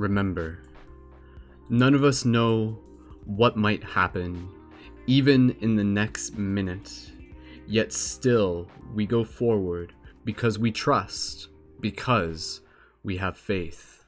remember, none of us know what might happen, even in the next minute. Yet still, we go forward because we trust, because we have faith.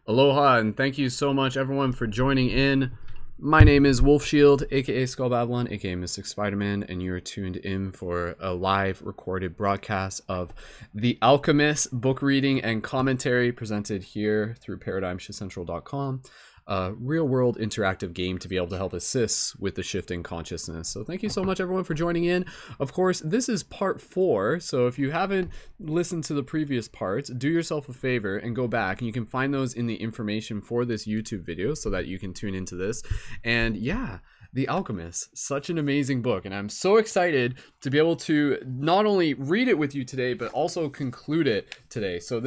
Aloha, and thank you so much, everyone, for joining in. My name is Wolf Shield, aka Skull Babylon, aka Mystic Spider-Man, and you're tuned in for a live recorded broadcast of The Alchemist book reading and commentary presented here through ParadigmShiftCentral.com. A real-world interactive game to be able to help assist with the shift in consciousness. So thank you so much, everyone, for joining in. Of course, this is part 4, so if you haven't listened to the previous parts, do yourself a favor and go back, and you can find those in the information for this YouTube video so that you can tune into this. And yeah, The Alchemist, such an amazing book, and I'm so excited to be able to not only read it with you today, but also conclude it today. So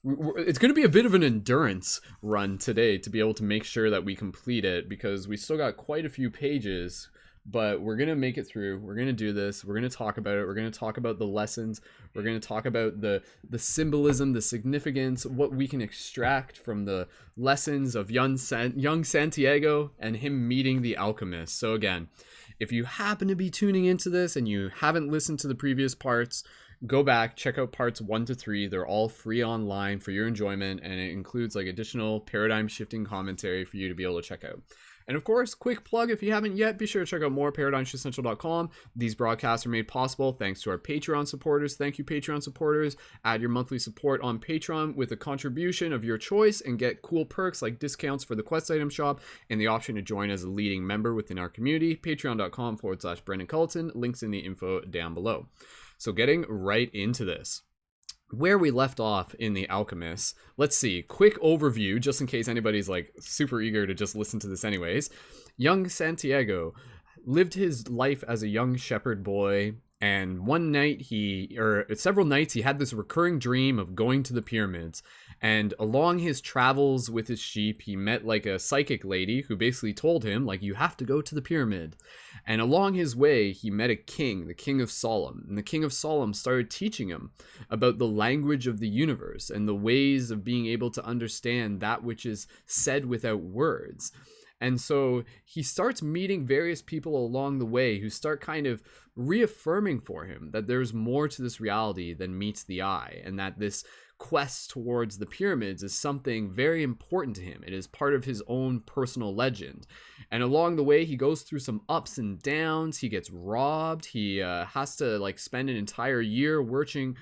it's going to be a bit of an endurance run today to be able to make sure that we complete it, because we still got quite a few pages, but we're going to make it through. We're going to do this. We're going to talk about it. We're going to talk about the lessons. We're going to talk about the symbolism, the significance, what we can extract from the lessons of young Santiago and him meeting the alchemist. So again, if you happen to be tuning into this and you haven't listened to the previous parts, go back, check out parts 1 to 3. They're all free online for your enjoyment, and it includes like additional paradigm shifting commentary for you to be able to check out. And of course, quick plug, if you haven't yet, be sure to check out more ParadigmShiftCentral.com. These broadcasts are made possible thanks to our Patreon supporters. Thank you, Patreon supporters. Add your monthly support on Patreon with a contribution of your choice and get cool perks like discounts for the quest item shop and the option to join as a leading member within our community. Patreon.com/Brendan Culleton. Links in the info down below. So getting right into this. Where we left off in The Alchemist, let's see, quick overview, just in case anybody's like super eager to just listen to this anyways. Young Santiago lived his life as a young shepherd boy, and one night several nights he had this recurring dream of going to the pyramids. And along his travels with his sheep, he met like a psychic lady who basically told him, like, you have to go to the pyramid. And along his way, he met a king, the King of Solemn. And the King of Solemn started teaching him about the language of the universe and the ways of being able to understand that which is said without words. And so he starts meeting various people along the way who start kind of reaffirming for him that there's more to this reality than meets the eye, and that this quest towards the pyramids is something very important to him. It is part of his own personal legend. And along the way, he goes through some ups and downs. He gets robbed. He has to like spend an entire year working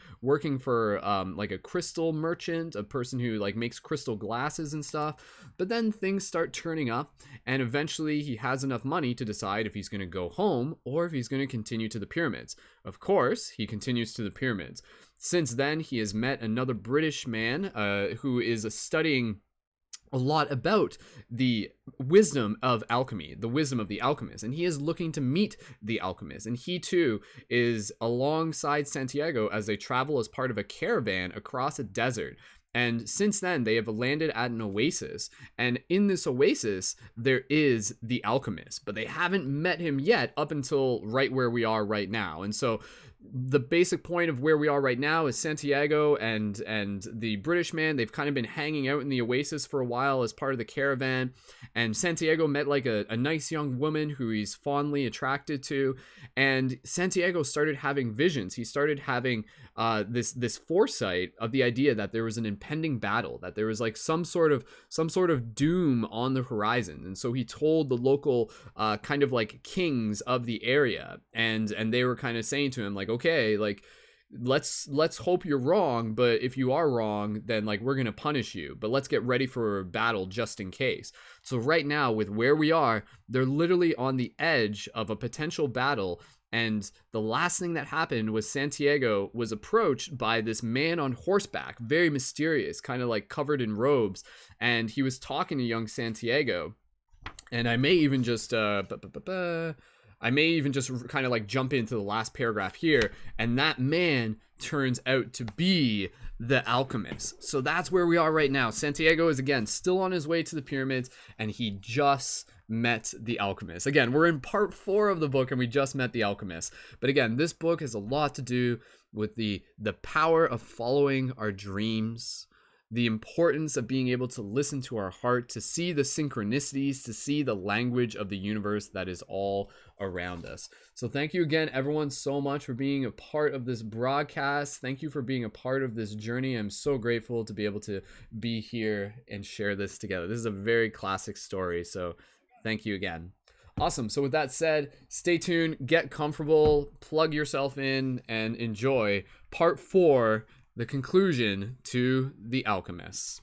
for like a crystal merchant, a person who like makes crystal glasses and stuff. But then things start turning up, and eventually he has enough money to decide if he's going to go home or if he's going to continue to the pyramids. Of course, he continues to the pyramids. Since then, he has met another British man who is studying a lot about the wisdom of alchemy, the wisdom of the alchemist, and he is looking to meet the alchemist. And he too is alongside Santiago as they travel as part of a caravan across a desert. And since then, they have landed at an oasis. And in this oasis, there is the alchemist, but they haven't met him yet up until right where we are right now. And so the basic point of where we are right now is Santiago and the British man, they've kind of been hanging out in the oasis for a while as part of the caravan. And Santiago met like a nice young woman who he's fondly attracted to. And Santiago started having visions. He started having this foresight of the idea that there was an impending battle, that there was like some sort of doom on the horizon. And so he told the local kind of like kings of the area, and they were kind of saying to him like, okay, like let's hope you're wrong, but if you are wrong, then like we're gonna punish you, but let's get ready for a battle just in case. So right now, with where we are, they're literally on the edge of a potential battle. And the last thing that happened was Santiago was approached by this man on horseback, very mysterious, kind of like covered in robes, and he was talking to young Santiago. And I may even just kind of like jump into the last paragraph here, and that man turns out to be the alchemist. So that's where we are right now. Santiago is again still on his way to the pyramids, and he just met the alchemist. Again, we're in part 4 of the book, and we just met the alchemist. But again, this book has a lot to do with the power of following our dreams, the importance of being able to listen to our heart, to see the synchronicities, to see the language of the universe that is all around us. So thank you again, everyone, so much for being a part of this broadcast. Thank you for being a part of this journey. I'm so grateful to be able to be here and share this together. This is a very classic story, so thank you again. Awesome. So with that said, stay tuned, get comfortable, plug yourself in, and enjoy part 4, the conclusion to The Alchemist.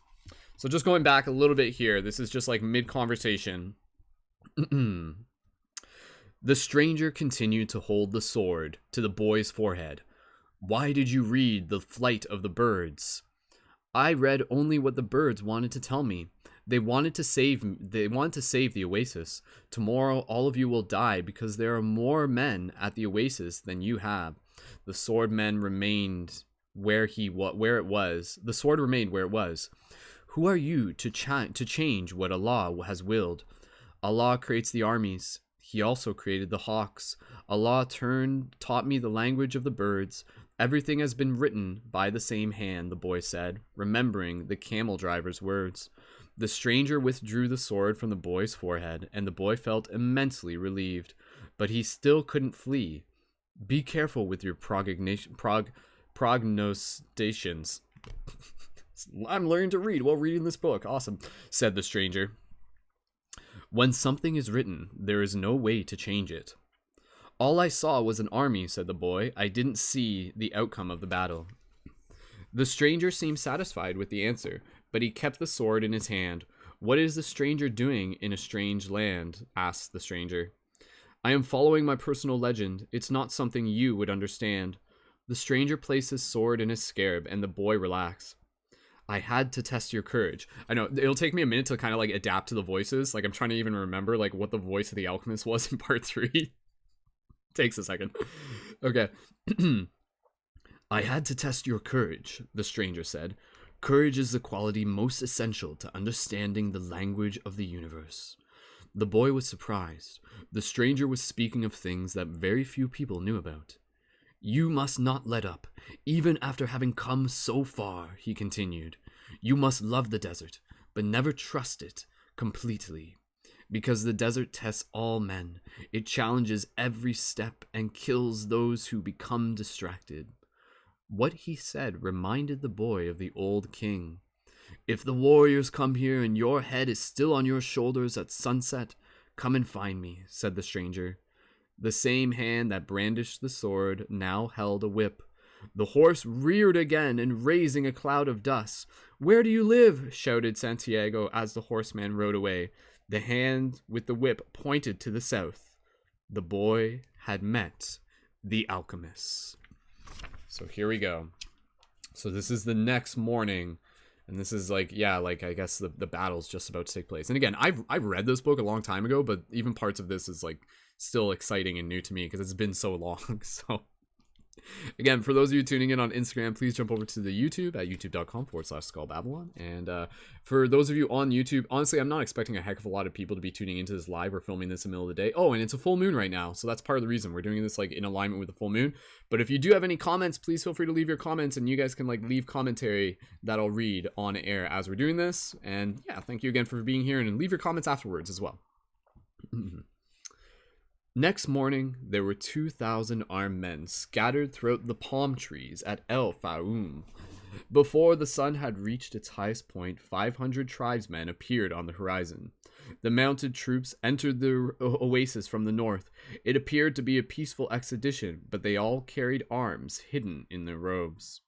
So just going back a little bit here, this is just like mid-conversation. The stranger continued to hold the sword to the boy's forehead. Why did you read The Flight of the Birds? I read only what the birds wanted to tell me. They wanted to save the oasis. Tomorrow all of you will die because there are more men at the oasis than you have. The swordman remained where it was. The sword remained where it was. Who are you to change what Allah has willed? Allah creates the armies. He also created the hawks. Allah taught me the language of the birds. Everything has been written by the same hand, the boy said, remembering the camel driver's words. The stranger withdrew the sword from the boy's forehead, and the boy felt immensely relieved, but he still couldn't flee. Be careful with your prognostications. I'm learning to read while reading this book. Awesome, said the stranger. When something is written, there is no way to change it. All I saw was an army, said the boy. I didn't see the outcome of the battle. The stranger seemed satisfied with the answer, but he kept the sword in his hand. What is the stranger doing in a strange land? Asked the stranger. I am following my personal legend. It's not something you would understand. The stranger placed his sword in his scarab, and the boy relaxed. I had to test your courage. I know it'll take me a minute to kind of like adapt to the voices. Like I'm trying to even remember like what the voice of the alchemist was in part 3. Takes a second. Okay. I had to test your courage, the stranger said. Courage is the quality most essential to understanding the language of the universe. The boy was surprised. The stranger was speaking of things that very few people knew about. You must not let up, even after having come so far, he continued. You must love the desert, but never trust it completely. Because the desert tests all men. It challenges every step and kills those who become distracted. What he said reminded the boy of the old king. If the warriors come here and your head is still on your shoulders at sunset, come and find me, said the stranger. The same hand that brandished the sword now held a whip. The horse reared again and raising a cloud of dust. Where do you live? Shouted Santiago as the horseman rode away. The hand with the whip pointed to the south. The boy had met the alchemist. So here we go. So this is the next morning, and this is like, yeah, like I guess the battle's just about to take place. And again, I've read this book a long time ago, but even parts of this is like still exciting and new to me because it's been so long. So again, for those of you tuning in on Instagram, please jump over to the YouTube at youtube.com/SkullBabylon. And for those of you on YouTube, honestly, I'm not expecting a heck of a lot of people to be tuning into this live. We're filming this in the middle of the day. Oh, and it's a full moon right now. So that's part of the reason we're doing this like in alignment with the full moon. But if you do have any comments, please feel free to leave your comments, and you guys can like leave commentary that I'll read on air as we're doing this. And yeah, thank you again for being here, and leave your comments afterwards as well. Next morning, there were 2,000 armed men scattered throughout the palm trees at El Fayoum. Before the sun had reached its highest point, 500 tribesmen appeared on the horizon. The mounted troops entered the oasis from the north. It appeared to be a peaceful expedition, but they all carried arms hidden in their robes.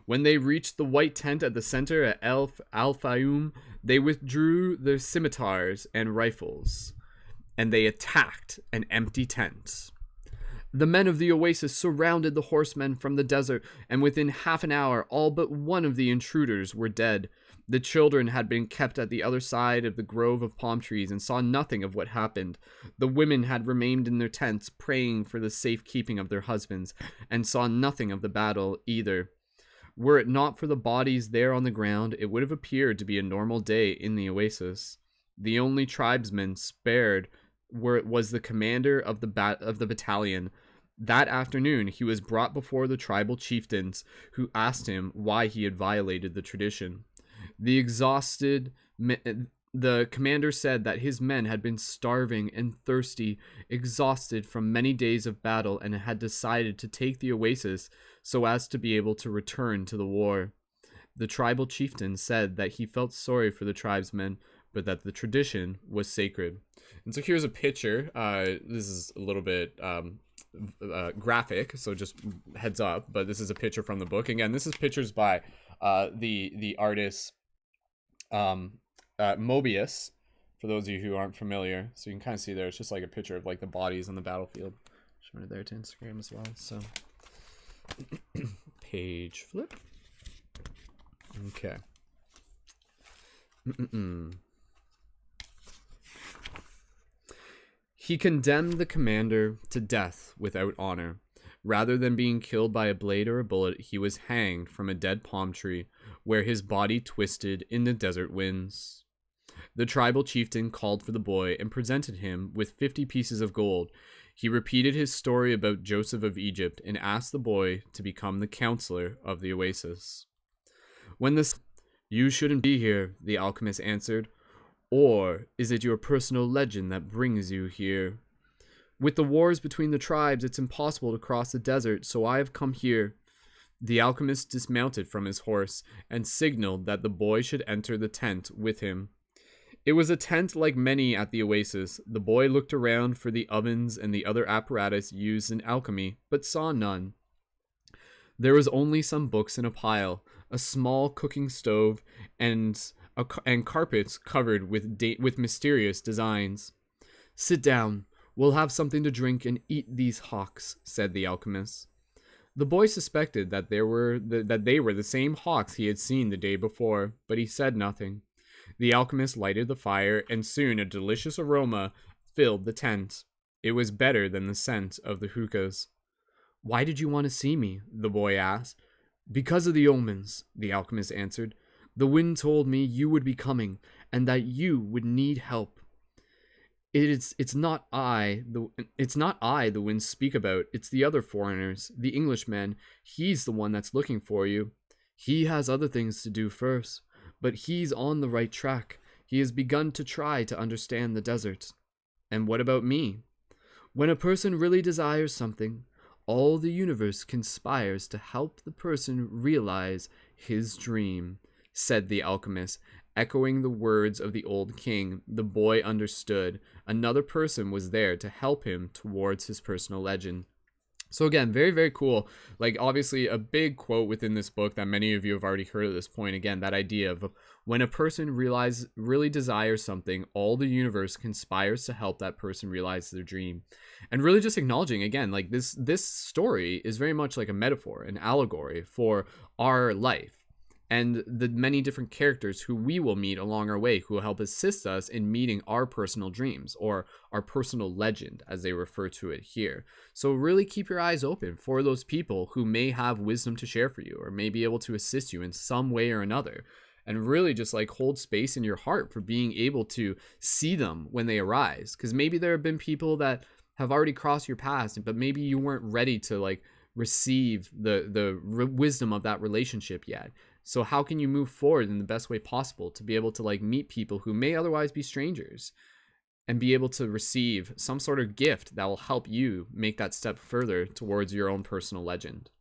When they reached the white tent at the center at El Fayoum, they withdrew their scimitars and rifles, and they attacked an empty tent. The men of the oasis surrounded the horsemen from the desert, and within half an hour, all but one of the intruders were dead. The children had been kept at the other side of the grove of palm trees and saw nothing of what happened. The women had remained in their tents, praying for the safekeeping of their husbands, and saw nothing of the battle either. Were it not for the bodies there on the ground, it would have appeared to be a normal day in the oasis. The only tribesman spared was the commander of the battalion. That afternoon, he was brought before the tribal chieftains, who asked him why he had violated the tradition. The exhausted the commander said that his men had been starving and thirsty, exhausted from many days of battle, and had decided to take the oasis so as to be able to return to the war. The tribal chieftain said that he felt sorry for the tribesmen, but that the tradition was sacred. And so here's a picture. This is a little bit graphic, so just heads up, but this is a picture from the book. Again, this is pictures by the artist Mobius, for those of you who aren't familiar. So you can kind of see there, it's just like a picture of like the bodies on the battlefield. Showing it there to Instagram as well. So page flip. Okay. He condemned the commander to death without honor. Rather than being killed by a blade or a bullet, he was hanged from a dead palm tree, where his body twisted in the desert winds. The tribal chieftain called for the boy and presented him with 50 pieces of gold. He repeated his story about Joseph of Egypt and asked the boy to become the counselor of the oasis. You shouldn't be here, the alchemist answered. Or is it your personal legend that brings you here? With the wars between the tribes, it's impossible to cross the desert, so I have come here. The alchemist dismounted from his horse and signaled that the boy should enter the tent with him. It was a tent like many at the oasis. The boy looked around for the ovens and the other apparatus used in alchemy, but saw none. There was only some books in a pile, a small cooking stove, and carpets covered with mysterious designs. Sit down. We'll have something to drink and eat these hawks, said the alchemist. The boy suspected that they were the same hawks he had seen the day before, but he said nothing. The alchemist lighted the fire, and soon a delicious aroma filled the tent. It was better than the scent of the hookahs. Why did you want to see me? The boy asked. Because of the omens, the alchemist answered. The wind told me you would be coming, and that you would need help. It's not I the winds speak about. It's the other foreigners, the Englishman. He's the one that's looking for you. He has other things to do first, but he's on the right track. He has begun to try to understand the desert. And what about me? When a person really desires something, all the universe conspires to help the person realize his dream, said the alchemist. Echoing the words of the old king, the boy understood. Another person was there to help him towards his personal legend. So again, very, very cool. Like, obviously, a big quote within this book that many of you have already heard at this point. Again, that idea of when a person really desires something, all the universe conspires to help that person realize their dream. And really just acknowledging, again, like this story is very much like a metaphor, an allegory for our life. And the many different characters who we will meet along our way who will help assist us in meeting our personal dreams, or our personal legend, as they refer to it here. So really keep your eyes open for those people who may have wisdom to share for you, or may be able to assist you in some way or another. And really just like hold space in your heart for being able to see them when they arise. Because maybe there have been people that have already crossed your path, but maybe you weren't ready to like receive the wisdom of that relationship yet. So how can you move forward in the best way possible to be able to like meet people who may otherwise be strangers and be able to receive some sort of gift that will help you make that step further towards your own personal legend?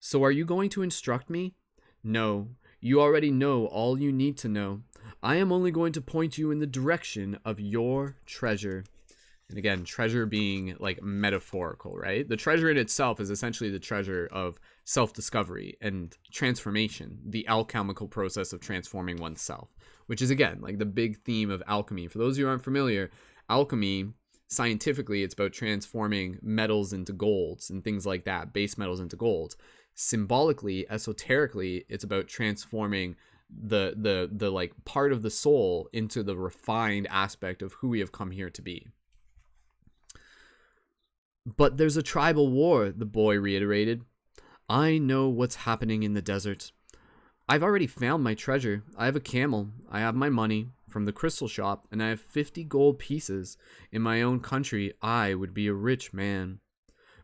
So are you going to instruct me? No, you already know all you need to know. I am only going to point you in the direction of your treasure. And again, treasure being like metaphorical, right? The treasure in itself is essentially the treasure of self-discovery and transformation, the alchemical process of transforming oneself, which is again like the big theme of alchemy. For those of you who aren't familiar, alchemy, scientifically, it's about transforming metals into golds and things like that, base metals into gold. Symbolically, esoterically, it's about transforming the like part of the soul into the refined aspect of who we have come here to be. But there's a tribal war, the boy reiterated. I know what's happening in the desert. I've already found my treasure. I have a camel. I have my money from the crystal shop, and I have 50 gold pieces. In my own country, I would be a rich man.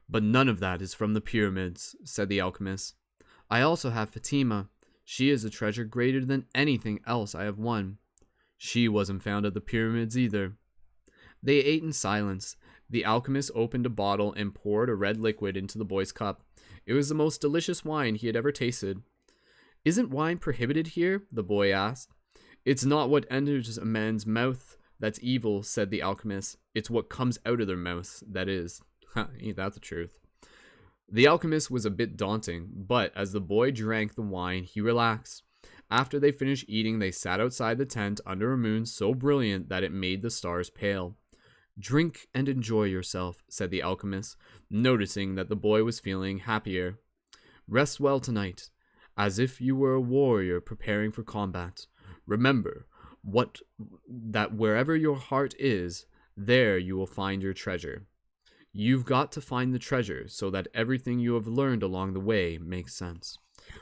But none of that is from the pyramids, said the alchemist. I also have Fatima. She is a treasure greater than anything else I have won. She wasn't found at the pyramids either. They ate in silence. The alchemist opened a bottle and poured a red liquid into the boy's cup. It was the most delicious wine he had ever tasted. Isn't wine prohibited here? The boy asked. It's not what enters a man's mouth that's evil, said the alchemist. It's what comes out of their mouths that is. Ain't that the truth? The alchemist was a bit daunting, but as the boy drank the wine, he relaxed. After they finished eating, they sat outside the tent under a moon so brilliant that it made the stars pale. Drink and enjoy yourself, said the alchemist, noticing that the boy was feeling happier. Rest well tonight, as if you were a warrior preparing for combat. Remember that wherever your heart is, there you will find your treasure. You've got to find the treasure so that everything you have learned along the way makes sense.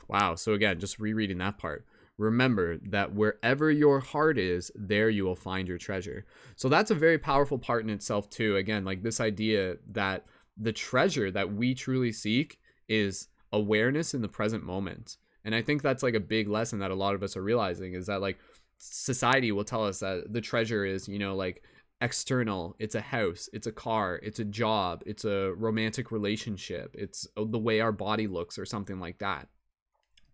Wow, so again, just rereading that part. Remember that wherever your heart is, there you will find your treasure. So that's a very powerful part in itself too. Again, like this idea that the treasure that we truly seek is awareness in the present moment. And I think that's like a big lesson that a lot of us are realizing, is that like society will tell us that the treasure is, like external. It's a house, it's a car, it's a job, it's a romantic relationship, it's the way our body looks or something like that.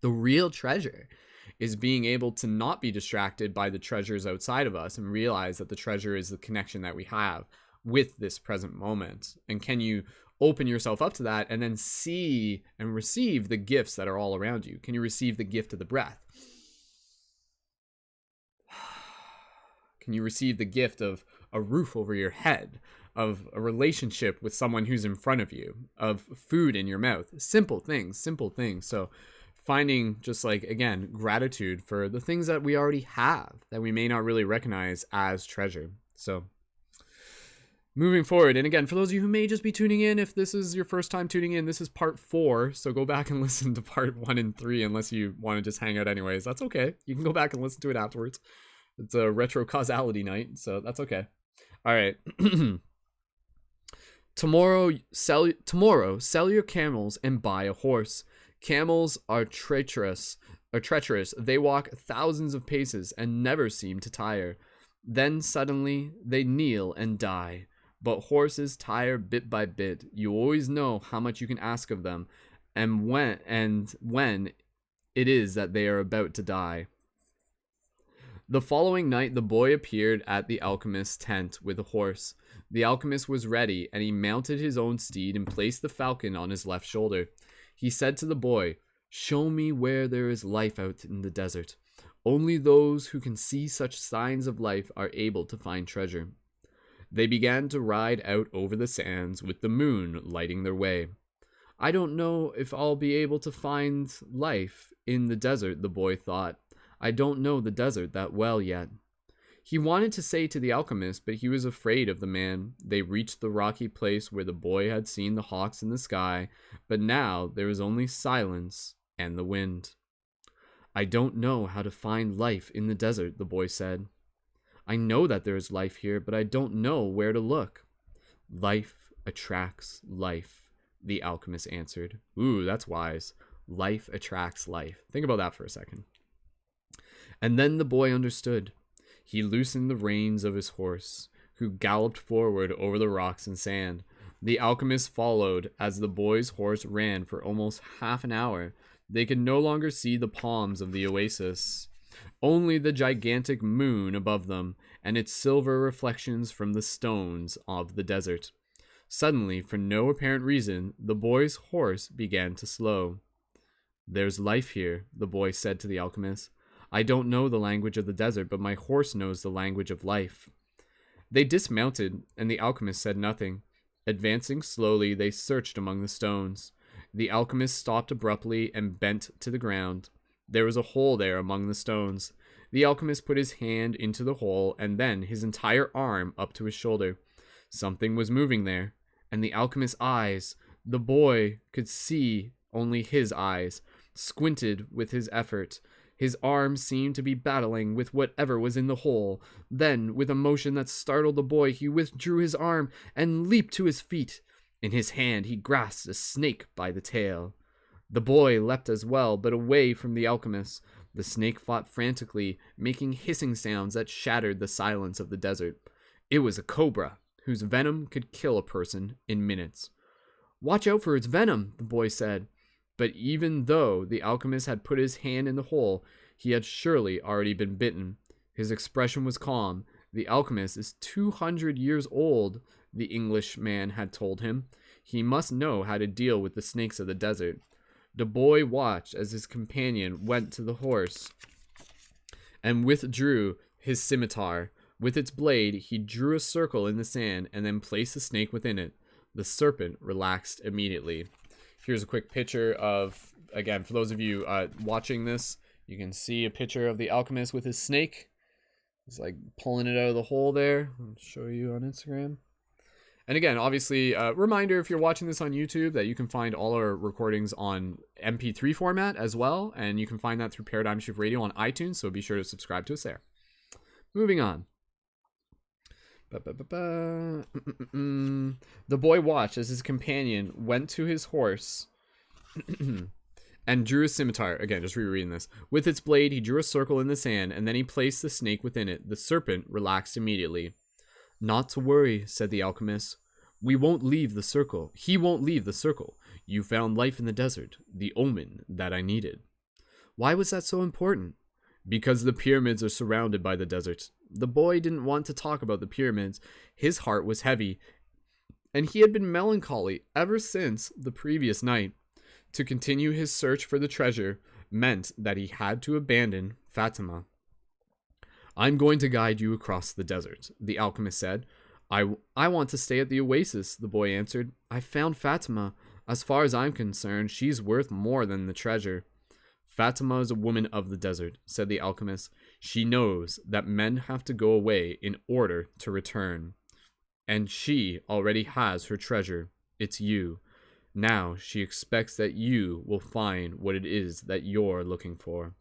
The real treasure is being able to not be distracted by the treasures outside of us and realize that the treasure is the connection that we have with this present moment. And can you open yourself up to that and then see and receive the gifts that are all around you? Can you receive the gift of the breath? Can you receive the gift of a roof over your head, of a relationship with someone who's in front of you, of food in your mouth? Simple things. So finding just like, again, gratitude for the things that we already have that we may not really recognize as treasure. So moving forward, and again, for those of you who may just be tuning in, if this is your first time tuning in, this is part 4. So go back and listen to part 1 and 3, unless you want to just hang out anyways. That's okay. You can go back and listen to it afterwards. It's a retro causality night, so that's okay. All right. Tomorrow, sell your camels and buy a horse. Camels are treacherous. They walk thousands of paces and never seem to tire. Then suddenly they kneel and die. But horses tire bit by bit. You always know how much you can ask of them, and when it is that they are about to die. The following night, the boy appeared at the alchemist's tent with a horse. The alchemist was ready, and he mounted his own steed and placed the falcon on his left shoulder. He said to the boy, "Show me where there is life out in the desert. Only those who can see such signs of life are able to find treasure." They began to ride out over the sands with the moon lighting their way. "I don't know if I'll be able to find life in the desert," the boy thought. "I don't know the desert that well yet." He wanted to say to the alchemist, but he was afraid of the man. They reached the rocky place where the boy had seen the hawks in the sky, but now there was only silence and the wind. "I don't know how to find life in the desert," the boy said. "I know that there is life here, but I don't know where to look." "Life attracts life," the alchemist answered. Ooh, that's wise. Life attracts life. Think about that for a second. And then the boy understood. He loosened the reins of his horse, who galloped forward over the rocks and sand. The alchemist followed as the boy's horse ran for almost half an hour. They could no longer see the palms of the oasis, only the gigantic moon above them and its silver reflections from the stones of the desert. Suddenly, for no apparent reason, the boy's horse began to slow. "There's life here," the boy said to the alchemist. "I don't know the language of the desert, but my horse knows the language of life." They dismounted, and the alchemist said nothing. Advancing slowly, they searched among the stones. The alchemist stopped abruptly and bent to the ground. There was a hole there among the stones. The alchemist put his hand into the hole, and then his entire arm up to his shoulder. Something was moving there, and the alchemist's eyes, the boy could see only his eyes, squinted with his effort. His arm seemed to be battling with whatever was in the hole. Then, with a motion that startled the boy, he withdrew his arm and leaped to his feet. In his hand, he grasped a snake by the tail. The boy leapt as well, but away from the alchemist. The snake fought frantically, making hissing sounds that shattered the silence of the desert. It was a cobra, whose venom could kill a person in minutes. "Watch out for its venom," the boy said. But even though the alchemist had put his hand in the hole, he had surely already been bitten. His expression was calm. The alchemist is 200 years old, the Englishman had told him. He must know how to deal with the snakes of the desert. The boy watched as his companion went to the horse and withdrew his scimitar. With its blade, he drew a circle in the sand and then placed the snake within it. The serpent relaxed immediately. Here's a quick picture of, again, for those of you watching this, you can see a picture of the alchemist with his snake. He's like pulling it out of the hole there. I'll show you on Instagram. And again, obviously, reminder if you're watching this on YouTube that you can find all our recordings on MP3 format as well. And you can find that through Paradigm Shift Radio on iTunes. So be sure to subscribe to us there. Moving on. The boy watched as his companion went to his horse and drew a scimitar. Again, just rereading this. With its blade, he drew a circle in the sand, and then he placed the snake within it. The serpent relaxed immediately. "Not to worry," said the alchemist. "We won't leave the circle. He won't leave the circle. You found life in the desert, the omen that I needed." "Why was that so important?" "Because the pyramids are surrounded by the desert." The boy didn't want to talk about the pyramids. His heart was heavy, and he had been melancholy ever since the previous night. To continue his search for the treasure meant that he had to abandon Fatima. "I'm going to guide you across the desert," the alchemist said. I want to stay at the oasis," the boy answered. "I found Fatima. As far as I'm concerned, she's worth more than the treasure." "Fatima is a woman of the desert," said the alchemist. "She knows that men have to go away in order to return. And she already has her treasure. It's you. Now she expects that you will find what it is that you're looking for."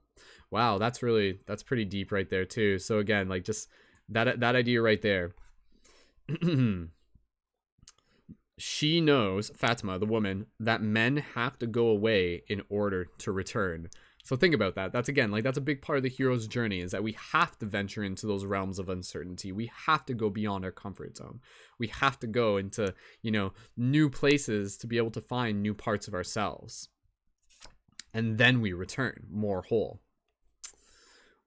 Wow, that's pretty deep right there too. So again, like just that idea right there. She knows, Fatima, the woman, that men have to go away in order to return. So think about that. That's again, like that's a big part of the hero's journey, is that we have to venture into those realms of uncertainty. We have to go beyond our comfort zone. We have to go into, new places to be able to find new parts of ourselves. And then we return more whole.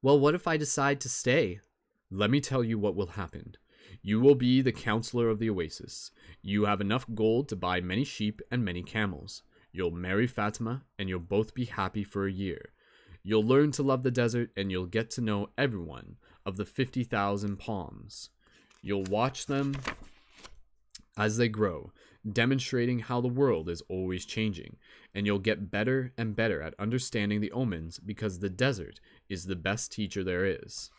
"Well, what if I decide to stay?" "Let me tell you what will happen. You will be the counselor of the oasis. You have enough gold to buy many sheep and many camels. You'll marry Fatima, and you'll both be happy for a year. You'll learn to love the desert, and you'll get to know everyone of the 50,000 palms. You'll watch them as they grow, demonstrating how the world is always changing, and you'll get better and better at understanding the omens, because the desert is the best teacher there is."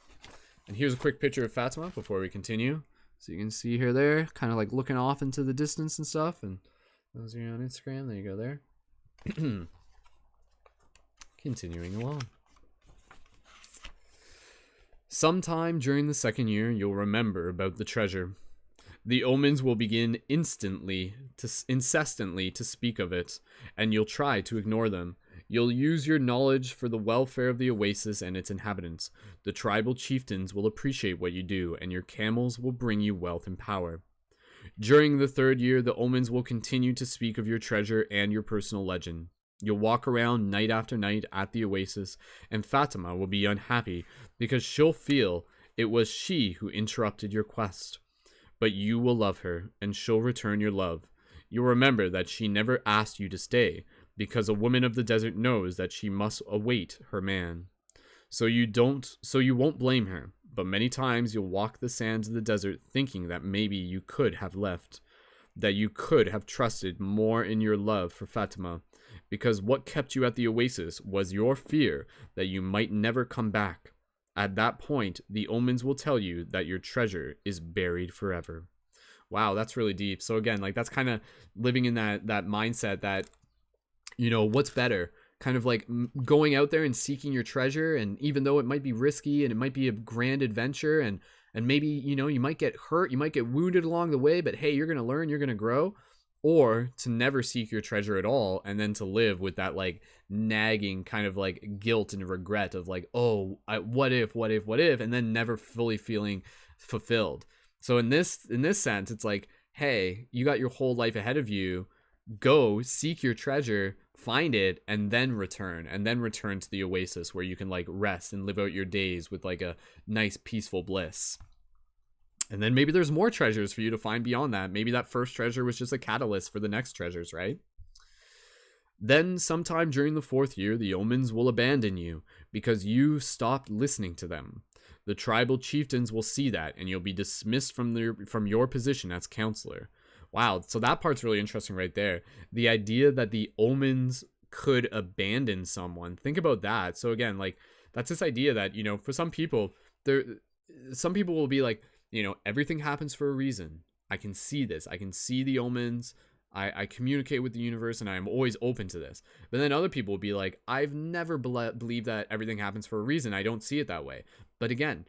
And here's a quick picture of Fatima before we continue. So you can see her there, kind of like looking off into the distance and stuff. And those of you on Instagram, there you go there. Continuing along. "Sometime during the second year, you'll remember about the treasure. The omens will begin incessantly to speak of it, and you'll try to ignore them. You'll use your knowledge for the welfare of the oasis and its inhabitants. The tribal chieftains will appreciate what you do, and your camels will bring you wealth and power. During the third year, the omens will continue to speak of your treasure and your personal legend. You'll walk around night after night at the oasis, and Fatima will be unhappy because she'll feel it was she who interrupted your quest. But you will love her, and she'll return your love. You'll remember that she never asked you to stay, because a woman of the desert knows that she must await her man. So you won't blame her, but many times you'll walk the sands of the desert thinking that maybe you could have left, that you could have trusted more in your love for Fatima, because what kept you at the oasis was your fear that you might never come back. At that point, the omens will tell you that your treasure is buried forever." Wow, that's really deep. So again, like that's kind of living in that mindset that, what's better? Kind of like going out there and seeking your treasure, and even though it might be risky and it might be a grand adventure, and maybe, you might get hurt, you might get wounded along the way, but hey, you're going to learn, you're going to grow. or to never seek your treasure at all, and then to live with that like nagging kind of like guilt and regret of like, oh, what if, and then never fully feeling fulfilled. So in this sense, it's like, hey, you got your whole life ahead of you. Go seek your treasure, find it, and then return to the oasis where you can like rest and live out your days with like a nice peaceful bliss. And then maybe there's more treasures for you to find beyond that. Maybe that first treasure was just a catalyst for the next treasures, right? Then, sometime during the 4th year, the omens will abandon you because you stopped listening to them. The tribal chieftains will see that, and you'll be dismissed from your position as counselor. Wow, so that part's really interesting right there. The idea that the omens could abandon someone. Think about that. So again, like, that's this idea that, you know, for some people will be like, you know, everything happens for a reason. I can see this. I can see the omens. I communicate with the universe, and I'm always open to this. But then other people will be like, I've never believed that everything happens for a reason. I don't see it that way. But again,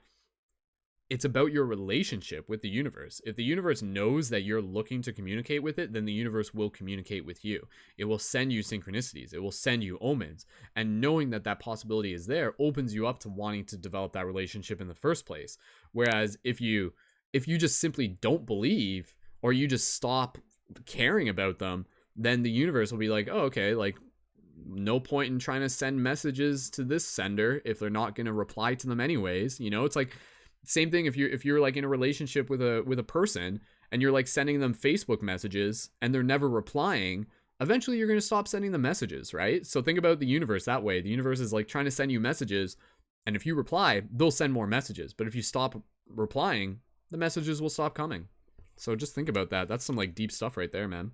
it's about your relationship with the universe. If the universe knows that you're looking to communicate with it, then the universe will communicate with you. It will send you synchronicities. It will send you omens. And knowing that that possibility is there opens you up to wanting to develop that relationship in the first place. Whereas if you just simply don't believe, or you just stop caring about them, then the universe will be like, oh, okay, like, no point in trying to send messages to this sender if they're not going to reply to them anyways. You know, it's like, same thing if you're like in a relationship with a person, and you're like sending them Facebook messages and they're never replying, eventually you're going to stop sending them messages, right? So think about the universe that way. The universe is like trying to send you messages, and if you reply, they'll send more messages. But if you stop replying, the messages will stop coming. So just think about that. That's some like deep stuff right there, man.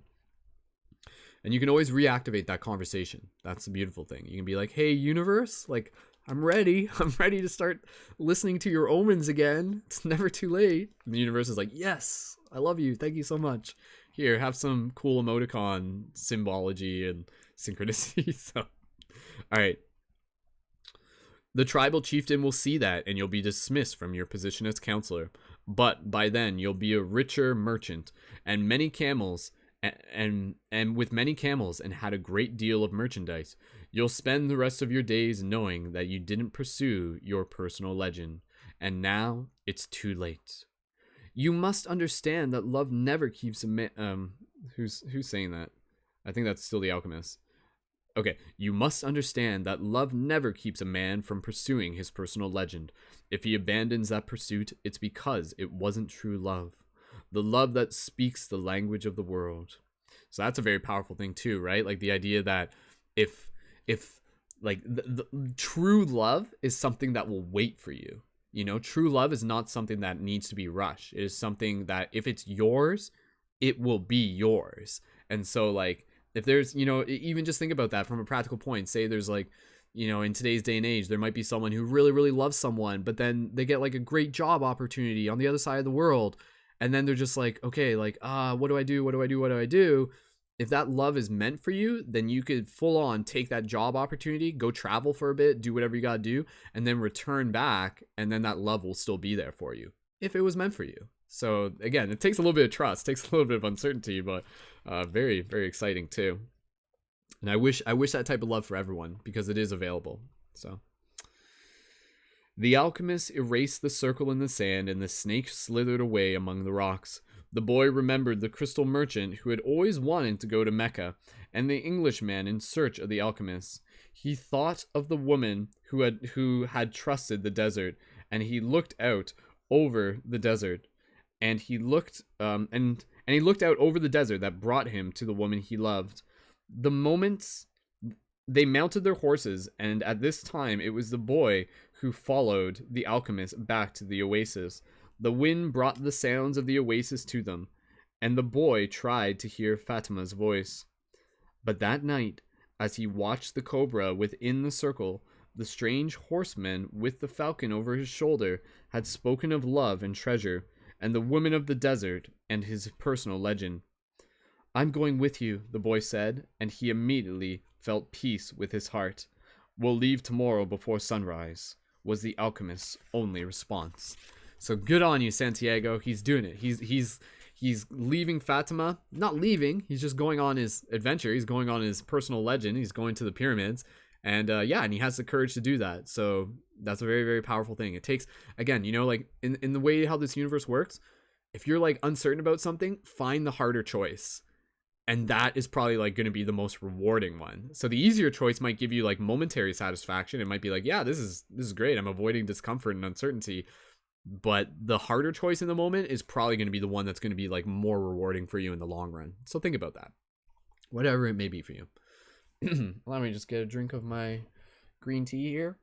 And you can always reactivate that conversation. That's the beautiful thing. You can be like, hey, universe, like, I'm ready to start listening to your omens again. It's never too late. And the universe is like, yes, I love you. Thank you so much. Here, have some cool emoticon symbology and synchronicity. So, all right. The tribal chieftain will see that, and you'll be dismissed from your position as counselor. But by then, you'll be a richer merchant, and many camels, and with many camels, and had a great deal of merchandise. You'll spend the rest of your days knowing that you didn't pursue your personal legend, and now it's too late. You must understand that love never keeps a man. Who's saying that? I think that's still the Alchemist. Okay, you must understand that love never keeps a man from pursuing his personal legend. If he abandons that pursuit, it's because it wasn't true love. The love that speaks the language of the world. So that's a very powerful thing too, right? Like the idea that if like the true love is something that will wait for you. You know, true love is not something that needs to be rushed. It is something that if it's yours, it will be yours. And so like, if there's, you know, even just think about that from a practical point. Say there's like, you know, in today's day and age, there might be someone who really, really loves someone, but then they get like a great job opportunity on the other side of the world. And then they're just like, okay, like, what do I do? What do I do? What do I do? If that love is meant for you, then you could full on take that job opportunity, go travel for a bit, do whatever you got to do, and then return back. And then that love will still be there for you if it was meant for you. So again, it takes a little bit of trust, takes a little bit of uncertainty, but very, very exciting too. And I wish that type of love for everyone, because it is available. So the alchemist erased the circle in the sand, and the snake slithered away among the rocks. The boy remembered the crystal merchant who had always wanted to go to Mecca, and the Englishman in search of the alchemist. He thought of the woman who had trusted the desert, and he looked out over the desert. And he looked and he looked out over the desert that brought him to the woman he loved. The moments they mounted their horses, and at this time it was the boy who followed the alchemist back to the oasis. The wind brought the sounds of the oasis to them, and the boy tried to hear Fatima's voice. But that night, as he watched the cobra within the circle, the strange horseman with the falcon over his shoulder had spoken of love and treasure, and the woman of the desert, and his personal legend. I'm going with you, the boy said, and he immediately felt peace with his heart. We'll leave tomorrow before sunrise, was the alchemist's only response. So good on you, Santiago. He's doing it. He's leaving Fatima. Not leaving, he's just going on his adventure. He's going on his personal legend. He's going to the pyramids. And and he has the courage to do that. So that's a very, very powerful thing. It takes, again, like in the way how this universe works, if you're like uncertain about something, find the harder choice. And that is probably like going to be the most rewarding one. So the easier choice might give you like momentary satisfaction. It might be like, yeah, this is great. I'm avoiding discomfort and uncertainty. But the harder choice in the moment is probably going to be the one that's going to be like more rewarding for you in the long run. So think about that. Whatever it may be for you. Let me just get a drink of my green tea here.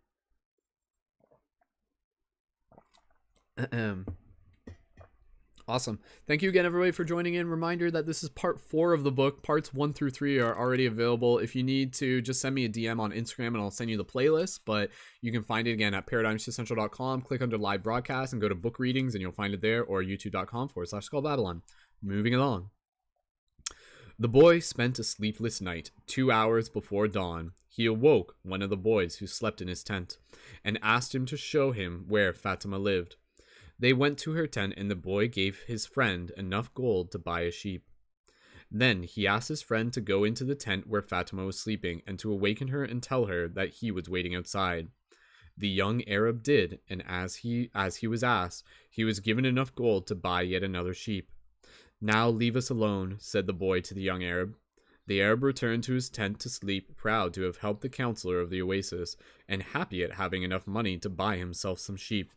Awesome. Thank you again, everybody, for joining in. Reminder that this is part 4 of the book. Parts 1 through 3 are already available. If you need to, just send me a DM on Instagram and I'll send you the playlist. But you can find it again at paradigmshiftcentral.com. Click under live broadcast and go to book readings and you'll find it there, or youtube.com/Skull Babylon. Moving along. The boy spent a sleepless night. 2 hours before dawn, he awoke one of the boys who slept in his tent and asked him to show him where Fatima lived. They went to her tent, and the boy gave his friend enough gold to buy a sheep. Then he asked his friend to go into the tent where Fatima was sleeping and to awaken her and tell her that he was waiting outside. The young Arab did, and as he was asked, he was given enough gold to buy yet another sheep. "Now leave us alone," said the boy to the young Arab. The Arab returned to his tent to sleep, proud to have helped the counselor of the oasis, and happy at having enough money to buy himself some sheep.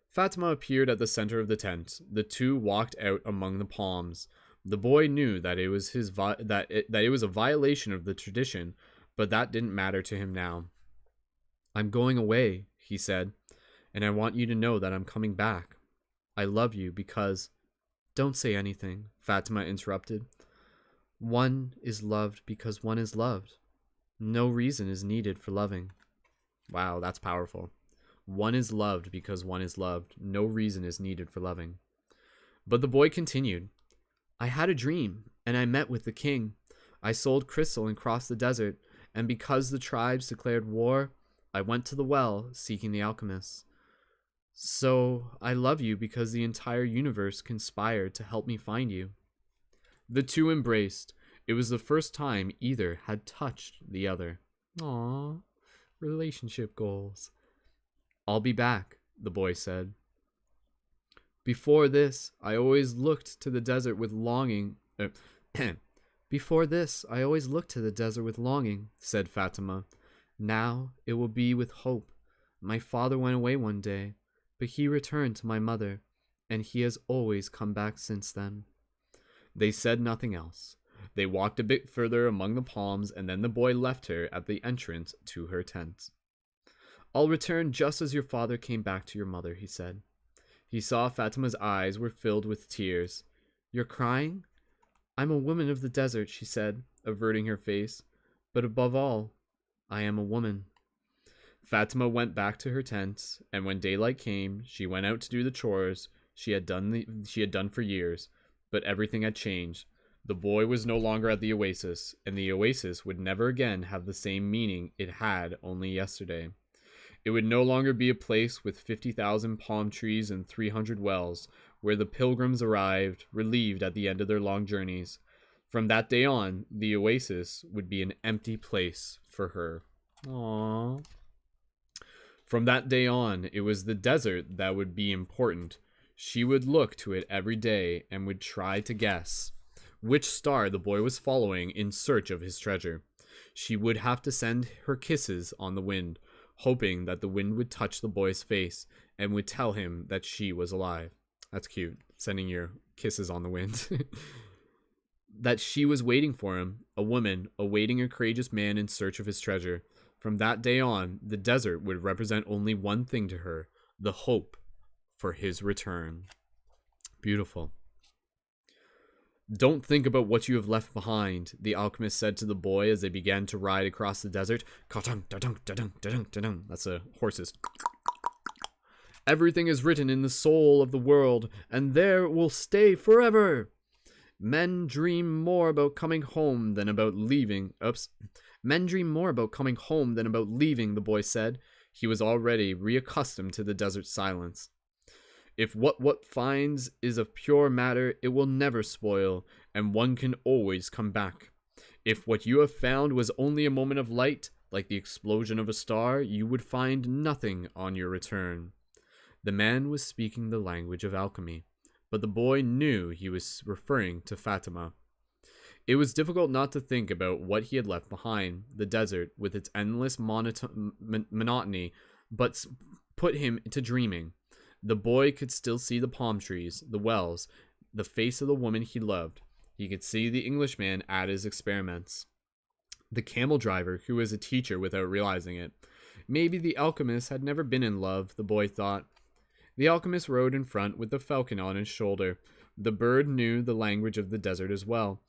Fatima appeared at the center of the tent. The two walked out among the palms. The boy knew that it was it was a violation of the tradition, but that didn't matter to him now. "I'm going away," he said, "and I want you to know that I'm coming back. I love you because—" "Don't say anything," Fatima interrupted. "One is loved because one is loved. No reason is needed for loving." Wow, that's powerful. One is loved because one is loved. No reason is needed for loving. But the boy continued. "I had a dream, and I met with the king. I sold crystal and crossed the desert, and because the tribes declared war, I went to the well seeking the alchemists. So I love you because the entire universe conspired to help me find you." The two embraced. It was the first time either had touched the other. Aww, relationship goals. "I'll be back," the boy said. Before this, I always looked to the desert with longing. Before this, I always looked to the desert with longing," said Fatima. "Now it will be with hope. My father went away one day, but he returned to my mother, and he has always come back since then." They said nothing else. They walked a bit further among the palms, and then the boy left her at the entrance to her tent. "I'll return just as your father came back to your mother," he said. He saw Fatima's eyes were filled with tears. "You're crying?" "I'm a woman of the desert," she said, averting her face. "But above all, I am a woman." Fatima went back to her tent, and when daylight came, she went out to do the chores she had done for years. But everything had changed. The boy was no longer at the oasis, and the oasis would never again have the same meaning it had only yesterday. It would no longer be a place with 50,000 palm trees and 300 wells, where the pilgrims arrived, relieved at the end of their long journeys. From that day on, the oasis would be an empty place for her. Aww. From that day on, it was the desert that would be important. She would look to it every day and would try to guess which star the boy was following in search of his treasure. She would have to send her kisses on the wind, hoping that the wind would touch the boy's face and would tell him that she was alive. That's cute, sending your kisses on the wind. That she was waiting for him, a woman awaiting a courageous man in search of his treasure. From that day on, the desert would represent only one thing to her, the hope for his return. Beautiful. "Don't think about what you have left behind," the alchemist said to the boy as they began to ride across the desert. That's a horse's. "Everything is written in the soul of the world, and there it will stay forever. Men dream more about coming home than about leaving." Men dream more about coming home than about leaving, the boy said. He was already reaccustomed to the desert silence. If what finds is of pure matter, it will never spoil, and one can always come back. If what you have found was only a moment of light, like the explosion of a star, you would find nothing on your return. The man was speaking the language of alchemy, but the boy knew he was referring to Fatima. It was difficult not to think about what he had left behind, the desert, with its endless monotony, but put him to dreaming. The boy could still see the palm trees, the wells, the face of the woman he loved. He could see the Englishman at his experiments. The camel driver, who was a teacher without realizing it. Maybe the alchemist had never been in love, the boy thought. The alchemist rode in front with the falcon on his shoulder. The bird knew the language of the desert as well.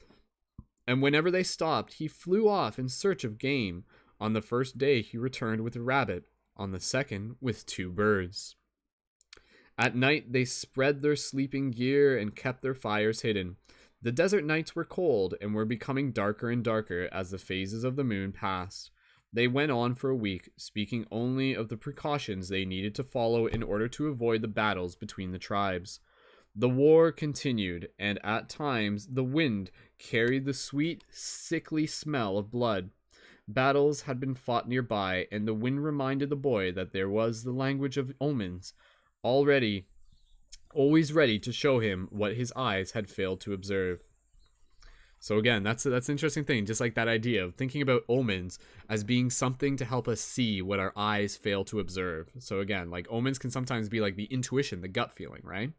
And whenever they stopped, he flew off in search of game. On the first day, he returned with a rabbit. On the second, with 2 birds. At night, they spread their sleeping gear and kept their fires hidden. The desert nights were cold and were becoming darker and darker as the phases of the moon passed. They went on for a week, speaking only of the precautions they needed to follow in order to avoid the battles between the tribes. The war continued, and at times the wind carried the sweet, sickly smell of blood. Battles had been fought nearby, and the wind reminded the boy that there was the language of omens, always ready to show him what his eyes had failed to observe. So again, that's an interesting thing, just like that idea of thinking about omens as being something to help us see what our eyes fail to observe. So again, like omens can sometimes be like the intuition, the gut feeling, right?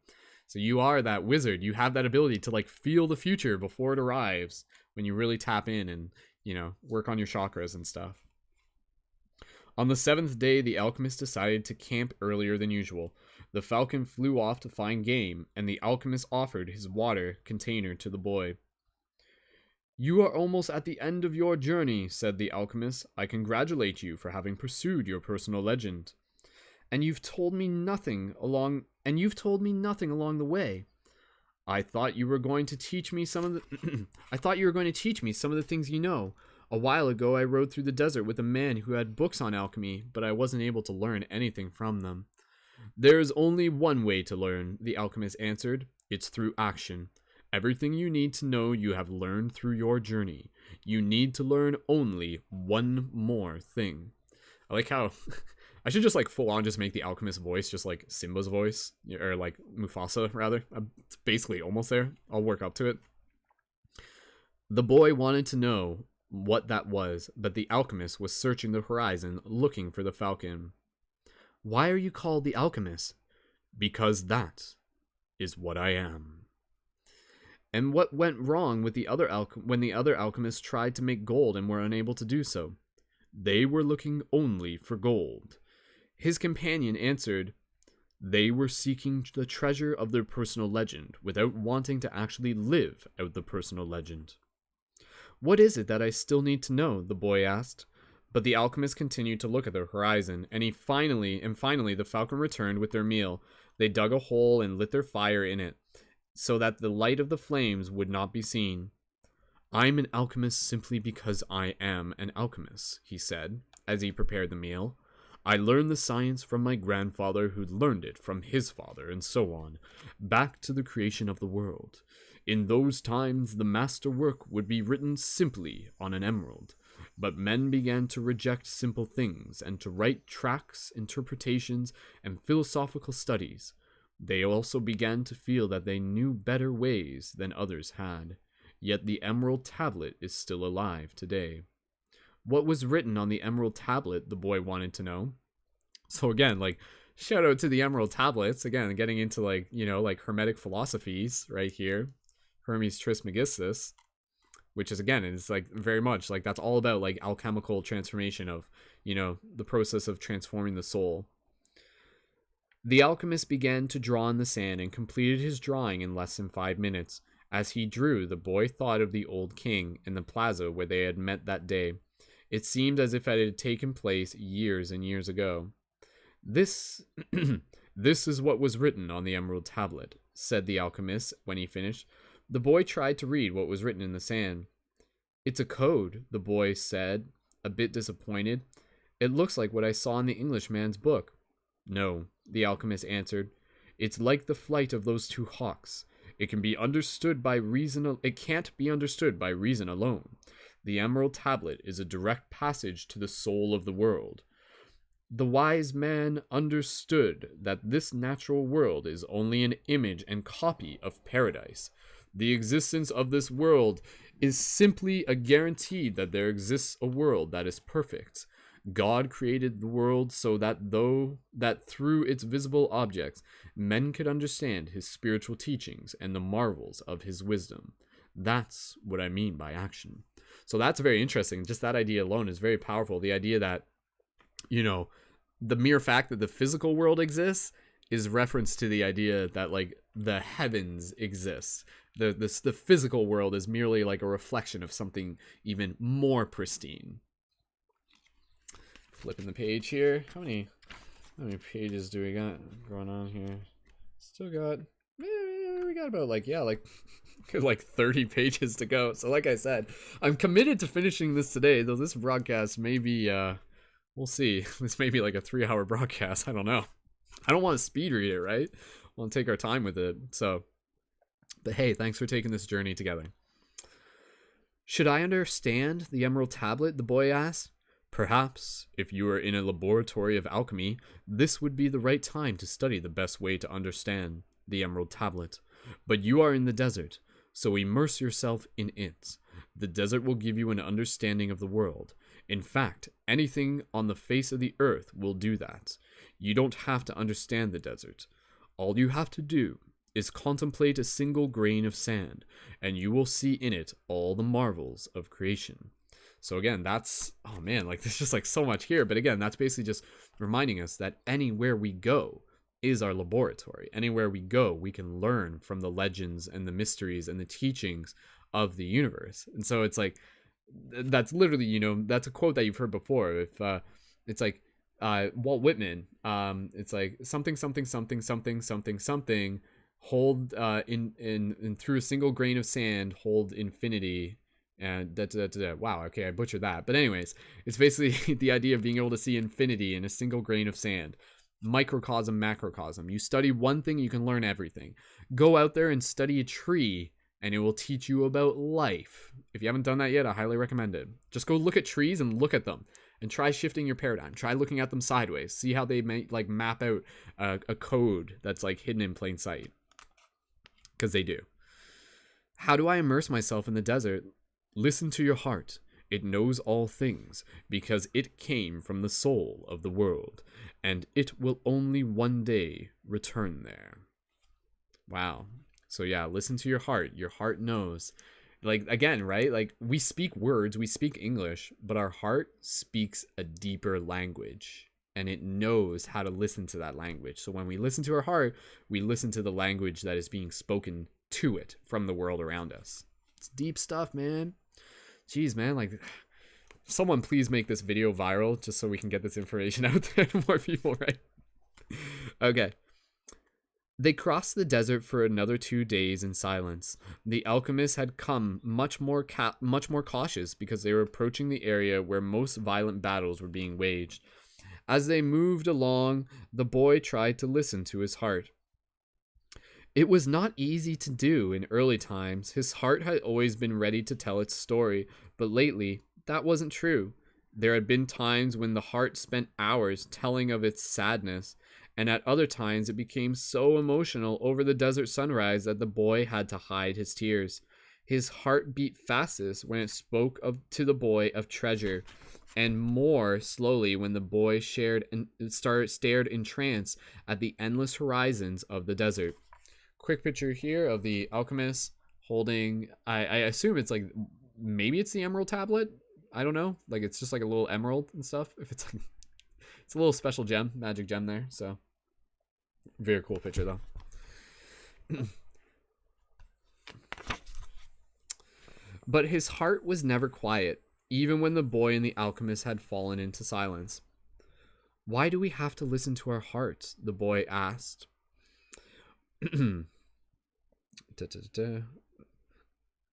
So you are that wizard. You have that ability to like feel the future before it arrives when you really tap in and, work on your chakras and stuff. On the 7th day, the alchemist decided to camp earlier than usual. The falcon flew off to find game, and the alchemist offered his water container to the boy. "You are almost at the end of your journey," said the alchemist. "I congratulate you for having pursued your personal legend. And you've told me nothing along the way. I thought you were going to teach me some of the things you know. A while ago I rode through the desert with a man who had books on alchemy, but I wasn't able to learn anything from them." "There is only one way to learn," the alchemist answered. "It's through action. Everything you need to know you have learned through your journey. You need to learn only one more thing." I like how I should just like full on just make the alchemist voice just like Simba's voice, or like Mufasa rather. It's basically almost there. I'll work up to it. The boy wanted to know what that was, but the alchemist was searching the horizon looking for the falcon. "Why are you called the alchemist?" "Because that is what I am." And what went wrong with when the other alchemists tried to make gold and were unable to do so? "They were looking only for gold." His companion answered, "They were seeking the treasure of their personal legend without wanting to actually live out the personal legend." "What is it that I still need to know?" the boy asked. But the alchemist continued to look at the horizon, and finally the falcon returned with their meal. They dug a hole and lit their fire in it, so that the light of the flames would not be seen. "I'm an alchemist simply because I am an alchemist," he said, as he prepared the meal. "I learned the science from my grandfather, who learned it from his father, and so on, back to the creation of the world. In those times, the master work would be written simply on an emerald. But men began to reject simple things and to write tracts, interpretations, and philosophical studies. They also began to feel that they knew better ways than others had. Yet the emerald tablet is still alive today." What was written on the emerald tablet, the boy wanted to know. So again, like, shout out to the emerald tablets. Again, getting into like, like hermetic philosophies right here. Hermes Trismegistus. Which is, again, it's like very much like that's all about like alchemical transformation of, the process of transforming the soul. The alchemist began to draw in the sand and completed his drawing in less than 5 minutes. As he drew, the boy thought of the old king in the plaza where they had met that day. It seemed as if it had taken place years and years ago. This is what was written on the emerald tablet," said the alchemist when he finished. The boy tried to read what was written in the sand. "It's a code," the boy said, a bit disappointed. "It looks like what I saw in the Englishman's book." "No," the alchemist answered. It's like the flight of those two hawks. It can be understood by reason. It can't be understood by reason alone. The Emerald Tablet is a direct passage to the soul of the world. The wise man understood that this natural world is only an image and copy of paradise. The existence of this world is simply a guarantee that there exists a world that is perfect. God created the world so that through its visible objects, men could understand his spiritual teachings and the marvels of his wisdom. That's what I mean by action. So that's very interesting. Just that idea alone is very powerful. The idea that, you know, the mere fact that the physical world exists is reference to the idea that, like, the heavens exist. The physical world is merely like a reflection of something even more pristine. Flipping the page here. How many pages do we got going on here? Still got, we got about like 30 pages to go. So like I said, I'm committed to finishing this today, though this broadcast may be, we'll see. This may be like a 3-hour broadcast. I don't know. I don't want to speed read it, right? I want to take our time with it. So, but hey, thanks for taking this journey together. Should I understand the Emerald Tablet? The boy asked. Perhaps, if you were in a laboratory of alchemy, this would be the right time to study the best way to understand the Emerald Tablet. But you are in the desert, so immerse yourself in it. The desert will give you an understanding of the world. In fact, anything on the face of the earth will do that. You don't have to understand the desert. All you have to do is contemplate a single grain of sand, and you will see in it all the marvels of creation. So again, that's, oh man, like there's just like so much here. But again, that's basically just reminding us that anywhere we go is our laboratory. Anywhere we go, we can learn from the legends and the mysteries and the teachings of the universe. And so it's like, that's literally, you know, that's a quote that you've heard before. If it's like Walt Whitman, it's like something, hold in through a single grain of sand, hold infinity. And wow, okay, I butchered that. But anyways, it's basically the idea of being able to see infinity in a single grain of sand. Microcosm, macrocosm. You study one thing, you can learn everything. Go out there and study a tree, and it will teach you about life. If you haven't done that yet, I highly recommend it. Just go look at trees and look at them. And try shifting your paradigm. Try looking at them sideways. See how they may, like, map out a code that's, like, hidden in plain sight. Because they do. How do I immerse myself in the desert? Listen to your heart. It knows all things, because it came from the soul of the world, and it will only one day return there. Wow. So yeah, listen to your heart. Your heart knows. Like, again, right? Like, we speak words, we speak English, but our heart speaks a deeper language, and it knows how to listen to that language. So when we listen to our heart, we listen to the language that is being spoken to it from the world around us. It's deep stuff, man. Jeez, man, like, someone please make this video viral just so we can get this information out there to more people, right? Okay. They crossed the desert for another 2 days in silence. The alchemists had come much more cautious because they were approaching the area where most violent battles were being waged. As they moved along, the boy tried to listen to his heart. It was not easy to do in early times. His heart had always been ready to tell its story, but lately, that wasn't true. There had been times when the heart spent hours telling of its sadness, and at other times it became so emotional over the desert sunrise that the boy had to hide his tears. His heart beat fastest when it spoke to the boy of treasure, and more slowly when the boy stared entranced at the endless horizons of the desert. Quick picture here of the alchemist holding, I assume it's like, maybe it's the Emerald Tablet. I don't know. Like, it's just like a little emerald and stuff. If it's like, it's a little special gem, magic gem there. So very cool picture though. But his heart was never quiet, even when the boy and the alchemist had fallen into silence. Why do we have to listen to our hearts? The boy asked.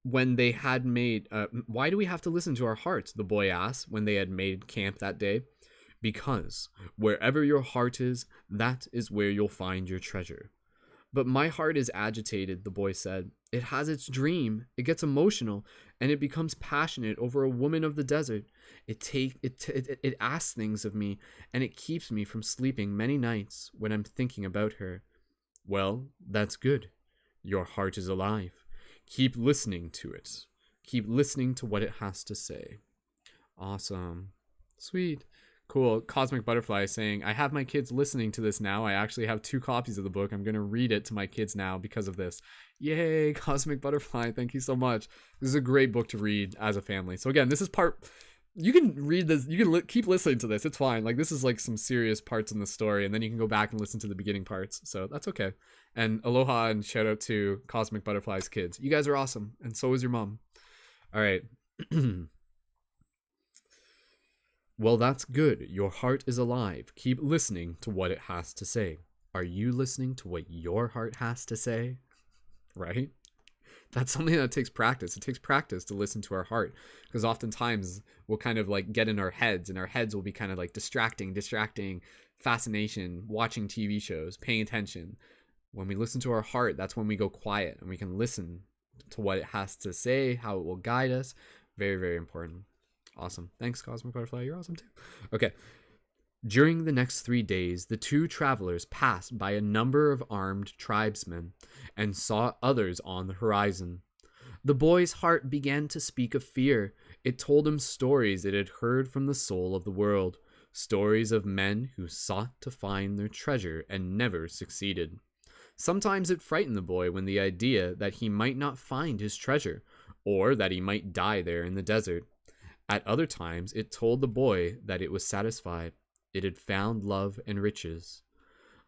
When they had made why do we have to listen to our hearts? The boy asked when they had made camp that day. Because wherever your heart is, that is where you'll find your treasure. But my heart is agitated, the boy said. It has its dream. It gets emotional, and it becomes passionate over a woman of the desert. It asks things of me, and it keeps me from sleeping many nights when I'm thinking about her. Well, that's good. Your heart is alive. Keep listening to it. Keep listening to what it has to say. Awesome. Sweet. Cool. Cosmic Butterfly saying, I have my kids listening to this now. I actually have 2 copies of the book. I'm going to read it to my kids now because of this. Yay, Cosmic Butterfly. Thank you so much. This is a great book to read as a family. So again, this is part... You can read this. You can keep listening to this. It's fine. Like, this is like some serious parts in the story, and then you can go back and listen to the beginning parts. So that's okay. And aloha and shout out to Cosmic Butterfly's kids. You guys are awesome. And so is your mom. All right. Well, that's good. Your heart is alive. Keep listening to what it has to say. Are you listening to what your heart has to say? Right? That's something that takes practice. It takes practice to listen to our heart, because oftentimes we'll kind of like get in our heads, and our heads will be kind of like distracting, fascination, watching TV shows, paying attention. When we listen to our heart, that's when we go quiet and we can listen to what it has to say, how it will guide us. Very, very important. Awesome. Thanks, Cosmic Butterfly. You're awesome too. Okay. During the next 3 days, the 2 travelers passed by a number of armed tribesmen and saw others on the horizon. The boy's heart began to speak of fear. It told him stories it had heard from the soul of the world, stories of men who sought to find their treasure and never succeeded. Sometimes it frightened the boy when the idea that he might not find his treasure, or that he might die there in the desert. At other times, it told the boy that it was satisfied. It had found love and riches.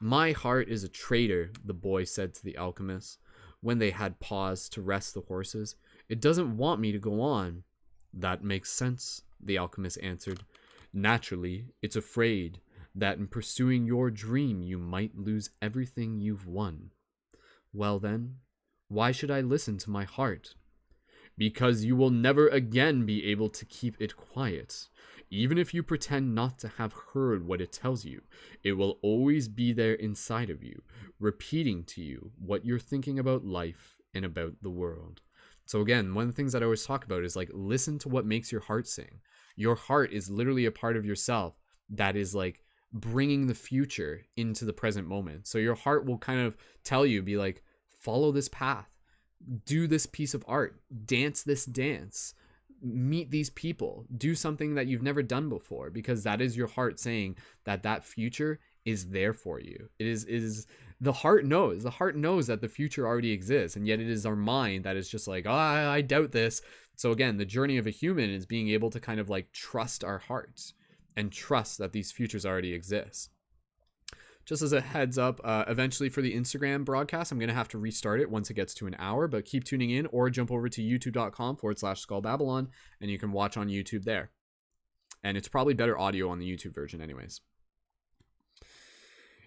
My heart is a traitor, the boy said to the alchemist, when they had paused to rest the horses. It doesn't want me to go on. That makes sense, the alchemist answered. Naturally, it's afraid that in pursuing your dream you might lose everything you've won. Well then, why should I listen to my heart? Because you will never again be able to keep it quiet. Even if you pretend not to have heard what it tells you, it will always be there inside of you, repeating to you what you're thinking about life and about the world. So again, one of the things that I always talk about is like, listen to what makes your heart sing. Your heart is literally a part of yourself that is like bringing the future into the present moment. So your heart will kind of tell you, be like, follow this path, do this piece of art, dance this dance, meet these people, do something that you've never done before, because that is your heart saying that that future is there for you. It is the heart knows that the future already exists, and yet it is our mind that is just like, I doubt this. So again, the journey of a human is being able to kind of like trust our hearts and trust that these futures already exist. Just as a heads up, eventually for the Instagram broadcast, I'm going to have to restart it once it gets to an hour, but keep tuning in or jump over to youtube.com/SkullBabylon and you can watch on YouTube there. And it's probably better audio on the YouTube version anyways.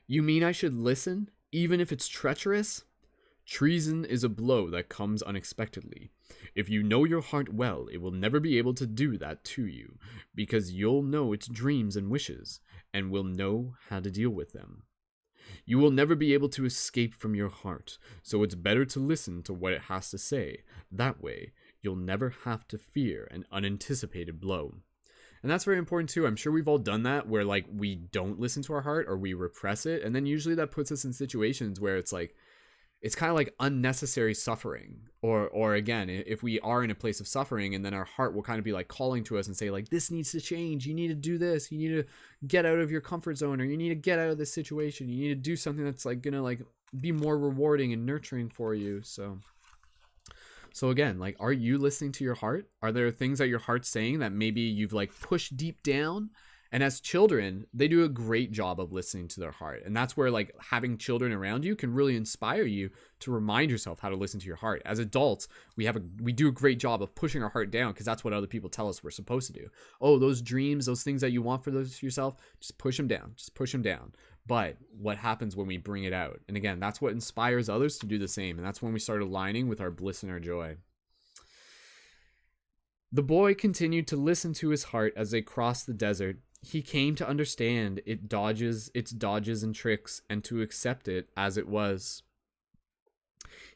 You mean I should listen, even if it's treacherous? Treason is a blow that comes unexpectedly. If you know your heart well, it will never be able to do that to you, because you'll know its dreams and wishes, and will know how to deal with them. You will never be able to escape from your heart, so it's better to listen to what it has to say. That way, you'll never have to fear an unanticipated blow. And that's very important too. I'm sure we've all done that, where like we don't listen to our heart or we repress it, and then usually that puts us in situations where it's like, it's kind of like unnecessary suffering, or again, if we are in a place of suffering, and then our heart will kind of be like calling to us and say like, this needs to change, you need to do this, you need to get out of your comfort zone, or you need to get out of this situation, you need to do something that's like gonna like be more rewarding and nurturing for you. So again, like, are you listening to your heart? Are there things that your heart's saying that maybe you've like pushed deep down? And as children, they do a great job of listening to their heart. And that's where like having children around you can really inspire you to remind yourself how to listen to your heart. As adults, we do a great job of pushing our heart down, because that's what other people tell us we're supposed to do. Oh, those dreams, those things that you want for yourself, just push them down. Just push them down. But what happens when we bring it out? And again, that's what inspires others to do the same. And that's when we start aligning with our bliss and our joy. The boy continued to listen to his heart as they crossed the desert. He came to understand its dodges and tricks, and to accept it as it was.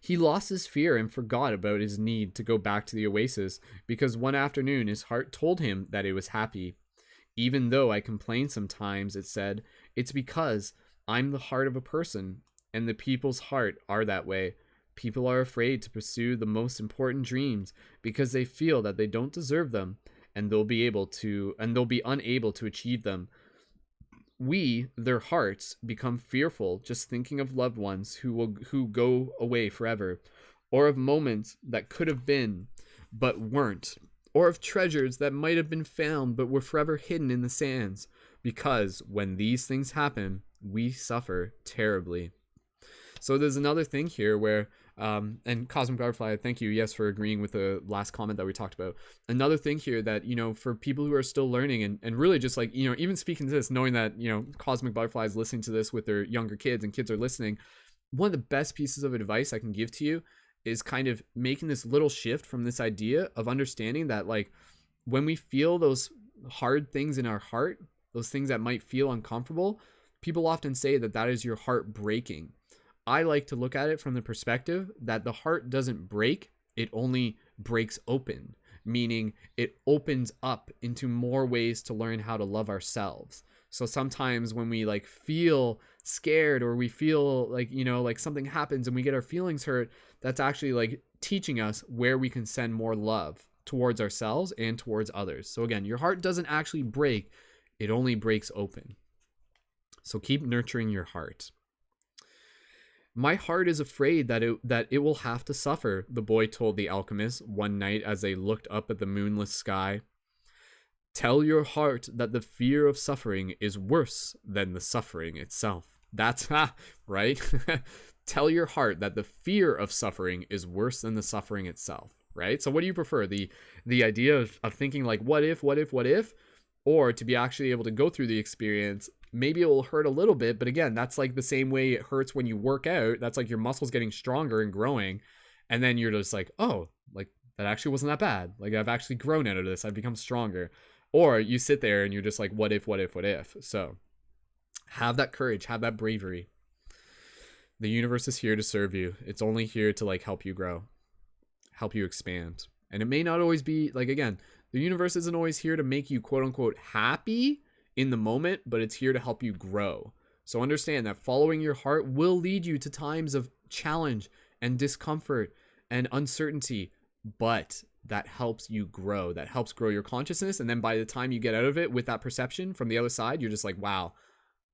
He lost his fear and forgot about his need to go back to the oasis because one afternoon his heart told him that it was happy. Even though I complain sometimes, it said, it's because I'm the heart of a person, and the people's heart are that way. People are afraid to pursue the most important dreams because they feel that they don't deserve them, and they'll be unable to achieve them. We, their hearts, become fearful just thinking of loved ones who go away forever, or of moments that could have been but weren't, or of treasures that might have been found but were forever hidden in the sands, because when these things happen, we suffer terribly. So there's another thing here where, and Cosmic Butterfly, thank you, yes, for agreeing with the last comment that we talked about. Another thing here that, for people who are still learning and really just like, even speaking to this, knowing that, Cosmic Butterfly is listening to this with their younger kids and kids are listening, one of the best pieces of advice I can give to you is kind of making this little shift from this idea of understanding that, like, when we feel those hard things in our heart, those things that might feel uncomfortable, people often say that that is your heart breaking. I like to look at it from the perspective that the heart doesn't break, it only breaks open, meaning it opens up into more ways to learn how to love ourselves. So sometimes when we like feel scared or we feel like, like something happens and we get our feelings hurt, that's actually like teaching us where we can send more love towards ourselves and towards others. So again, your heart doesn't actually break, it only breaks open. So keep nurturing your heart. My heart is afraid that it will have to suffer, the boy told the alchemist one night as they looked up at the moonless sky. Tell your heart that the fear of suffering is worse than the suffering itself. That's right. Tell your heart that the fear of suffering is worse than the suffering itself, right? So what do you prefer? The idea of thinking like, what if, or to be actually able to go through the experience? Maybe it will hurt a little bit, but again, that's like the same way it hurts when you work out. That's like your muscles getting stronger and growing. And then you're just like, oh, like that actually wasn't that bad. Like I've actually grown out of this. I've become stronger. Or you sit there and you're just like, what if? So have that courage, have that bravery. The universe is here to serve you. It's only here to like help you grow, help you expand. And it may not always be like, again, the universe isn't always here to make you quote unquote happy in the moment, but it's here to help you grow. So understand that following your heart will lead you to times of challenge and discomfort and uncertainty, but that helps you grow. That helps grow your consciousness. And then by the time you get out of it with that perception from the other side, you're just like, wow,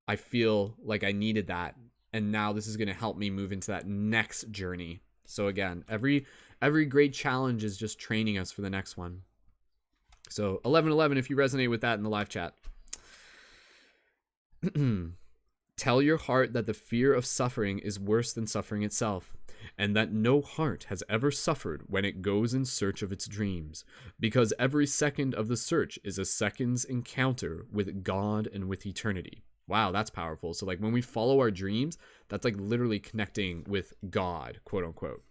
I feel like I needed that. And now this is going to help me move into that next journey. So again, every great challenge is just training us for the next one. So 1111, if you resonate with that in the live chat. Tell your heart that the fear of suffering is worse than suffering itself, and that no heart has ever suffered when it goes in search of its dreams, because every second of the search is a second's encounter with God and with eternity. Wow, that's powerful. So like when we follow our dreams, that's like literally connecting with God, quote unquote,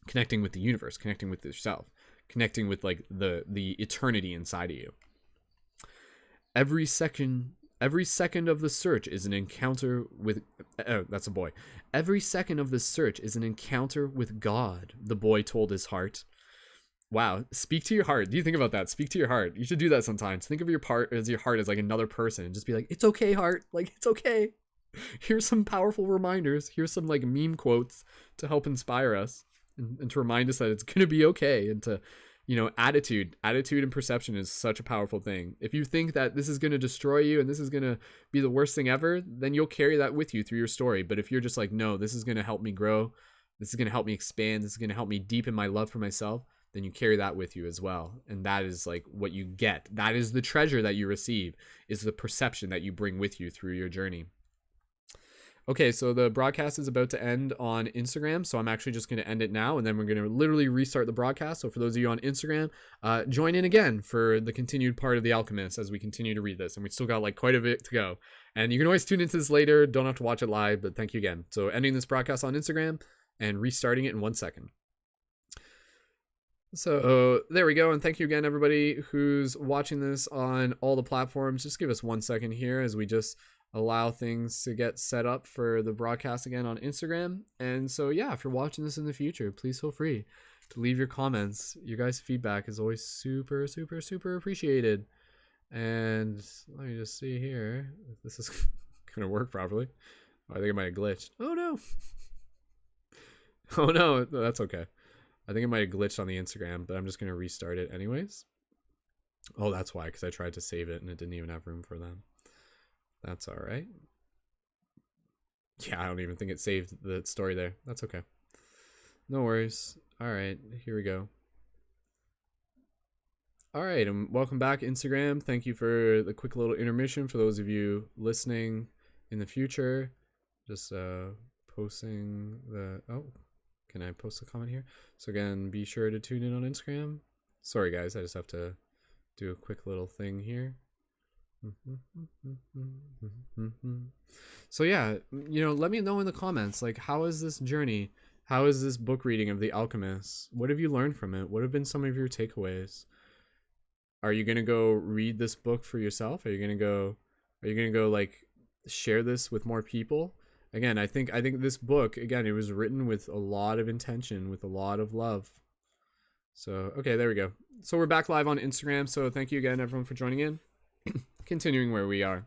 connecting with the universe, connecting with yourself, connecting with like the eternity inside of you. Every second of the search is an encounter with... Oh, that's a boy. Every second of the search is an encounter with God, the boy told his heart. Wow. Speak to your heart. Do you think about that? Speak to your heart. You should do that sometimes. Think of your heart as like another person. And just be like, it's okay, heart. Like, it's okay. Here's some powerful reminders. Here's some like meme quotes to help inspire us and to remind us that it's going to be okay. And to... attitude and perception is such a powerful thing. If you think that this is going to destroy you and this is going to be the worst thing ever, then you'll carry that with you through your story. But if you're just like, no, this is going to help me grow, this is going to help me expand, this is going to help me deepen my love for myself, then you carry that with you as well. And that is like what you get. That is the treasure that you receive, is the perception that you bring with you through your journey. Okay, so the broadcast is about to end on Instagram, so I'm actually just going to end it now, and then we're going to literally restart the broadcast. So for those of you on Instagram, join in again for the continued part of The Alchemist as we continue to read this, and we still got like quite a bit to go. And you can always tune into this later, don't have to watch it live, but thank you again. So ending this broadcast on Instagram and restarting it in 1 second. So there we go, and thank you again, everybody who's watching this on all the platforms. Just give us 1 second here as we just allow things to get set up for the broadcast again on Instagram. And so, yeah, if you're watching this in the future, please feel free to leave your comments. Your guys' feedback is always super, super, super appreciated. And let me just see here if this is going to work properly. Oh, I think it might have glitched. Oh, no. Oh, no, that's okay. I think it might have glitched on the Instagram, but I'm just going to restart it anyways. Oh, that's why, because I tried to save it and it didn't even have room for them. That's all right. Yeah, I don't even think it saved the story there. That's okay. No worries. All right, here we go. All right, and welcome back, Instagram. Thank you for the quick little intermission for those of you listening in the future. Just posting the... Oh, can I post a comment here? So again, be sure to tune in on Instagram. Sorry, guys, I just have to do a quick little thing here. So yeah, you know, let me know in the comments, like, how is this journey? How is this book reading of The Alchemist? What have you learned from it? What have been some of your takeaways? Are you gonna go read this book for yourself? Are you gonna go like share this with more people? Again, I think this book, again, it was written with a lot of intention, with a lot of love. So okay, there we go. So we're back live on Instagram. So thank you again, everyone, for joining in. Continuing where we are.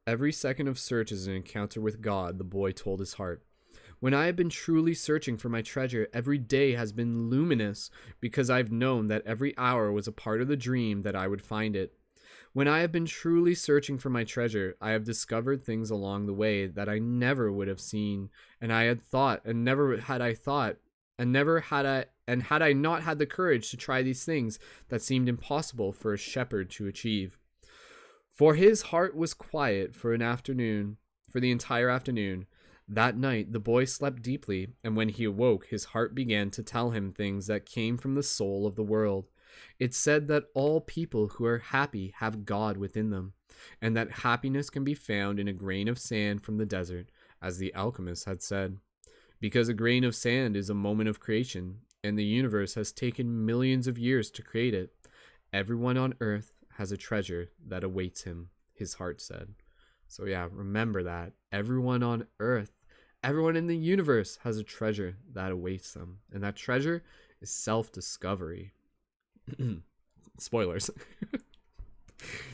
Every second of search is an encounter with God, the boy told his heart. When I have been truly searching for my treasure, every day has been luminous because I've known that every hour was a part of the dream that I would find it. When I have been truly searching for my treasure, I have discovered things along the way that I never would have seen, and had I not had the courage to try these things that seemed impossible for a shepherd to achieve. For his heart was quiet for the entire afternoon. That night, the boy slept deeply, and when he awoke, his heart began to tell him things that came from the soul of the world. It said that all people who are happy have God within them, and that happiness can be found in a grain of sand from the desert, as the alchemist had said. Because a grain of sand is a moment of creation, and the universe has taken millions of years to create it. Everyone on earth has a treasure that awaits him, his heart said. So yeah, remember that. Everyone on earth, everyone in the universe has a treasure that awaits them. And that treasure is self-discovery. Spoilers.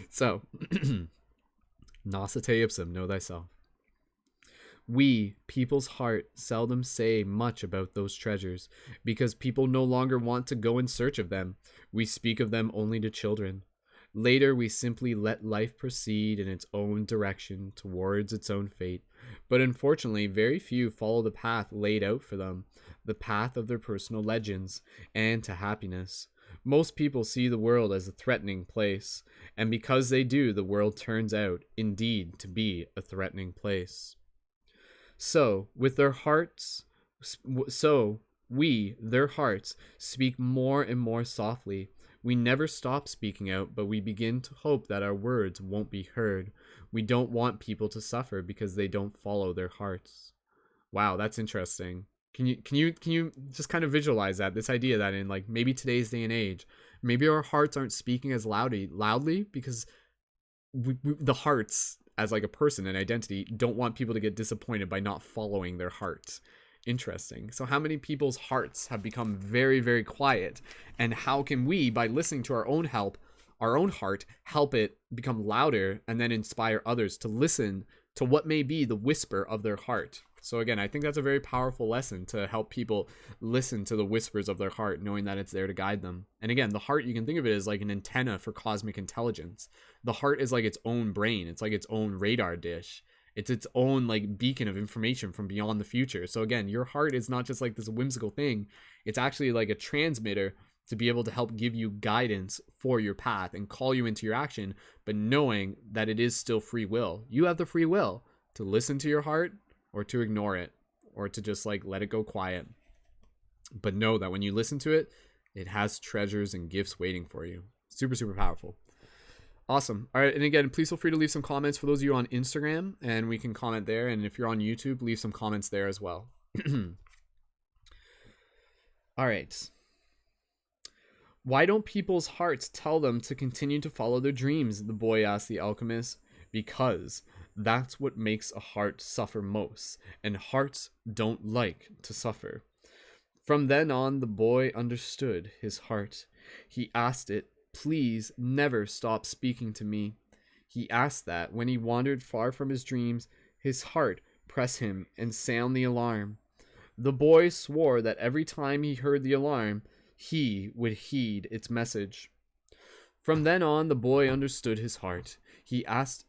So, Nosate ipsum, know thyself. We, people's heart, seldom say much about those treasures, because people no longer want to go in search of them. We speak of them only to children. Later, we simply let life proceed in its own direction towards its own fate. But unfortunately, very few follow the path laid out for them, the path of their personal legends, and to happiness. Most people see the world as a threatening place, and because they do, the world turns out, indeed, to be a threatening place. So, their hearts, speak more and more softly. We never stop speaking out, but we begin to hope that our words won't be heard. We don't want people to suffer because they don't follow their hearts. Wow, that's interesting. Can you just kind of visualize that, this idea that in like maybe today's day and age, maybe our hearts aren't speaking as loudly because the hearts as like a person and identity don't want people to get disappointed by not following their hearts. Interesting. So how many people's hearts have become very, very quiet, and how can we, by listening to our own heart, help it become louder and then inspire others to listen to what may be the whisper of their heart? So again, I think that's a very powerful lesson, to help people listen to the whispers of their heart, knowing that it's there to guide them. And again, the heart, you can think of it as like an antenna for cosmic intelligence. The heart is like its own brain. It's like its own radar dish. It's its own like beacon of information from beyond the future. So again, your heart is not just like this whimsical thing. It's actually like a transmitter to be able to help give you guidance for your path and call you into your action, but knowing that it is still free will. You have the free will to listen to your heart, or to ignore it, or to just like let it go quiet. But know that when you listen to it, it has treasures and gifts waiting for you. Super, super powerful. Awesome. All right. And again, please feel free to leave some comments for those of you on Instagram, and we can comment there. And if you're on YouTube, leave some comments there as well. All right. Why don't people's hearts tell them to continue to follow their dreams? The boy asked the alchemist. Because that's what makes a heart suffer most, and hearts don't like to suffer. From then on, the boy understood his heart. He asked it, please never stop speaking to me. He asked that when he wandered far from his dreams, his heart press him and sound the alarm. The boy swore that every time he heard the alarm, he would heed its message. From then on, the boy understood his heart. He asked,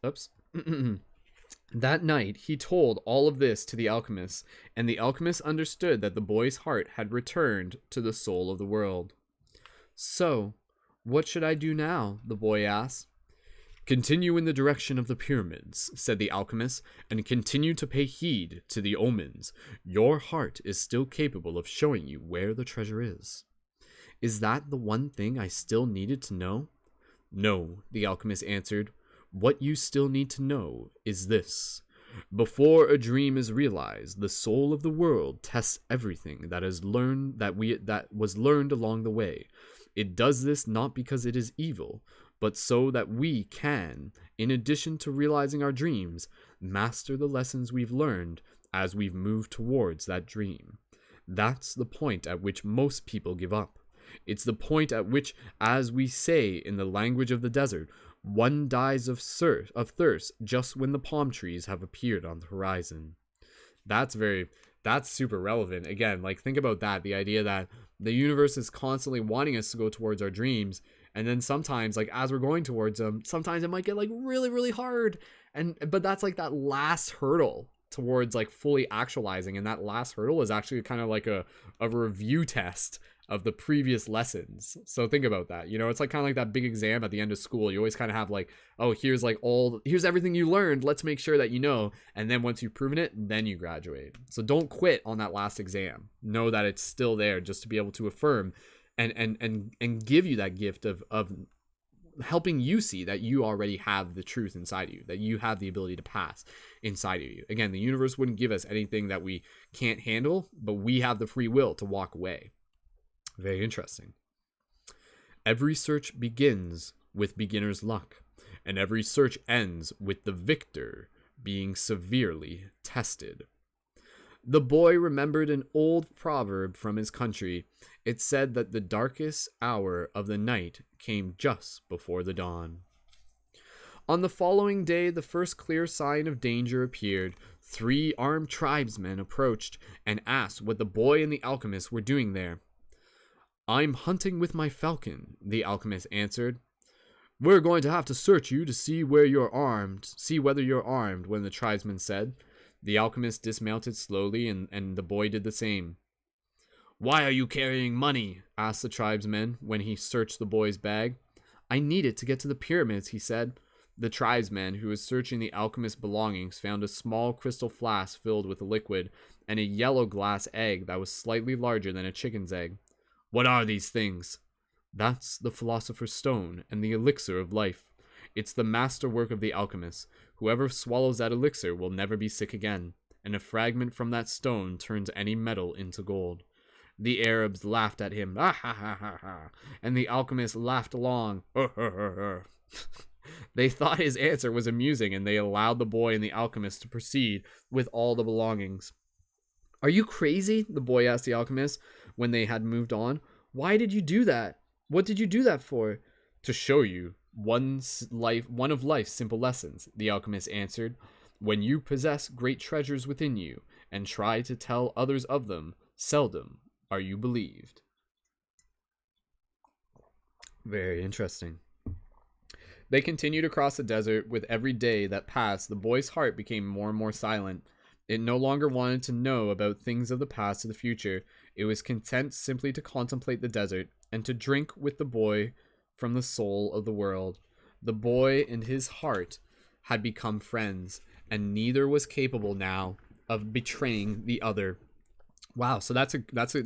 That night, he told all of this to the alchemist, and the alchemist understood that the boy's heart had returned to the soul of the world. So, what should I do now? The boy asked. Continue in the direction of the pyramids, said the alchemist, and continue to pay heed to the omens. Your heart is still capable of showing you where the treasure is. Is that the one thing I still needed to know? No, the alchemist answered. What you still need to know is this. Before a dream is realized, the soul of the world tests everything that was learned along the way. It does this not because it is evil, but so that we can, in addition to realizing our dreams, master the lessons we've learned as we've moved towards that dream. That's the point at which most people give up. It's the point at which, as we say in the language of the desert, one dies of thirst just when the palm trees have appeared on the horizon. That's super relevant. Again, like, think about that. The idea that the universe is constantly wanting us to go towards our dreams. And then sometimes, like, as we're going towards them, sometimes it might get like really, really hard. But that's like that last hurdle towards like fully actualizing. And that last hurdle is actually kind of like a review test of the previous lessons. So think about that. You know, it's like kind of like that big exam at the end of school. You always kind of have like, oh, here's everything you learned. Let's make sure that you know. And then once you've proven it, then you graduate. So don't quit on that last exam. Know that it's still there just to be able to affirm and give you that gift of helping you see that you already have the truth inside of you, that you have the ability to pass inside of you. Again, the universe wouldn't give us anything that we can't handle, but we have the free will to walk away. Very interesting. Every search begins with beginner's luck, and every search ends with the victor being severely tested. The boy remembered an old proverb from his country. It said that the darkest hour of the night came just before the dawn. On the following day, the first clear sign of danger appeared. 3 armed tribesmen approached and asked what the boy and the alchemist were doing there. I'm hunting with my falcon, the alchemist answered. We're going to have to search you to see whether you're armed, when the tribesman said. The alchemist dismounted slowly, and the boy did the same. Why are you carrying money? Asked the tribesman when he searched the boy's bag. I need it to get to the pyramids, he said. The tribesman, who was searching the alchemist's belongings, found a small crystal flask filled with a liquid and a yellow glass egg that was slightly larger than a chicken's egg. What are these things? That's the philosopher's stone and the elixir of life. It's the masterwork of the alchemist. Whoever swallows that elixir will never be sick again, and a fragment from that stone turns any metal into gold. The Arabs laughed at him, ah, ha, ha, ha, ha, and the alchemist laughed along. They thought his answer was amusing, and they allowed the boy and the alchemist to proceed with all the belongings. Are you crazy? The boy asked the alchemist when they had moved on. Why did you do that? What did you do that for? To show you one of life's simple lessons, the alchemist answered. When you possess great treasures within you and try to tell others of them, seldom are you believed. Very interesting. They continued across the desert. With every day that passed, the boy's heart became more and more silent. It no longer wanted to know about things of the past or the future. It was content simply to contemplate the desert and to drink with the boy from the soul of the world. The boy and his heart had become friends, and neither was capable now of betraying the other. Wow, so that's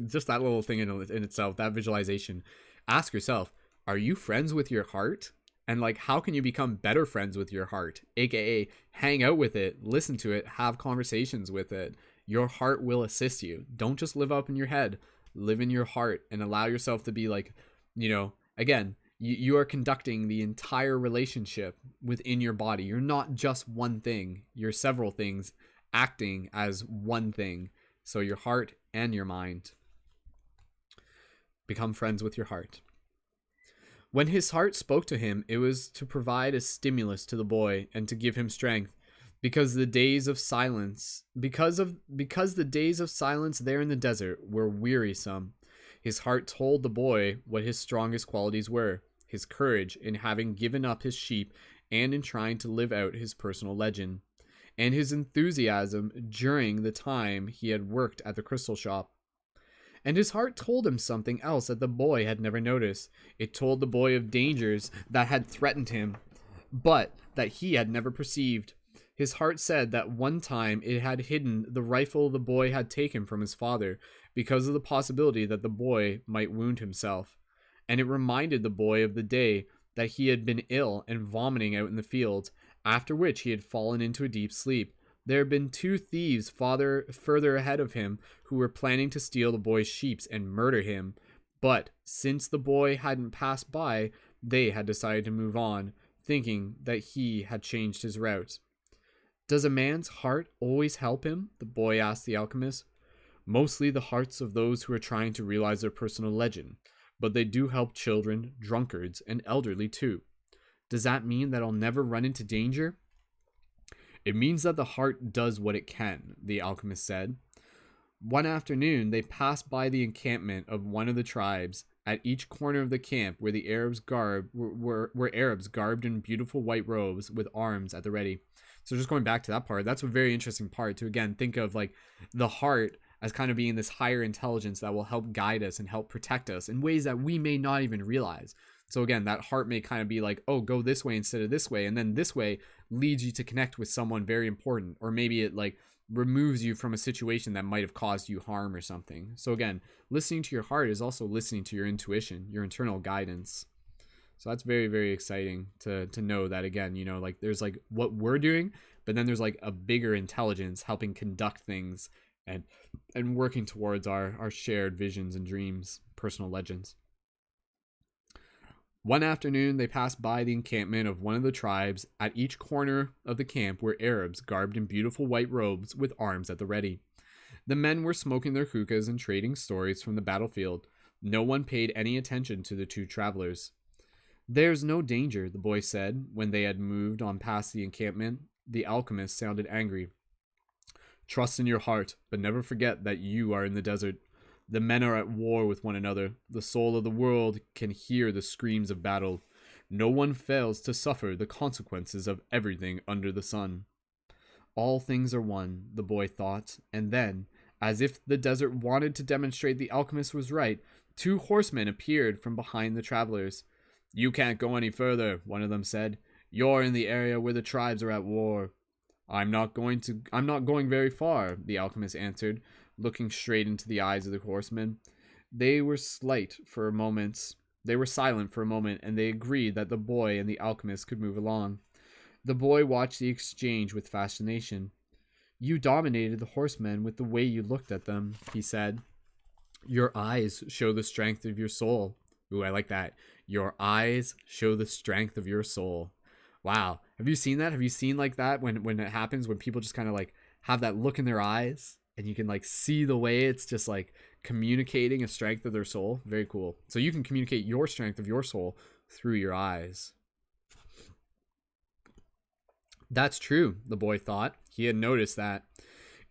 just that little thing in itself, that visualization. Ask yourself, are you friends with your heart? And like, how can you become better friends with your heart? AKA, hang out with it, listen to it, have conversations with it. Your heart will assist you. Don't just live up in your head. live in your heart, and allow yourself to be like, again, you are conducting the entire relationship within your body. You're not just one thing, you're several things acting as one thing. So your heart and your mind. Become friends with your heart. When his heart spoke to him, it was to provide a stimulus to the boy and to give him strength, because the days of silence because the days of silence there in the desert were wearisome. His heart told the boy what his strongest qualities were: his courage in having given up his sheep and in trying to live out his personal legend, and his enthusiasm during the time he had worked at the crystal shop. And his heart told him something else that the boy had never noticed. It told the boy of dangers that had threatened him, but that he had never perceived. His heart said that one time it had hidden the rifle the boy had taken from his father, because of the possibility that the boy might wound himself. And it reminded the boy of the day that he had been ill and vomiting out in the fields, after which he had fallen into a deep sleep. There had been 2 thieves further ahead of him who were planning to steal the boy's sheep and murder him. But since the boy hadn't passed by, they had decided to move on, thinking that he had changed his route. Does a man's heart always help him? The boy asked the alchemist. Mostly the hearts of those who are trying to realize their personal legend, but they do help children, drunkards, and elderly too. Does that mean that I'll never run into danger? It means that the heart does what it can, the alchemist said. One afternoon, they passed by the encampment of one of the tribes. At each corner of the camp were Arabs garbed in beautiful white robes with arms at the ready. So just going back to that part, that's a very interesting part to, again, think of like the heart as kind of being this higher intelligence that will help guide us and help protect us in ways that we may not even realize. So again, that heart may kind of be like, oh, go this way instead of this way. And then this way leads you to connect with someone very important. Or maybe it like removes you from a situation that might have caused you harm or something. So again, listening to your heart is also listening to your intuition, your internal guidance. So that's very, very exciting to know that, again, like there's like what we're doing, but then there's like a bigger intelligence helping conduct things and working towards our shared visions and dreams, personal legends. One afternoon, they passed by the encampment of one of the tribes. At each corner of the camp were Arabs garbed in beautiful white robes with arms at the ready. The men were smoking their hookahs and trading stories from the battlefield. No one paid any attention to the 2 travelers. There's no danger, the boy said, when they had moved on past the encampment. The alchemist sounded angry. Trust in your heart, but never forget that you are in the desert. The men are at war with one another. The soul of the world can hear the screams of battle. No one fails to suffer the consequences of everything under the sun. All things are one, the boy thought, and then, as if the desert wanted to demonstrate the alchemist was right, 2 horsemen appeared from behind the travelers. You can't go any further, one of them said. You're in the area where the tribes are at war. I'm not going very far, the alchemist answered, looking straight into the eyes of the horsemen. They were silent for a moment, and they agreed that the boy and the alchemist could move along. The boy watched the exchange with fascination. You dominated the horsemen with the way you looked at them, he said. Your eyes show the strength of your soul. Ooh, I like that. Your eyes show the strength of your soul. Wow. Have you seen that? Have you seen like that when it happens, when people just kind of like have that look in their eyes and you can like see the way it's just like communicating a strength of their soul? Very cool. So you can communicate your strength of your soul through your eyes. That's true, the boy thought. He had noticed that.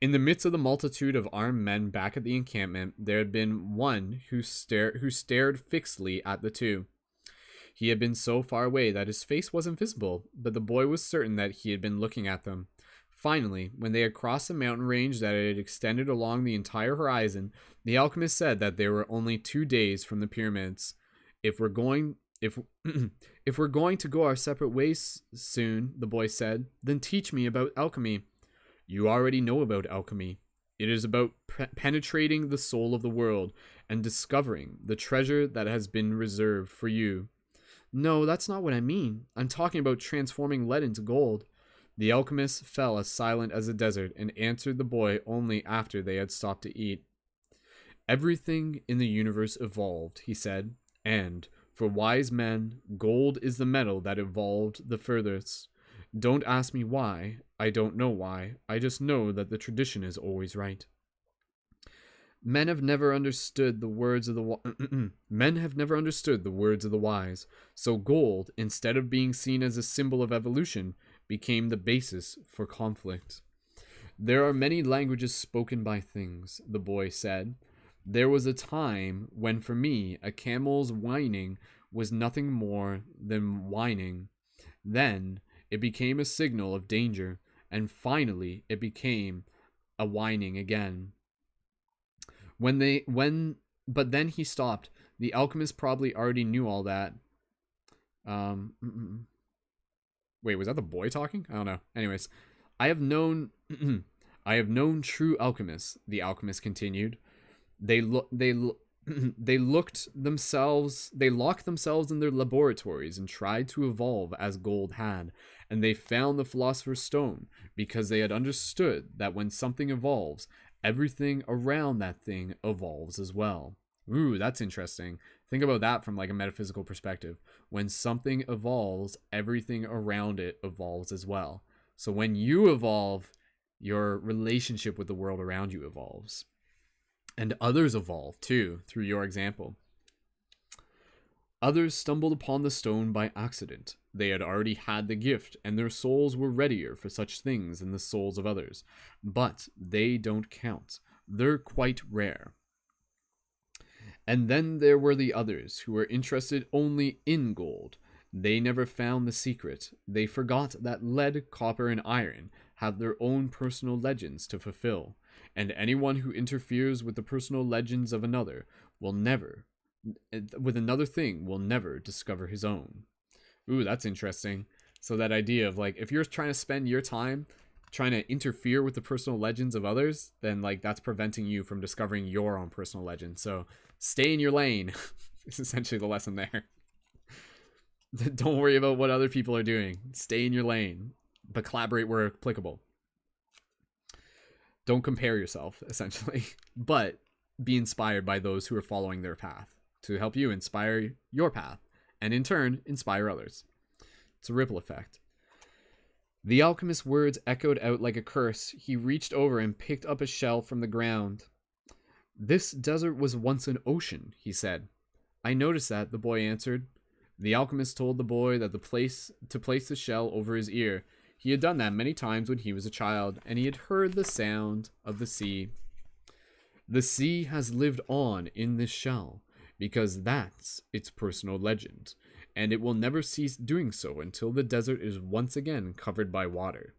In the midst of the multitude of armed men back at the encampment, there had been one who stared fixedly at the 2. He had been so far away that his face wasn't visible, but the boy was certain that he had been looking at them. Finally, when they had crossed the mountain range that had extended along the entire horizon, the alchemist said that they were only 2 days from the pyramids. If we're going to go our separate ways soon, the boy said, then teach me about alchemy. You already know about alchemy. It is about penetrating the soul of the world and discovering the treasure that has been reserved for you. No, that's not what I mean. I'm talking about transforming lead into gold. The alchemist fell as silent as the desert and answered the boy only after they had stopped to eat. Everything in the universe evolved, he said, and, for wise men, gold is the metal that evolved the furthest. Don't ask me why. I don't know why. I just know that the tradition is always right. Men have never understood the words of the men have never understood the words of the wise. So gold, instead of being seen as a symbol of evolution, became the basis for conflict. There are many languages spoken by things, the boy said. There was a time when, for me, a camel's whining was nothing more than whining. Then it became a signal of danger, and finally it became a whining again. But then he stopped. The alchemist probably already knew all that. Wait, was that the boy talking? I don't know. Anyways, I have known, I have known true alchemists. The alchemist continued. They locked themselves in their laboratories and tried to evolve as gold had, and they found the philosopher's stone because they had understood that when something evolves, everything around that thing evolves as well. Ooh, that's interesting. Think about that from like a metaphysical perspective. When something evolves, everything around it evolves as well. So when you evolve, your relationship with the world around you evolves. And others evolve too, through your example. Others stumbled upon the stone by accident. They had already had the gift, and their souls were readier for such things than the souls of others. But they don't count. They're quite rare. And then there were the others who were interested only in gold. They never found the secret. They forgot that lead, copper, and iron have their own personal legends to fulfill, and anyone who interferes with the personal legends of another will never discover his own. Ooh, that's interesting. So that idea of like, if you're trying to spend your time trying to interfere with the personal legends of others, then like that's preventing you from discovering your own personal legend. So stay in your lane is essentially the lesson there. Don't worry about what other people are doing. Stay in your lane, but collaborate where applicable. Don't compare yourself, essentially, but be inspired by those who are following their path to help you inspire your path and in turn inspire others. It's a ripple effect. The alchemist's words echoed out like a curse. He reached over and picked up a shell from the ground. This desert was once an ocean, he said. I noticed that, the boy answered. The alchemist told the boy that to place the shell over his ear. He had done that many times when he was a child, and he had heard the sound of the sea. The sea has lived on in this shell, because that's its personal legend, and it will never cease doing so until the desert is once again covered by water.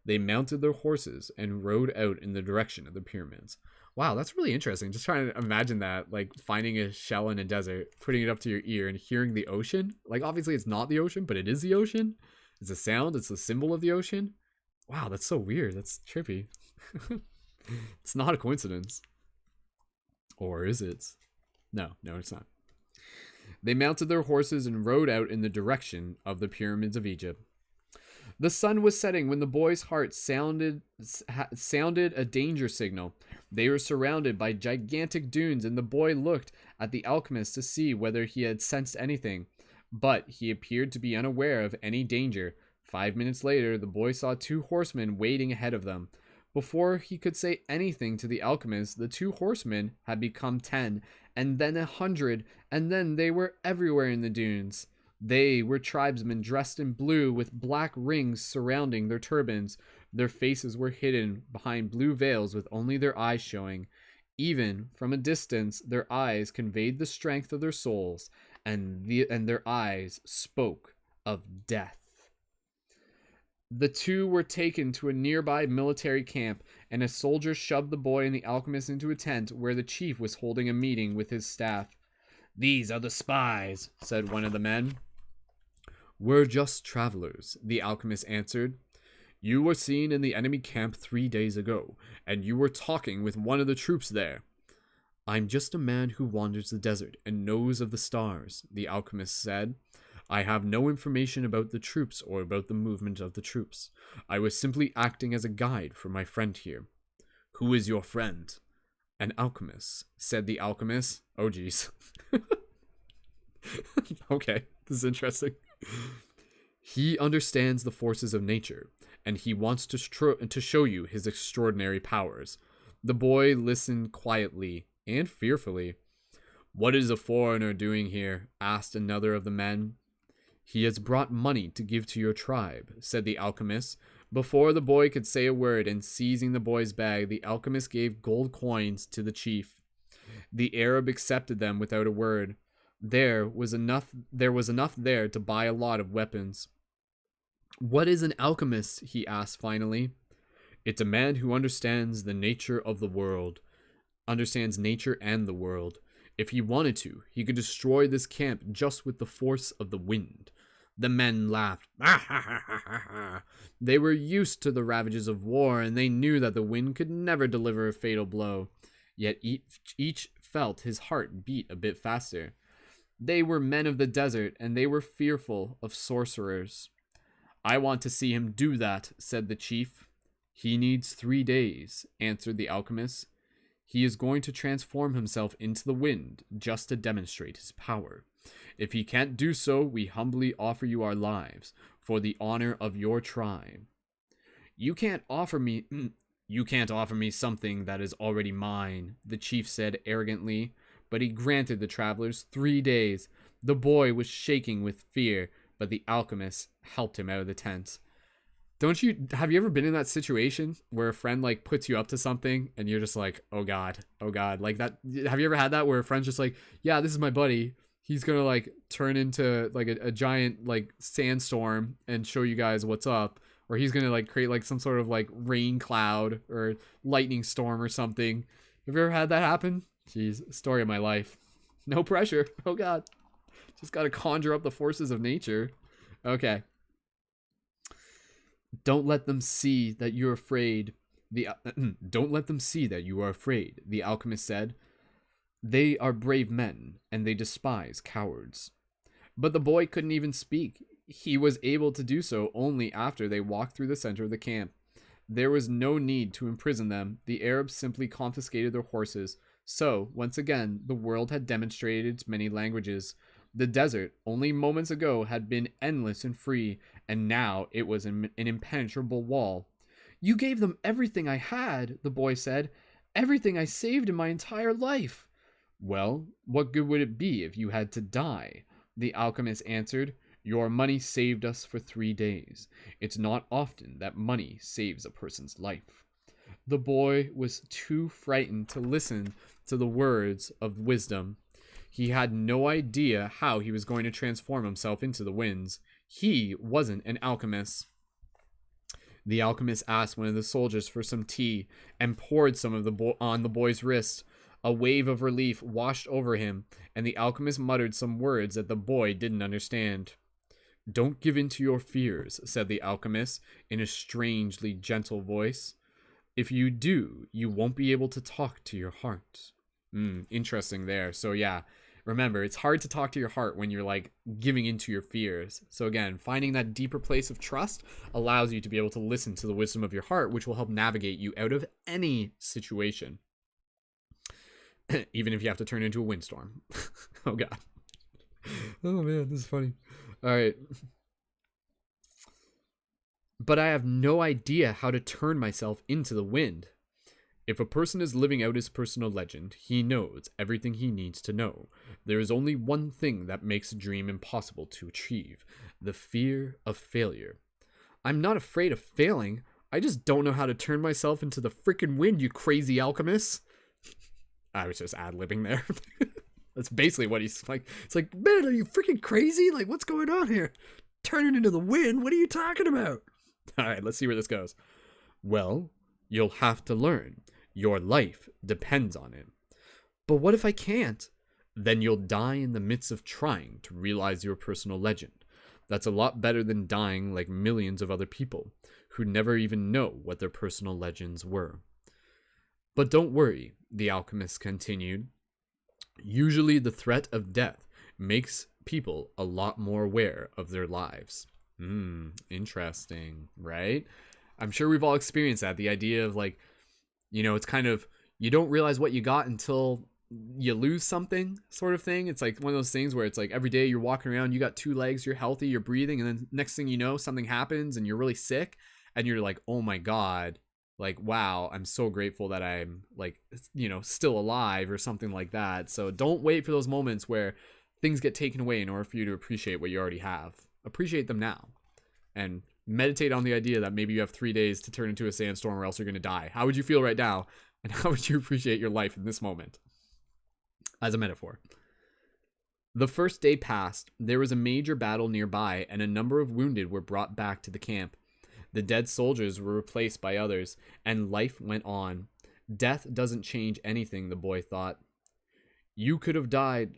They mounted their horses and rode out in the direction of the pyramids. Wow, that's really interesting. Just trying to imagine that, like finding a shell in a desert, putting it up to your ear and hearing the ocean. Like obviously it's not the ocean, but it is the ocean. It's a sound, it's a symbol of the ocean. Wow, that's so weird. That's trippy. It's not a coincidence. Or is it? No, it's not. They mounted their horses and rode out in the direction of the pyramids of Egypt. The sun was setting when the boy's heart sounded a danger signal. They were surrounded by gigantic dunes, and the boy looked at the alchemist to see whether he had sensed anything, but he appeared to be unaware of any danger. 5 minutes later, the boy saw 2 horsemen waiting ahead of them. Before he could say anything to the alchemist, the 2 horsemen had become 10, and then 100, and then they were everywhere in the dunes. They were tribesmen dressed in blue with black rings surrounding their turbans. Their faces were hidden behind blue veils with only their eyes showing. Even from a distance, their eyes conveyed the strength of their souls, and their eyes spoke of death. The 2 were taken to a nearby military camp, and a soldier shoved the boy and the alchemist into a tent where the chief was holding a meeting with his staff. These are the spies, said one of the men. We're just travelers, the alchemist answered. You were seen in the enemy camp 3 days ago, and you were talking with one of the troops there. I'm just a man who wanders the desert and knows of the stars, the alchemist said. I have no information about the troops or about the movement of the troops. I was simply acting as a guide for my friend here. Who is your friend? An alchemist, said the alchemist. Oh, geez. Okay, this is interesting. He understands the forces of nature, and he wants to show you his extraordinary powers. The boy listened quietly and fearfully. What is a foreigner doing here? Asked another of the men. He has brought money to give to your tribe, said the alchemist. Before the boy could say a word, and seizing the boy's bag, the alchemist gave gold coins to the chief. The Arab accepted them without a word. There was enough there to buy a lot of weapons. What is an alchemist? He asked finally. It's a man who understands the nature of the world, understands nature and the world. If he wanted to, he could destroy this camp just with the force of the wind. The men laughed. They were used to the ravages of war, and they knew that the wind could never deliver a fatal blow. Yet each felt his heart beat a bit faster. They were men of the desert, and they were fearful of sorcerers. I want to see him do that, said the chief. He needs 3 days, answered the alchemist. He is going to transform himself into the wind just to demonstrate his power. If he can't do so, we humbly offer you our lives for the honor of your tribe. You can't offer me something that is already mine, the chief said arrogantly, but he granted the travelers 3 days. The boy was shaking with fear, but the alchemist helped him out of the tent. Have you ever been in that situation where a friend like puts you up to something and you're just like, oh god, like that? Have you ever had that where a friend's just like, yeah, this is my buddy, he's gonna like turn into like a giant like sandstorm and show you guys what's up, or he's gonna like create like some sort of like rain cloud or lightning storm or something? Have you ever had that happen? Jeez, story of my life. No pressure. Oh god, just gotta conjure up the forces of nature. Okay. Don't let them see that you're afraid. Don't let them see that you are afraid, the alchemist said. They are brave men, and they despise cowards. But the boy couldn't even speak. He was able to do so only after they walked through the center of the camp. There was no need to imprison them. The Arabs simply confiscated their horses. So, once again, the world had demonstrated its many languages. The desert, only moments ago, had been endless and free, and now it was an impenetrable wall. You gave them everything I had, the boy said. Everything I saved in my entire life. Well, what good would it be if you had to die? The alchemist answered. Your money saved us for 3 days. It's not often that money saves a person's life. The boy was too frightened to listen to the words of wisdom. He had no idea how he was going to transform himself into the winds. He wasn't an alchemist. The alchemist asked one of the soldiers for some tea and poured some of on the boy's wrist. A wave of relief washed over him, and the alchemist muttered some words that the boy didn't understand. Don't give in to your fears, said the alchemist in a strangely gentle voice. If you do, you won't be able to talk to your heart. Interesting there. So yeah, remember, it's hard to talk to your heart when you're like giving into your fears. So again, finding that deeper place of trust allows you to be able to listen to the wisdom of your heart, which will help navigate you out of any situation. Even if you have to turn into a windstorm. Oh god. Oh man, this is funny. All right. But I have no idea how to turn myself into the wind. If a person is living out his personal legend, he knows everything he needs to know. There is only one thing that makes a dream impossible to achieve: the fear of failure. I'm not afraid of failing. I just don't know how to turn myself into the freaking wind, you crazy alchemist. I was just ad-libbing there. That's basically what he's like. It's like, man, are you freaking crazy? Like, what's going on here? Turning into the wind? What are you talking about? All right, let's see where this goes. Well, you'll have to learn. Your life depends on it. But what if I can't? Then you'll die in the midst of trying to realize your personal legend. That's a lot better than dying like millions of other people who never even know what their personal legends were. But don't worry, the alchemist continued. Usually the threat of death makes people a lot more aware of their lives. Interesting, right? I'm sure we've all experienced that. The idea of like, you know, it's kind of, you don't realize what you got until you lose something, sort of thing. It's like one of those things where it's like every day you're walking around, you got two legs, you're healthy, you're breathing, and then next thing you know, something happens and you're really sick, and you're like, oh my God, like, wow, I'm so grateful that I'm, like, still alive, or something like that. So don't wait for those moments where things get taken away in order for you to appreciate what you already have. Appreciate them now, and meditate on the idea that maybe you have 3 days to turn into a sandstorm, or else you're going to die. How would you feel right now? And how would you appreciate your life in this moment? As a metaphor. The first day passed. There was a major battle nearby, and a number of wounded were brought back to the camp. The dead soldiers were replaced by others, and life went on. Death doesn't change anything, the boy thought. You could have died.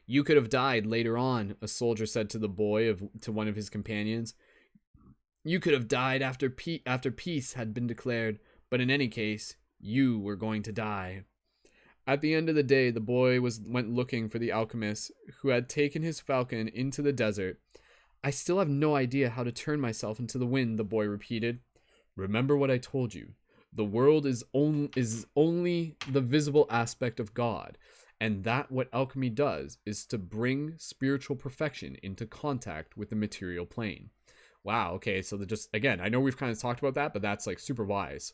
You could have died later on, a soldier said to the boy, to one of his companions. You could have died after peace had been declared, but in any case, you were going to die. At the end of the day, the boy went looking for the alchemist, who had taken his falcon into the desert. I still have no idea how to turn myself into the wind, the boy repeated. Remember what I told you. The world is only the visible aspect of God, and that what alchemy does is to bring spiritual perfection into contact with the material plane. Wow, okay, so again, I know we've kind of talked about that, but that's like super wise.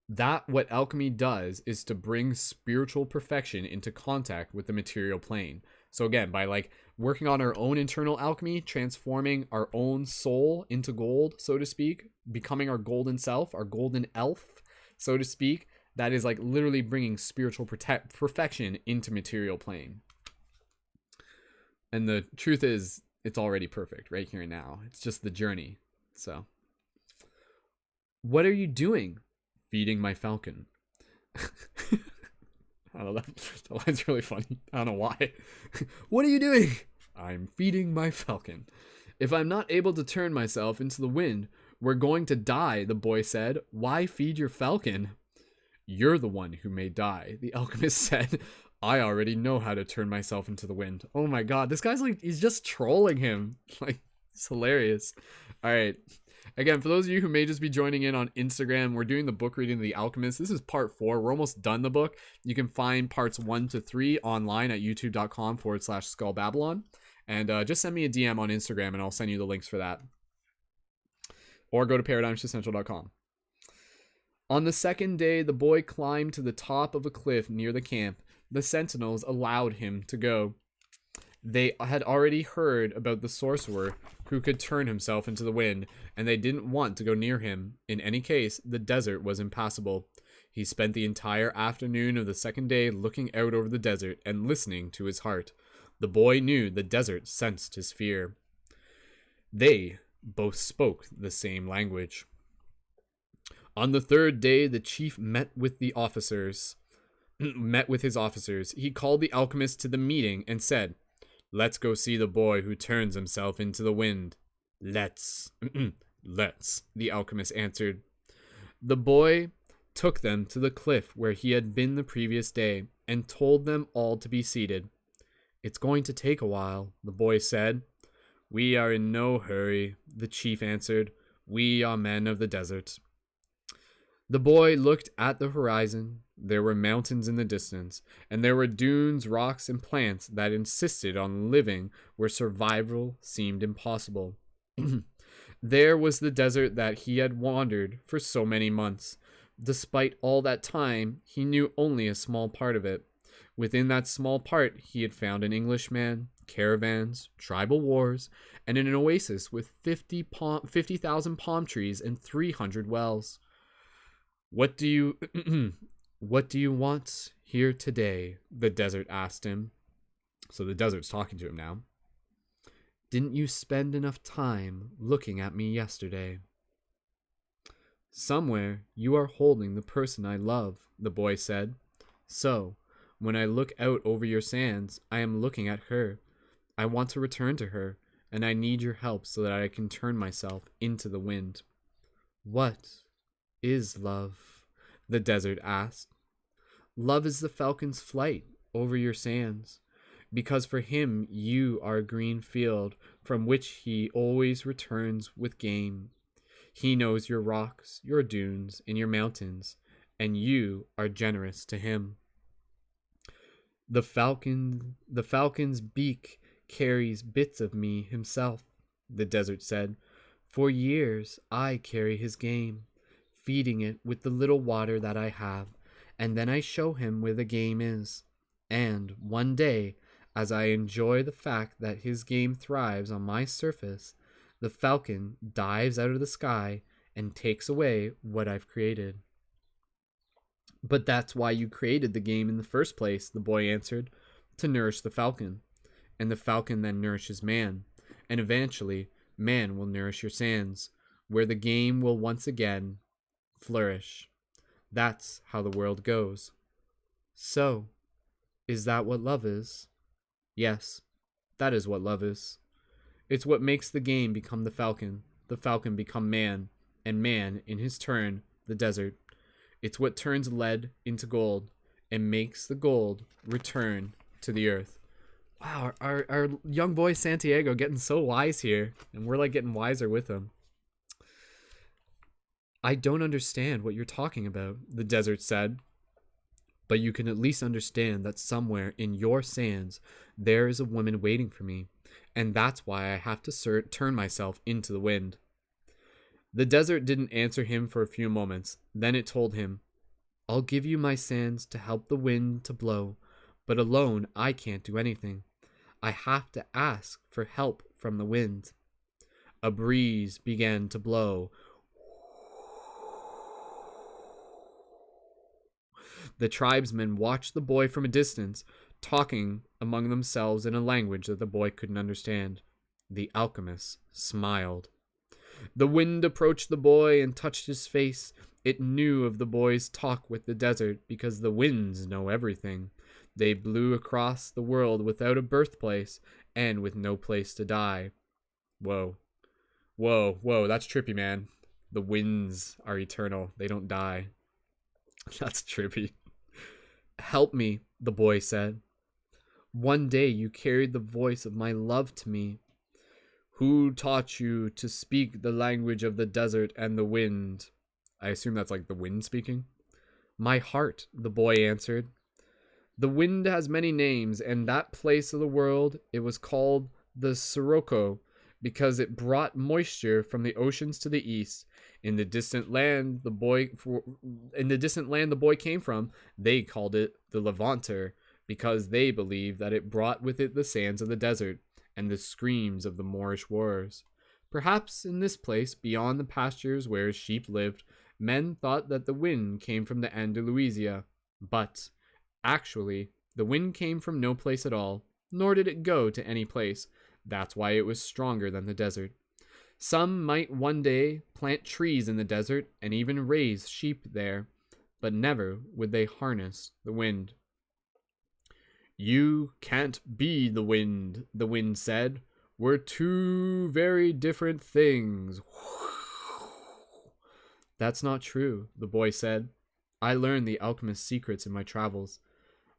That what alchemy does is to bring spiritual perfection into contact with the material plane. So again, by like working on our own internal alchemy, transforming our own soul into gold, so to speak, becoming our golden self, our golden elf, so to speak, that is like literally bringing spiritual perfection into material plane. And the truth is, it's already perfect right here and now. It's just the journey. So, what are you doing? Feeding my falcon. I don't know, that line's really funny. I don't know why. What are you doing? I'm feeding my falcon. If I'm not able to turn myself into the wind, we're going to die, the boy said. Why feed your falcon? You're the one who may die, the alchemist said. I already know how to turn myself into the wind. Oh my God, this guy's like, he's just trolling him. Like, it's hilarious. All right. Again, for those of you who may just be joining in on Instagram, we're doing the book reading of The Alchemist. This is part 4. We're almost done the book. You can find parts 1 to 3 online at youtube.com/skullbabylon. And just send me a DM on Instagram and I'll send you the links for that. Or go to paradigmsessential.com. On the second day, the boy climbed to the top of a cliff near the camp. The sentinels allowed him to go. They had already heard about the sorcerer who could turn himself into the wind, and they didn't want to go near him. In any case, the desert was impassable. He spent the entire afternoon of the second day looking out over the desert and listening to his heart. The boy knew the desert sensed his fear. They both spoke the same language. On the third day, the chief met with his officers. He called the alchemist to the meeting and said, Let's go see the boy who turns himself into the wind. Let's, the alchemist answered. The boy took them to the cliff where he had been the previous day and told them all to be seated. It's going to take a while, the boy said. We are in no hurry, the chief answered. We are men of the desert. The boy looked at the horizon. There were mountains in the distance, and there were dunes, rocks, and plants that insisted on living where survival seemed impossible. There was the desert that he had wandered for so many months. Despite all that time, he knew only a small part of it. Within that small part, he had found an Englishman, caravans, tribal wars, and an oasis with 50,000 palm trees and 300 wells. What do you want here today? The desert asked him. So the desert's talking to him now. Didn't you spend enough time looking at me yesterday? Somewhere you are holding the person I love, the boy said. So, when I look out over your sands, I am looking at her. I want to return to her, and I need your help so that I can turn myself into the wind. What is love? The desert asked. Love is the falcon's flight over your sands, because for him you are a green field from which he always returns with game. He knows your rocks, your dunes, and your mountains, and you are generous to him. The falcon's beak carries bits of me himself, the desert said. For years I carry his game, feeding it with the little water that I have, and then I show him where the game is. And one day, as I enjoy the fact that his game thrives on my surface, the falcon dives out of the sky and takes away what I've created. But that's why you created the game in the first place, the boy answered, to nourish the falcon. And the falcon then nourishes man, and eventually man will nourish your sands, where the game will once again flourish. That's how the world goes. So, is that what love is? Yes, that is what love is. It's what makes the game become the falcon become man, and man, in his turn, the desert. It's what turns lead into gold, and makes the gold return to the earth. Wow, our young boy Santiago getting so wise here, and we're like getting wiser with him. I don't understand what you're talking about, the desert said. But you can at least understand that somewhere in your sands there is a woman waiting for me, and that's why I have to turn myself into the wind. The desert didn't answer him for a few moments. Then it told him, I'll give you my sands to help the wind to blow, but alone I can't do anything. I have to ask for help from the wind. A breeze began to blow. The tribesmen watched the boy from a distance, talking among themselves in a language that the boy couldn't understand. The alchemist smiled. The wind approached the boy and touched his face. It knew of the boy's talk with the desert because the winds know everything. They blew across the world without a birthplace and with no place to die. Whoa. Whoa, whoa, that's trippy, man. The winds are eternal. They don't die. That's trippy. Help me, the boy said. One day you carried the voice of my love to me. Who taught you to speak the language of the desert and the wind? I assume that's like the wind speaking. My heart, the boy answered. The wind has many names, and that place of the world, it was called the Sirocco, because it brought moisture from the oceans to the east. In the distant land the boy came from, they called it the Levanter, because they believed that it brought with it the sands of the desert and the screams of the Moorish wars. Perhaps in this place, beyond the pastures where sheep lived, men thought that the wind came from the Andalusia. But, actually, the wind came from no place at all, nor did it go to any place. That's why it was stronger than the desert. Some might one day plant trees in the desert and even raise sheep there, but never would they harness the wind. You can't be the wind said. We're two very different things. That's not true, the boy said. I learned the alchemist's secrets in my travels.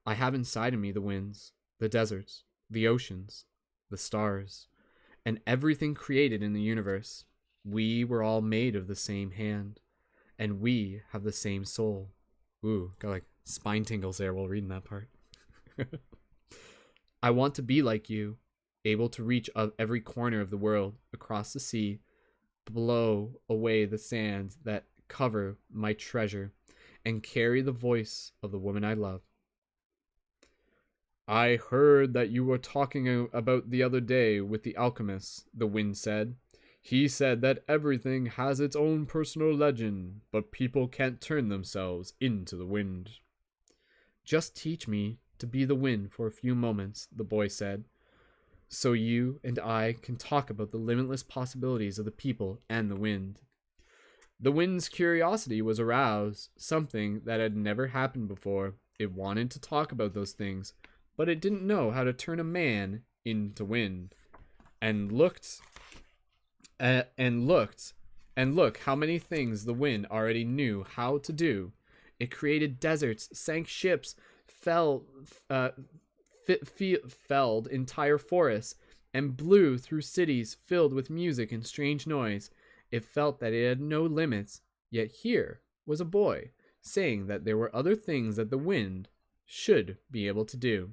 I have inside of me the winds, the deserts, the oceans, the stars, and everything created in the universe. We were all made of the same hand, and we have the same soul. Ooh, got like spine tingles there while reading that part. I want to be like you, able to reach every corner of the world, across the sea, blow away the sands that cover my treasure, and carry the voice of the woman I love. I heard that you were talking about the other day with the alchemist, the wind said. He said that everything has its own personal legend, but people can't turn themselves into the wind. Just teach me to be the wind for a few moments, the boy said, so you and I can talk about the limitless possibilities of the people and the wind. The wind's curiosity was aroused, something that had never happened before. It wanted to talk about those things, but it didn't know how to turn a man into wind. And look how many things the wind already knew how to do. It created deserts, sank ships, felled entire forests, and blew through cities filled with music and strange noise. It felt that it had no limits, yet here was a boy, saying that there were other things that the wind should be able to do.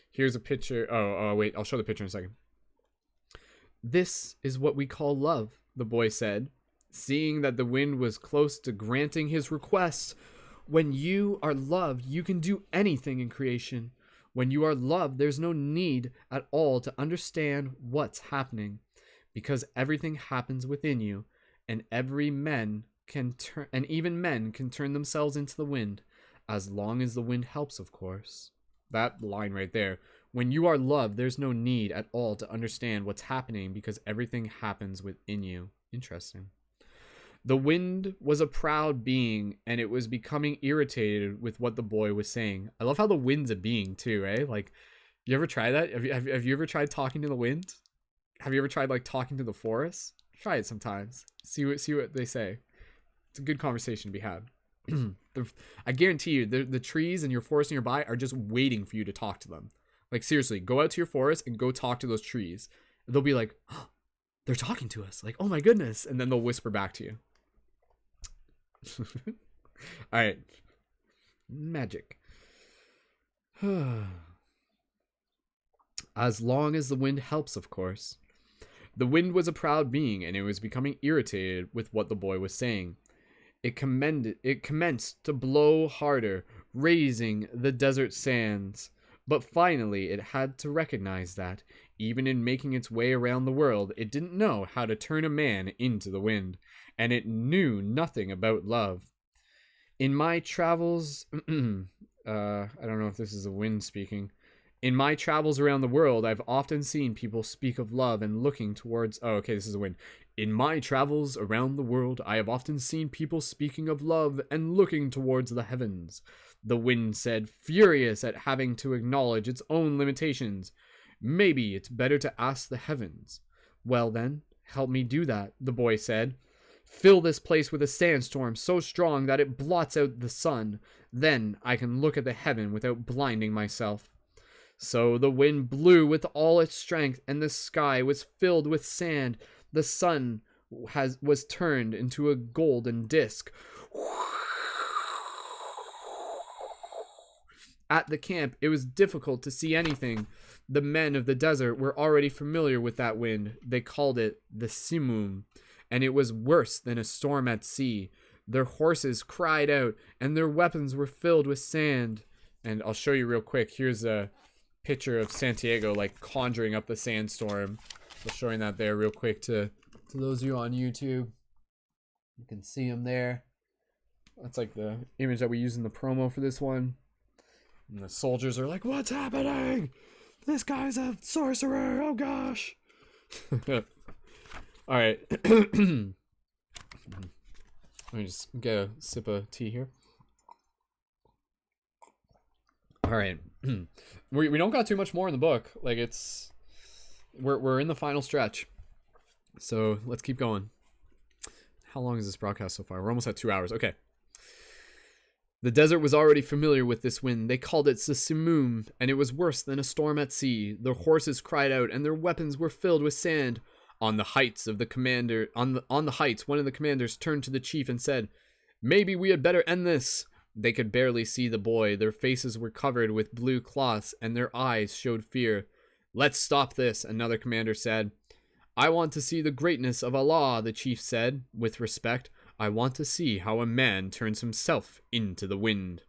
Here's a picture. Oh, wait, I'll show the picture in a second. This is what we call love, the boy said, seeing that the wind was close to granting his request. When you are loved, you can do anything in creation. When you are loved, there's no need at all to understand what's happening, because everything happens within you, and even men can turn themselves into the wind, as long as the wind helps, of course. That line right there. When you are loved, there's no need at all to understand what's happening, because everything happens within you. Interesting. The wind was a proud being, and it was becoming irritated with what the boy was saying. I love how the wind's a being too, eh? Like, you ever try that? Have you ever tried talking to the wind? Have you ever tried like talking to the forest? Try it sometimes. See what they say. It's a good conversation to be had. I guarantee you, the trees in your forest nearby are just waiting for you to talk to them. Like, seriously, go out to your forest and go talk to those trees. They'll be like, oh, they're talking to us. Like, oh my goodness. And then they'll whisper back to you. All right. Magic. As long as the wind helps, of course. The wind was a proud being, and it was becoming irritated with what the boy was saying. It commenced to blow harder, raising the desert sands. But finally, it had to recognize that, even in making its way around the world, it didn't know how to turn a man into the wind, and it knew nothing about love. In my travels, I don't know if this is the wind speaking. In my travels around the world, I've often seen people speak of love and looking towards... Oh, okay, this is the wind. In my travels around the world, I have often seen people speaking of love and looking towards the heavens. The wind said, furious at having to acknowledge its own limitations. Maybe it's better to ask the heavens. Well then, help me do that, the boy said. Fill this place with a sandstorm so strong that it blots out the sun. Then I can look at the heaven without blinding myself. So the wind blew with all its strength, and the sky was filled with sand. The sun was turned into a golden disc. At the camp, it was difficult to see anything. The men of the desert were already familiar with that wind. They called it the Simum, and it was worse than a storm at sea. Their horses cried out, and their weapons were filled with sand. And I'll show you real quick. Here's a picture of Santiago, like, conjuring up the sandstorm. I'm showing that there real quick to those of you on YouTube. You can see him there. That's like the image that we use in the promo for this one. And the soldiers are like, what's happening? This guy's a sorcerer. Oh, gosh. All right. Let me just get a sip of tea here. All right. We don't got too much more in the book. Like, we're in the final stretch. So let's keep going. How long is this broadcast so far? We're almost at 2 hours. Okay. The desert was already familiar with this wind. They called it Simum, and it was worse than a storm at sea. Their horses cried out, and their weapons were filled with sand. On the heights, one of the commanders turned to the chief and said, "Maybe we had better end this." They could barely see the boy. Their faces were covered with blue cloths, and their eyes showed fear. "Let's stop this," another commander said. "I want to see the greatness of Allah," the chief said, with respect. "I want to see how a man turns himself into the wind."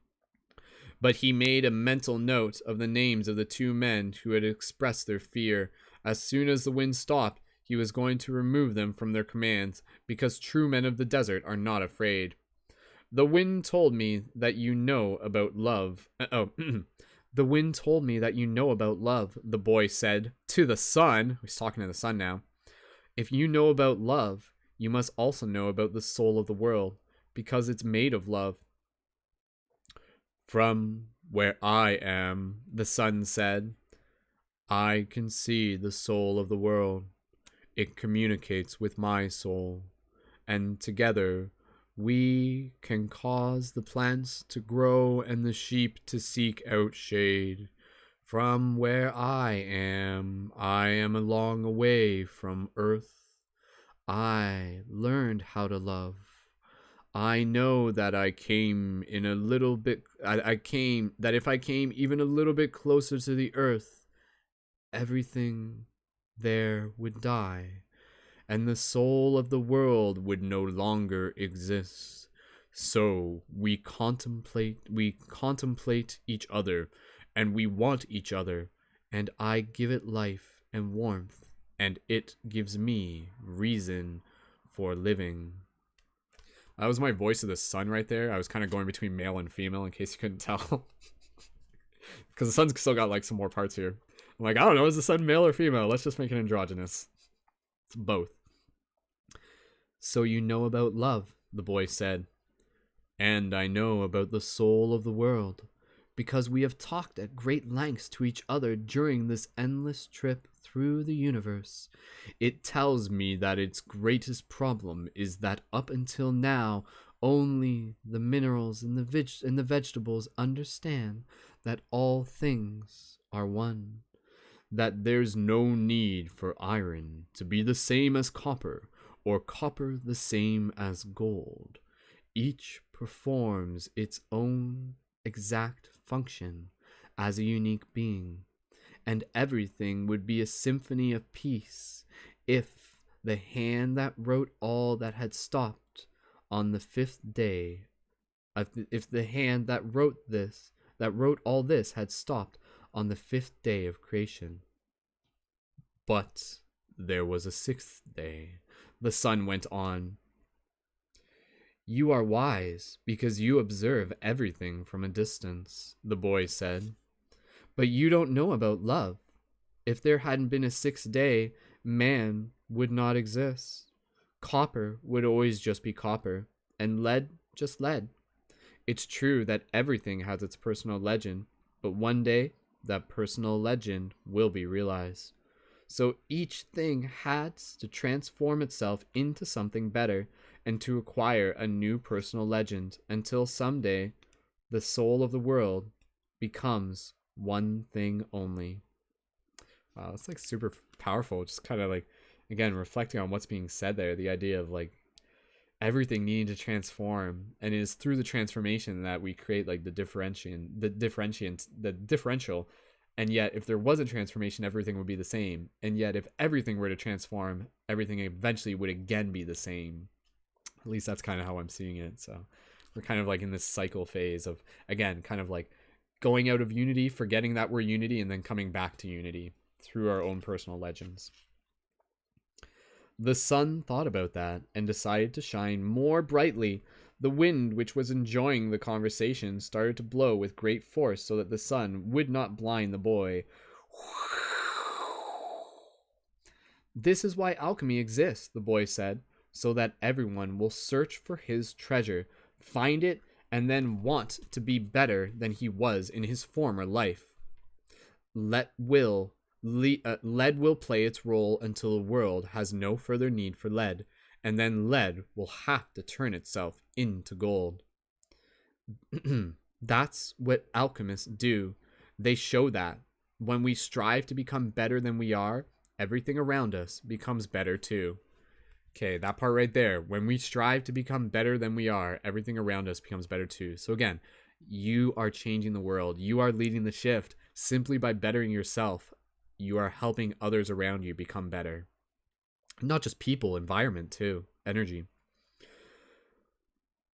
But he made a mental note of the names of the two men who had expressed their fear. As soon as the wind stopped, he was going to remove them from their commands, because true men of the desert are not afraid. "The wind told me that you know about love." The wind told me that you know about love, the boy said to the sun. He's talking to the sun now. "If you know about love, you must also know about the soul of the world, because it's made of love." "From where I am," the sun said, "I can see the soul of the world. It communicates with my soul, and together we can cause the plants to grow and the sheep to seek out shade. From where I am a long way from earth. I learned how to love. I know that I came in a little bit, I came, that if I came even a little bit closer to the earth, everything there would die, and the soul of the world would no longer exist. So we contemplate each other, and we want each other, and I give it life and warmth, and it gives me reason for living. That was my voice of the sun right there. I was kind of going between male and female in case you couldn't tell. Because the sun's still got like some more parts here. I'm like, I don't know, is the sun male or female? Let's just make it androgynous. It's both. So you know about love, the boy said. And I know about the soul of the world, because we have talked at great lengths to each other during this endless trip through the universe. It tells me that its greatest problem is that up until now, only the minerals and the vegetables understand that all things are one. That there's no need for iron to be the same as copper, or copper the same as gold. Each performs its own exact function as a unique being, and everything would be a symphony of peace if the hand that wrote all that had stopped on the fifth day, if the hand that wrote all this had stopped on the fifth day of creation. But there was a sixth day, the sun went on. You are wise because you observe everything from a distance, the boy said. But you don't know about love. If there hadn't been a sixth day, man would not exist. Copper would always just be copper, and lead just lead. It's true that everything has its personal legend, but one day that personal legend will be realized. So each thing has to transform itself into something better and to acquire a new personal legend until someday the soul of the world becomes one thing only. Wow, that's like super powerful. Just kind of like, again, reflecting on what's being said there, the idea of like everything needing to transform, and it is through the transformation that we create like the differential. And yet, if there wasn't transformation, everything would be the same. And yet, if everything were to transform, everything eventually would again be the same. At least that's kind of how I'm seeing it. So we're kind of like in this cycle phase of, again, kind of like going out of unity, forgetting that we're unity, and then coming back to unity through our own personal legends. The sun thought about that and decided to shine more brightly. The wind, which was enjoying the conversation, started to blow with great force so that the sun would not blind the boy. This is why alchemy exists, the boy said, so that everyone will search for his treasure, find it, and then want to be better than he was in his former life. Lead will play its role until the world has no further need for lead, and then lead will have to turn itself into gold. That's what alchemists do. They show that when we strive to become better than we are, everything around us becomes better too. Okay, that part right there. When we strive to become better than we are, everything around us becomes better too. So again, you are changing the world. You are leading the shift simply by bettering yourself. You are helping others around you become better. Not just people, environment too, energy.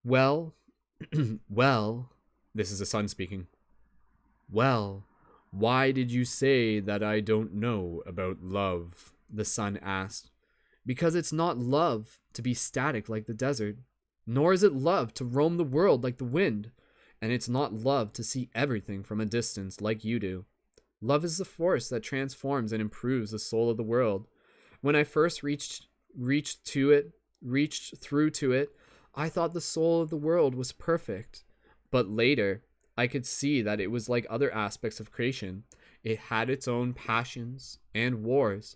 Well, this is the sun speaking. Well, why did you say that I don't know about love? The sun asked. Because it's not love to be static like the desert, nor is it love to roam the world like the wind, and it's not love to see everything from a distance like you do. Love is the force that transforms and improves the soul of the world. When I first reached through to it, I thought the soul of the world was perfect. But later, I could see that it was like other aspects of creation. It had its own passions and wars.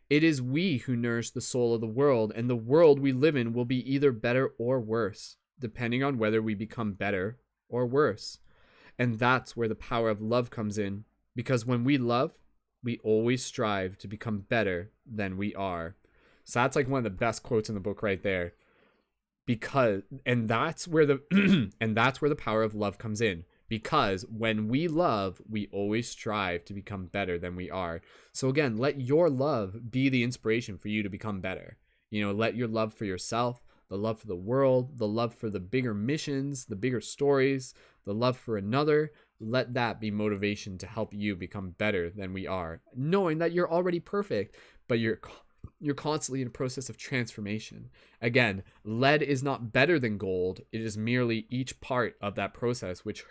It is we who nourish the soul of the world, and the world we live in will be either better or worse, depending on whether we become better or worse. And that's where the power of love comes in, because when we love, we always strive to become better than we are. So that's like one of the best quotes in the book right there. And that's where the and that's where the power of love comes in, because when we love, we always strive to become better than we are. So again, let your love be the inspiration for you to become better. Let your love for yourself, the love for the world, the love for the bigger missions, the bigger stories, the love for another, let that be motivation to help you become better than we are, knowing that you're already perfect, but you're constantly in a process of transformation. Again, lead is not better than gold. It is merely each part of that process which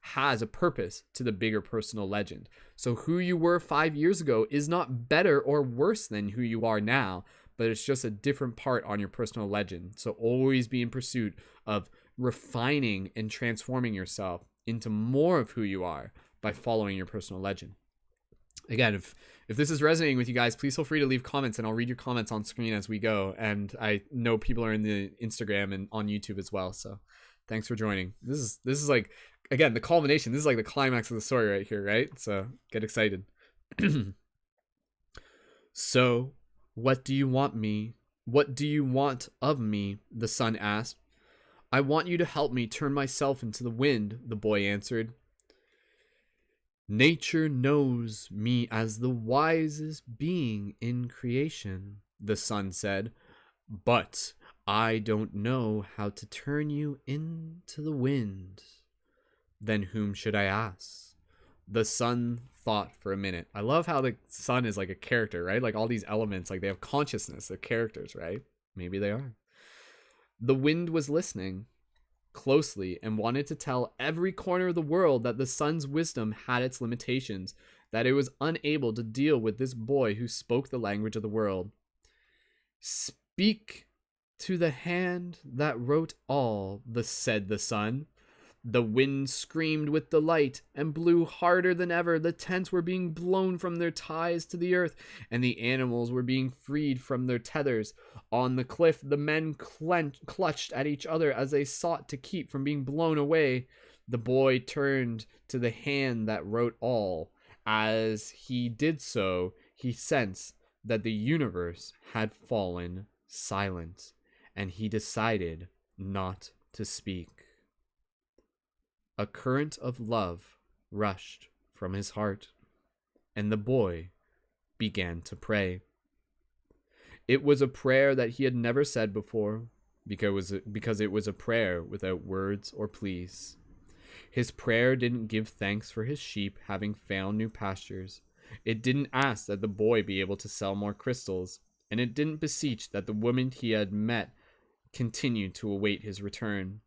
has a purpose to the bigger personal legend. So who you were 5 years ago is not better or worse than who you are now, but it's just a different part on your personal legend. So always be in pursuit of refining and transforming yourself into more of who you are by following your personal legend. Again, if this is resonating with you guys, please feel free to leave comments, and I'll read your comments on screen as we go. And I know people are in the Instagram and on YouTube as well. So thanks for joining. This is like, again, the culmination. This is like the climax of the story right here, right? So get excited. So, what do you want me? What do you want of me? The son asked. I want you to help me turn myself into the wind, the boy answered. Nature knows me as the wisest being in creation, the son said, but I don't know how to turn you into the wind. Then whom should I ask? The son thought for a minute. I love how the sun is like a character, right? Like all these elements, like they have consciousness, they're characters, right? Maybe they are. The wind was listening closely and wanted to tell every corner of the world that the sun's wisdom had its limitations, that it was unable to deal with this boy who spoke the language of the world. Speak to the hand that wrote all, said the sun. The wind screamed with delight and blew harder than ever. The tents were being blown from their ties to the earth, and the animals were being freed from their tethers. On the cliff, the men clutched at each other as they sought to keep from being blown away. The boy turned to the hand that wrote all. As he did so, he sensed that the universe had fallen silent, and he decided not to speak. A current of love rushed from his heart, and the boy began to pray. It was a prayer that he had never said before, because it was a prayer without words or pleas. His prayer didn't give thanks for his sheep having found new pastures. It didn't ask that the boy be able to sell more crystals, and it didn't beseech that the woman he had met continue to await his return.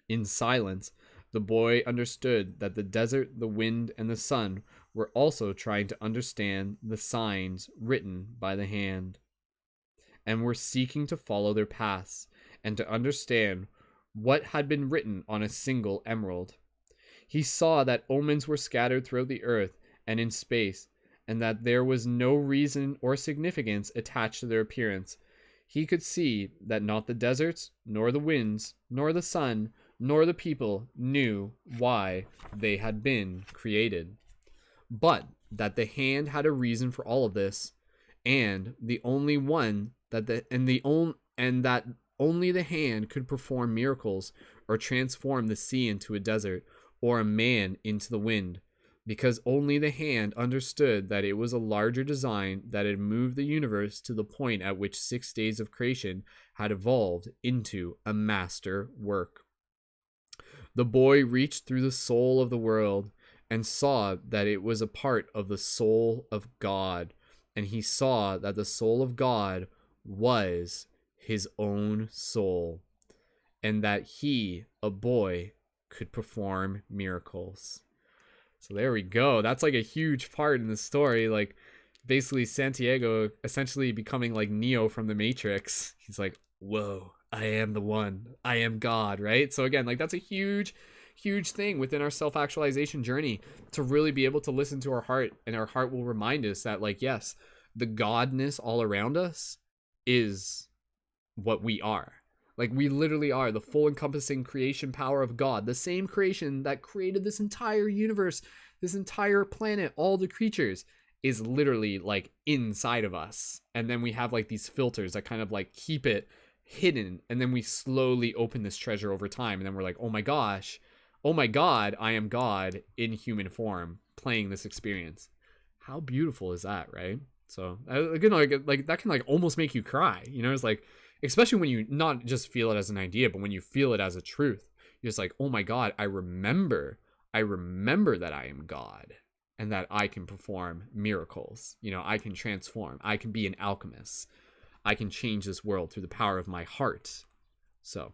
In silence, the boy understood that the desert, the wind, and the sun were also trying to understand the signs written by the hand, and were seeking to follow their paths and to understand what had been written on a single emerald. He saw that omens were scattered throughout the earth and in space, and that there was no reason or significance attached to their appearance. He could see that not the deserts, nor the winds, nor the sun, nor the people knew why they had been created, but that the hand had a reason for all of this, and the only one that that only the hand could perform miracles or transform the sea into a desert or a man into the wind, because only the hand understood that it was a larger design that had moved the universe to the point at which 6 days of creation had evolved into a master work. The boy reached through the soul of the world and saw that it was a part of the soul of God, and he saw that the soul of God was his own soul, and that he, a boy, could perform miracles. So there we go. That's like a huge part in the story. Like basically Santiago essentially becoming like Neo from the Matrix. He's like, whoa, I am the one. I am God, right? So again, like that's a huge thing within our self-actualization journey, to really be able to listen to our heart, and our heart will remind us that, like, yes, the godness all around us is what we are. Like, we literally are the full encompassing creation power of God, the same creation that created this entire universe, this entire planet, all the creatures is literally like inside of us. And then we have like these filters that kind of like keep it hidden, and then we slowly open this treasure over time, and then we're like, oh my gosh, oh my god, I am God in human form playing this experience. How beautiful is that, right? So you know, like that can like almost make you cry, you know. It's like, especially when you not just feel it as an idea, but when you feel it as a truth, you're just like, oh my god, I remember that I am God, and that I can perform miracles. You know, I can transform, I can be an alchemist, I can change this world through the power of my heart. So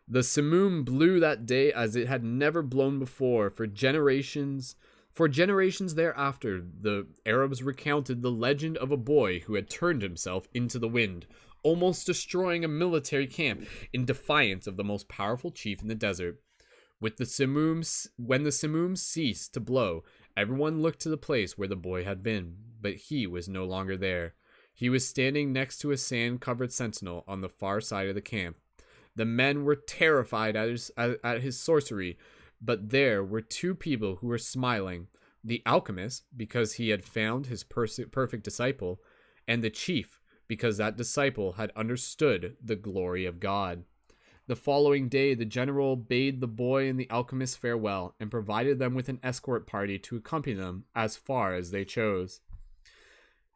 the simoom blew that day as it had never blown before. For generations thereafter, the Arabs recounted the legend of a boy who had turned himself into the wind, almost destroying a military camp in defiance of the most powerful chief in the desert. When the simoom ceased to blow, everyone looked to the place where the boy had been, but he was no longer there. He was standing next to a sand-covered sentinel on the far side of the camp. The men were terrified at his sorcery, but there were two people who were smiling: the alchemist, because he had found his perfect disciple, and the chief, because that disciple had understood the glory of God. The following day, the general bade the boy and the alchemist farewell, and provided them with an escort party to accompany them as far as they chose.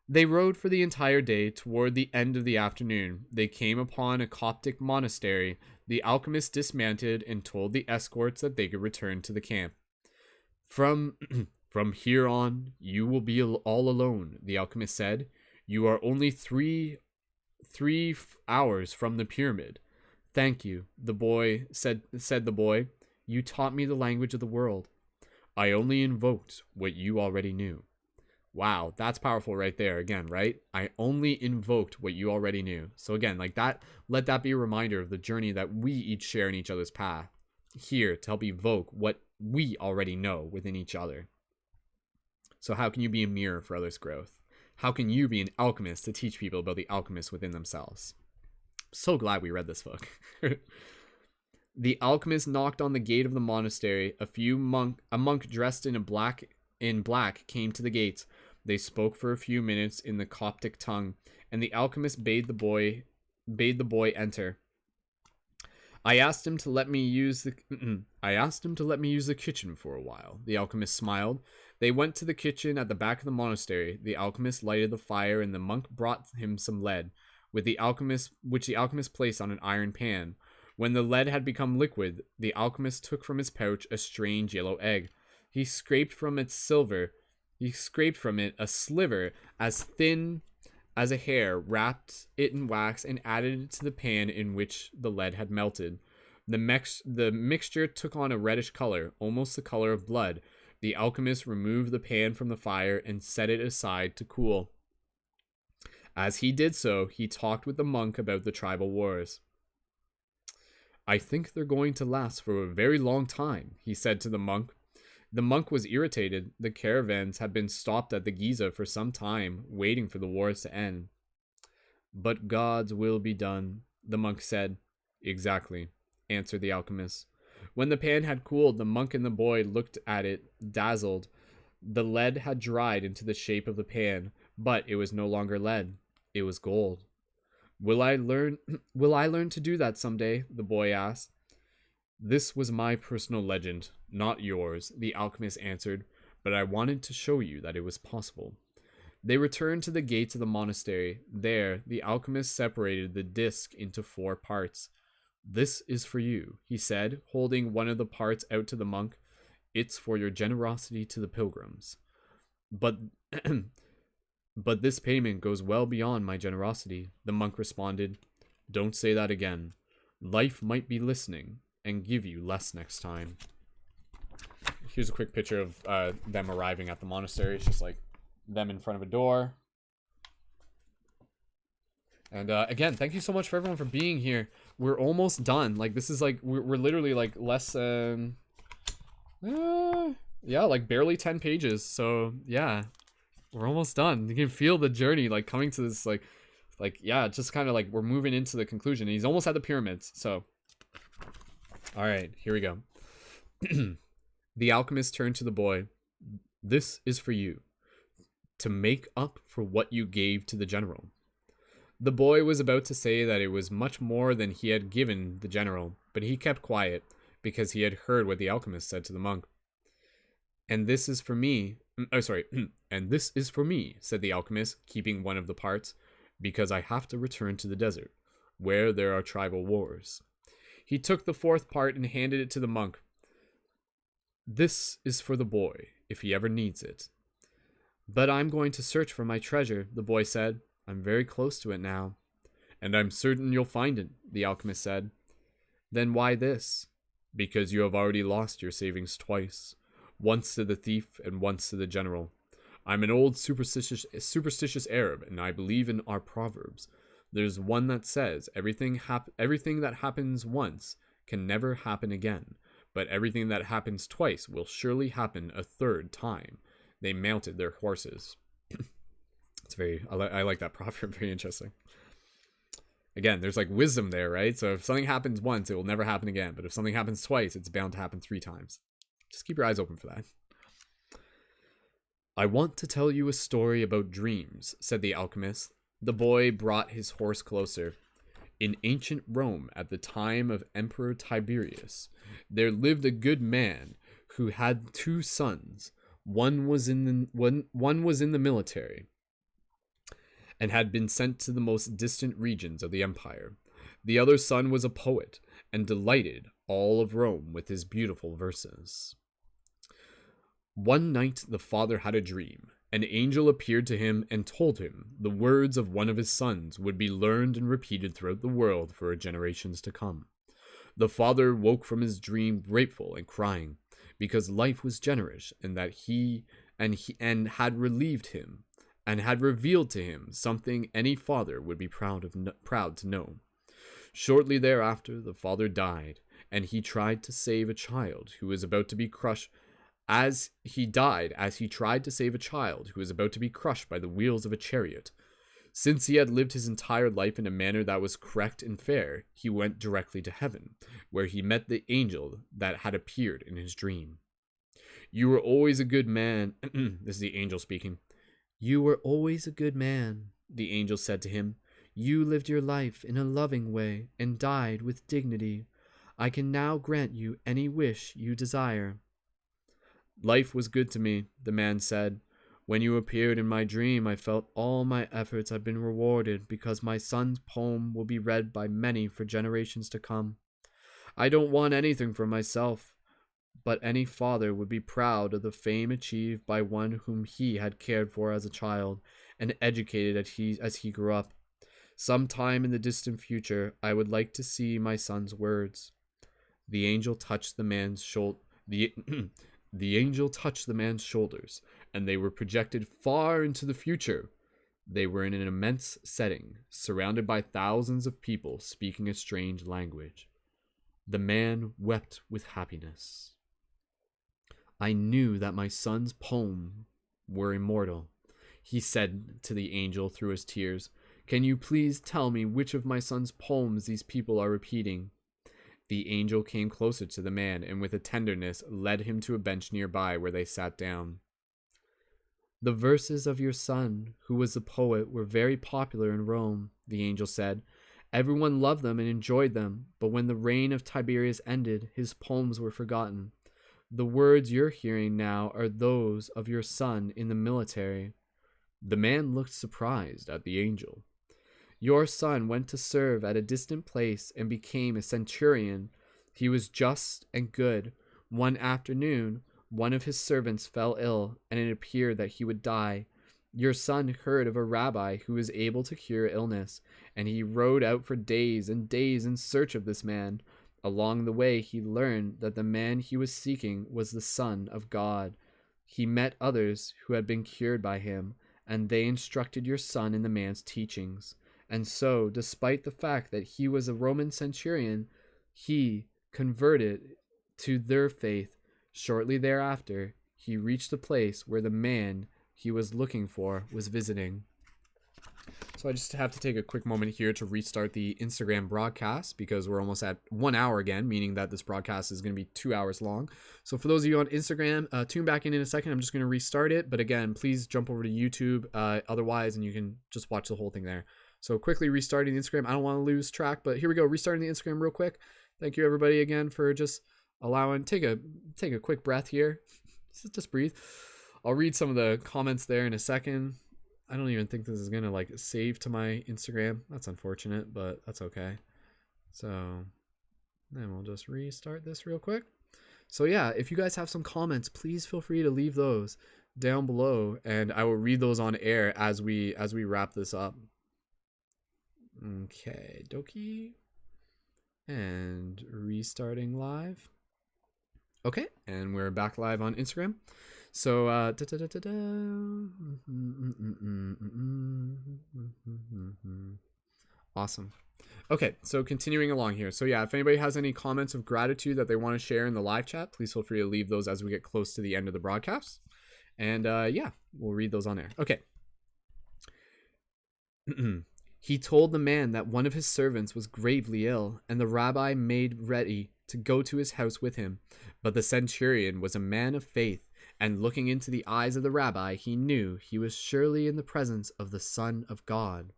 They rode for the entire day. Toward the end of the afternoon, they came upon a Coptic monastery. The alchemist dismounted and told the escorts that they could return to the camp. From here on, you will be all alone, the alchemist said. You are only three hours from the pyramid. Thank you, the boy said the boy. You taught me the language of the world. I only invoked what you already knew. Wow, that's powerful right there again, right? I only invoked what you already knew. So again, like that, let that be a reminder of the journey that we each share in each other's path, here to help evoke what we already know within each other. So how can you be a mirror for others' growth? How can you be an alchemist to teach people about the alchemists within themselves? So glad we read this book. The alchemist knocked on the gate of the monastery. A monk dressed in black came to the gate. They spoke for a few minutes in the Coptic tongue, and the alchemist bade the boy enter. I asked him to let me use the kitchen for a while. The alchemist smiled. They went to the kitchen at the back of the monastery. The alchemist lighted the fire, and the monk brought him some lead, which the alchemist placed on an iron pan. When the lead had become liquid, the alchemist took from his pouch a strange yellow egg. He scraped from it a sliver as thin as a hair, wrapped it in wax, and added it to the pan in which the lead had melted. The mixture took on a reddish color, almost the color of blood. The alchemist removed the pan from the fire and set it aside to cool. As he did so, he talked with the monk about the tribal wars. I think they're going to last for a very long time, he said to the monk. The monk was irritated. The caravans had been stopped at the Giza for some time, waiting for the wars to end. But God's will be done, the monk said. Exactly, answered the alchemist. When the pan had cooled, the monk and the boy looked at it, dazzled. The lead had dried into the shape of the pan, but it was no longer lead. It was gold. Will I learn to do that someday? The boy asked. This was my personal legend, not yours, the alchemist answered, but I wanted to show you that it was possible. They returned to the gates of the monastery. There, the alchemist separated the disc into 4 parts. This is for you, he said, holding one of the parts out to the monk. It's for your generosity to the pilgrims. But this payment goes well beyond my generosity, the monk responded. Don't say that again. Life might be listening and give you less next time. Here's a quick picture of them arriving at the monastery. It's just like them in front of a door. And again, thank you so much for everyone for being here. We're almost done. Like, this is like, we're literally like less than, yeah, like barely 10 pages. So yeah, we're almost done. You can feel the journey like coming to this, like yeah, just kind of like we're moving into the conclusion. He's almost at the pyramids. So all right, here we go. The alchemist turned to the boy. This is for you, to make up for what you gave to the general. The boy was about to say that it was much more than he had given the general, but he kept quiet, because he had heard what the alchemist said to the monk. And this is for me. Oh, sorry. And this is for me, said the alchemist, keeping one of the parts, because I have to return to the desert, where there are tribal wars. He took the fourth part and handed it to the monk. This is for the boy, if he ever needs it. But I'm going to search for my treasure, the boy said. I'm very close to it now. And I'm certain you'll find it, the alchemist said. Then why this? Because you have already lost your savings twice. Once to the thief and once to the general. I'm an old superstitious Arab, and I believe in our proverbs. There's one that says everything that happens once can never happen again, but everything that happens twice will surely happen a third time. They mounted their horses. I like that proverb. Very interesting. Again, there's like wisdom there, right? So if something happens once, it will never happen again. But if something happens twice, it's bound to happen 3 times. Just keep your eyes open for that. I want to tell you a story about dreams, said the alchemist. The boy brought his horse closer. In ancient Rome, at the time of Emperor Tiberius, there lived a good man who had 2 sons. One was in the military and had been sent to the most distant regions of the empire. The other son was a poet and delighted all of Rome with his beautiful verses. One night the father had a dream. An angel appeared to him and told him the words of one of his sons would be learned and repeated throughout the world for generations to come. The father woke from his dream grateful and crying, because life was generous and that he had relieved him and had revealed to him something any father would be proud to know. Shortly thereafter, the father died, and he tried to save a child who was about to be crushed as he tried to save a child who was about to be crushed by the wheels of a chariot. Since he had lived his entire life in a manner that was correct and fair, he went directly to heaven, where he met the angel that had appeared in his dream. You were always a good man. This is the angel speaking. You were always a good man, the angel said to him. You lived your life in a loving way and died with dignity. I can now grant you any wish you desire. Life was good to me, the man said. When you appeared in my dream, I felt all my efforts had been rewarded because my son's poem will be read by many for generations to come. I don't want anything for myself, but any father would be proud of the fame achieved by one whom he had cared for as a child and educated as he grew up. Sometime in the distant future, I would like to see my son's words. The angel touched the man's The angel touched the man's shoulders, and they were projected far into the future. They were in an immense setting, surrounded by thousands of people speaking a strange language. The man wept with happiness. I knew that my son's poems were immortal, he said to the angel through his tears. Can you please tell me which of my son's poems these people are repeating? The angel came closer to the man and with a tenderness led him to a bench nearby where they sat down. The verses of your son, who was a poet, were very popular in Rome, the angel said. Everyone loved them and enjoyed them, but when the reign of Tiberius ended, his poems were forgotten. The words you're hearing now are those of your son in the military. The man looked surprised at the angel. Your son went to serve at a distant place and became a centurion. He was just and good. One afternoon, one of his servants fell ill, and it appeared that he would die. Your son heard of a rabbi who was able to cure illness, and he rode out for days and days in search of this man. Along the way, he learned that the man he was seeking was the Son of God. He met others who had been cured by him, and they instructed your son in the man's teachings. And so, despite the fact that he was a Roman centurion, he converted to their faith. Shortly thereafter, he reached the place where the man he was looking for was visiting. So I just have to take a quick moment here to restart the Instagram broadcast because we're almost at 1 hour again, meaning that this broadcast is going to be 2 hours long. So for those of you on Instagram, tune back in a second. I'm just going to restart it. But again, please jump over to YouTube otherwise, and you can just watch the whole thing there. So quickly restarting the Instagram. I don't want to lose track, but here we go. Restarting the Instagram real quick. Thank you everybody again for just allowing, take a quick breath here. Just breathe. I'll read some of the comments there in a second. I don't even think this is going to like save to my Instagram. That's unfortunate, but that's okay. So then we'll just restart this real quick. So yeah, if you guys have some comments, please feel free to leave those down below, and I will read those on air as we wrap this up. Okay, dokie. And restarting live. Okay, and we're back live on Instagram. So awesome. Okay, so continuing along here. So yeah, if anybody has any comments of gratitude that they want to share in the live chat, please feel free to leave those as we get close to the end of the broadcast. And yeah, we'll read those on air. Okay. He told the man that one of his servants was gravely ill, and the rabbi made ready to go to his house with him. But the centurion was a man of faith, and looking into the eyes of the rabbi, he knew he was surely in the presence of the Son of God.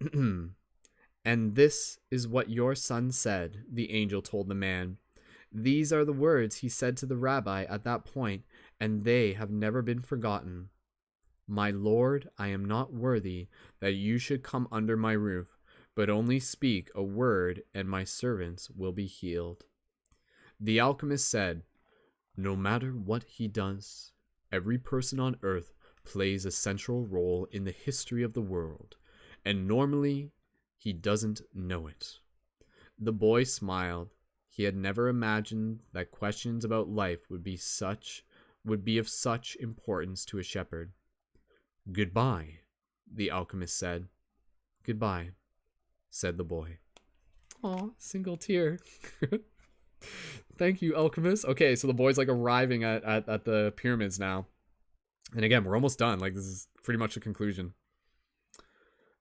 And this is what your son said, the angel told the man. These are the words he said to the rabbi at that point, and they have never been forgotten. My Lord, I am not worthy that you should come under my roof, but only speak a word, and my servants will be healed. The alchemist said, no matter what he does, every person on earth plays a central role in the history of the world, and normally he doesn't know it. The boy smiled. He had never imagined that questions about life would be of such importance to a shepherd. Goodbye, the alchemist said. Goodbye, said the boy. Aw, single tear. Thank you, alchemist. Okay, so the boy's like arriving at the pyramids now. And again, we're almost done. Like, this is pretty much the conclusion.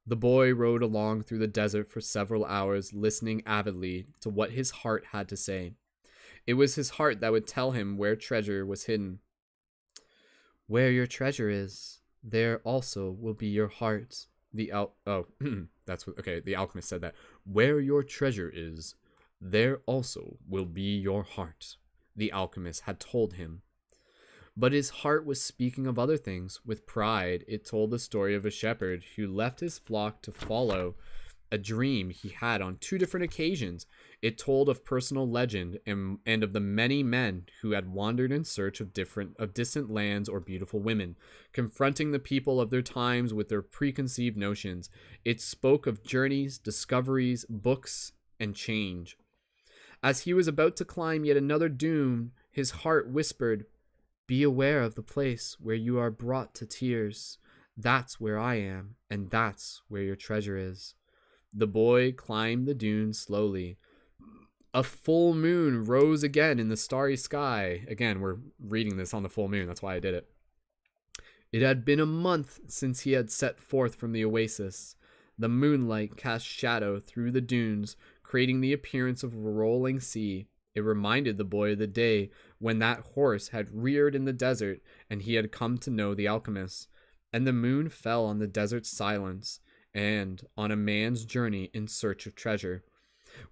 The boy rode along through the desert for several hours, listening avidly to what his heart had to say. It was his heart that would tell him where treasure was hidden. Where your treasure is, there also will be your heart. The alchemist said that. Where your treasure is, there also will be your heart, the alchemist had told him. But his heart was speaking of other things. With pride, it told the story of a shepherd who left his flock to follow a dream he had on 2 different occasions. It told of personal legend and of the many men who had wandered in search of distant lands or beautiful women, confronting the people of their times with their preconceived notions. It spoke of journeys, discoveries, books, and change. As he was about to climb yet another dune, his heart whispered, be aware of the place where you are brought to tears. That's where I am, and that's where your treasure is. The boy climbed the dune slowly. A full moon rose again in the starry sky. Again, we're reading this on the full moon. That's why I did it. It had been a month since he had set forth from the oasis. The moonlight cast shadow through the dunes, creating the appearance of a rolling sea. It reminded the boy of the day when that horse had reared in the desert and he had come to know the alchemist. And the moon fell on the desert's silence and on a man's journey in search of treasure.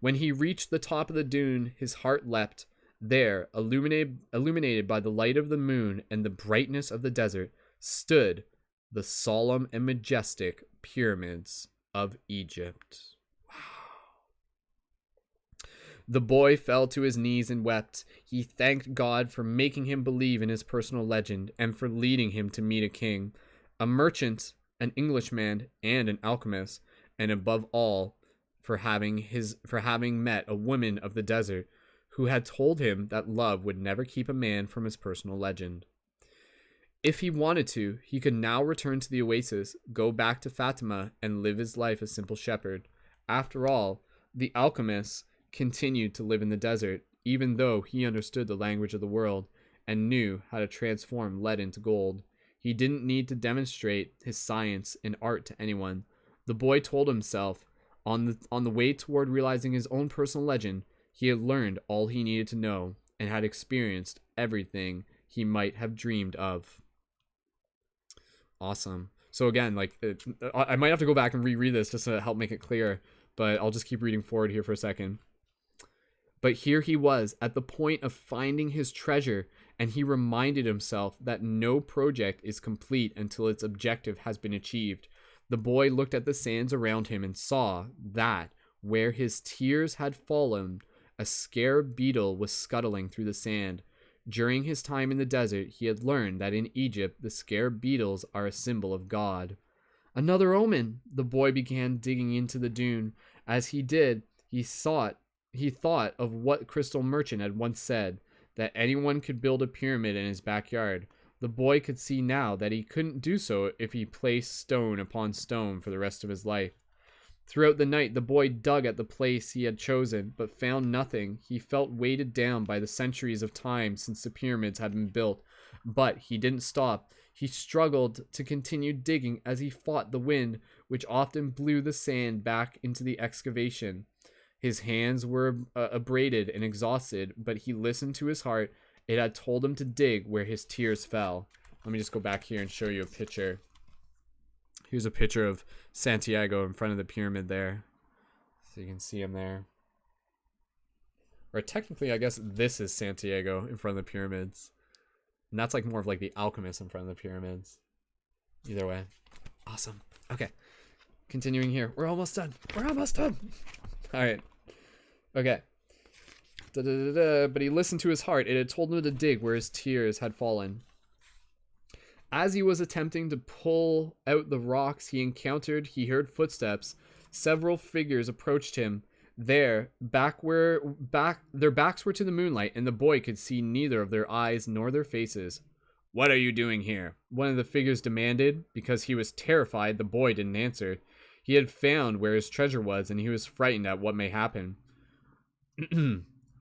When he reached the top of the dune, his heart leapt. There, illuminated by the light of the moon and the brightness of the desert, stood the solemn and majestic pyramids of Egypt. The boy fell to his knees and wept. He thanked God for making him believe in his personal legend and for leading him to meet a king, a merchant, an Englishman, and an alchemist, and above all, for having met a woman of the desert who had told him that love would never keep a man from his personal legend. If he wanted to, he could now return to the oasis, go back to Fatima, and live his life a simple shepherd. After all, the alchemist continued to live in the desert, even though he understood the language of the world and knew how to transform lead into gold. He didn't need to demonstrate his science and art to anyone. The boy told himself, on the way toward realizing his own personal legend, he had learned all he needed to know and had experienced everything he might have dreamed of. Awesome. So again, like, I might have to go back and reread this just to help make it clear, but I'll just keep reading forward here for a second. But here he was at the point of finding his treasure, and he reminded himself that no project is complete until its objective has been achieved. The boy looked at the sands around him and saw that, where his tears had fallen, a scarab beetle was scuttling through the sand. During his time in the desert, he had learned that in Egypt, the scarab beetles are a symbol of God. Another omen! The boy began digging into the dune. As he did, he thought of what Crystal Merchant had once said, that anyone could build a pyramid in his backyard. The boy could see now that he couldn't do so if he placed stone upon stone for the rest of his life. Throughout the night, the boy dug at the place he had chosen, but found nothing. He felt weighted down by the centuries of time since the pyramids had been built, but he didn't stop. He struggled to continue digging as he fought the wind, which often blew the sand back into the excavation. His hands were abraded and exhausted, but he listened to his heart. It had told him to dig where his tears fell. Let me just go back here and show you a picture. Here's a picture of Santiago in front of the pyramid there. So you can see him there. Or technically, I guess this is Santiago in front of the pyramids. And that's like more of like the Alchemist in front of the pyramids. Either way. Awesome. Okay. Continuing here. We're almost done. We're almost done. Alright. Okay. But he listened to his heart. It had told him to dig where his tears had fallen. As he was attempting to pull out the rocks he heard footsteps. Several figures approached him. Their backs were to the moonlight, and the boy could see neither of their eyes nor their faces. "What are you doing here?" one of the figures demanded. Because he was terrified, the boy didn't answer. He had found where his treasure was, and he was frightened at what may happen.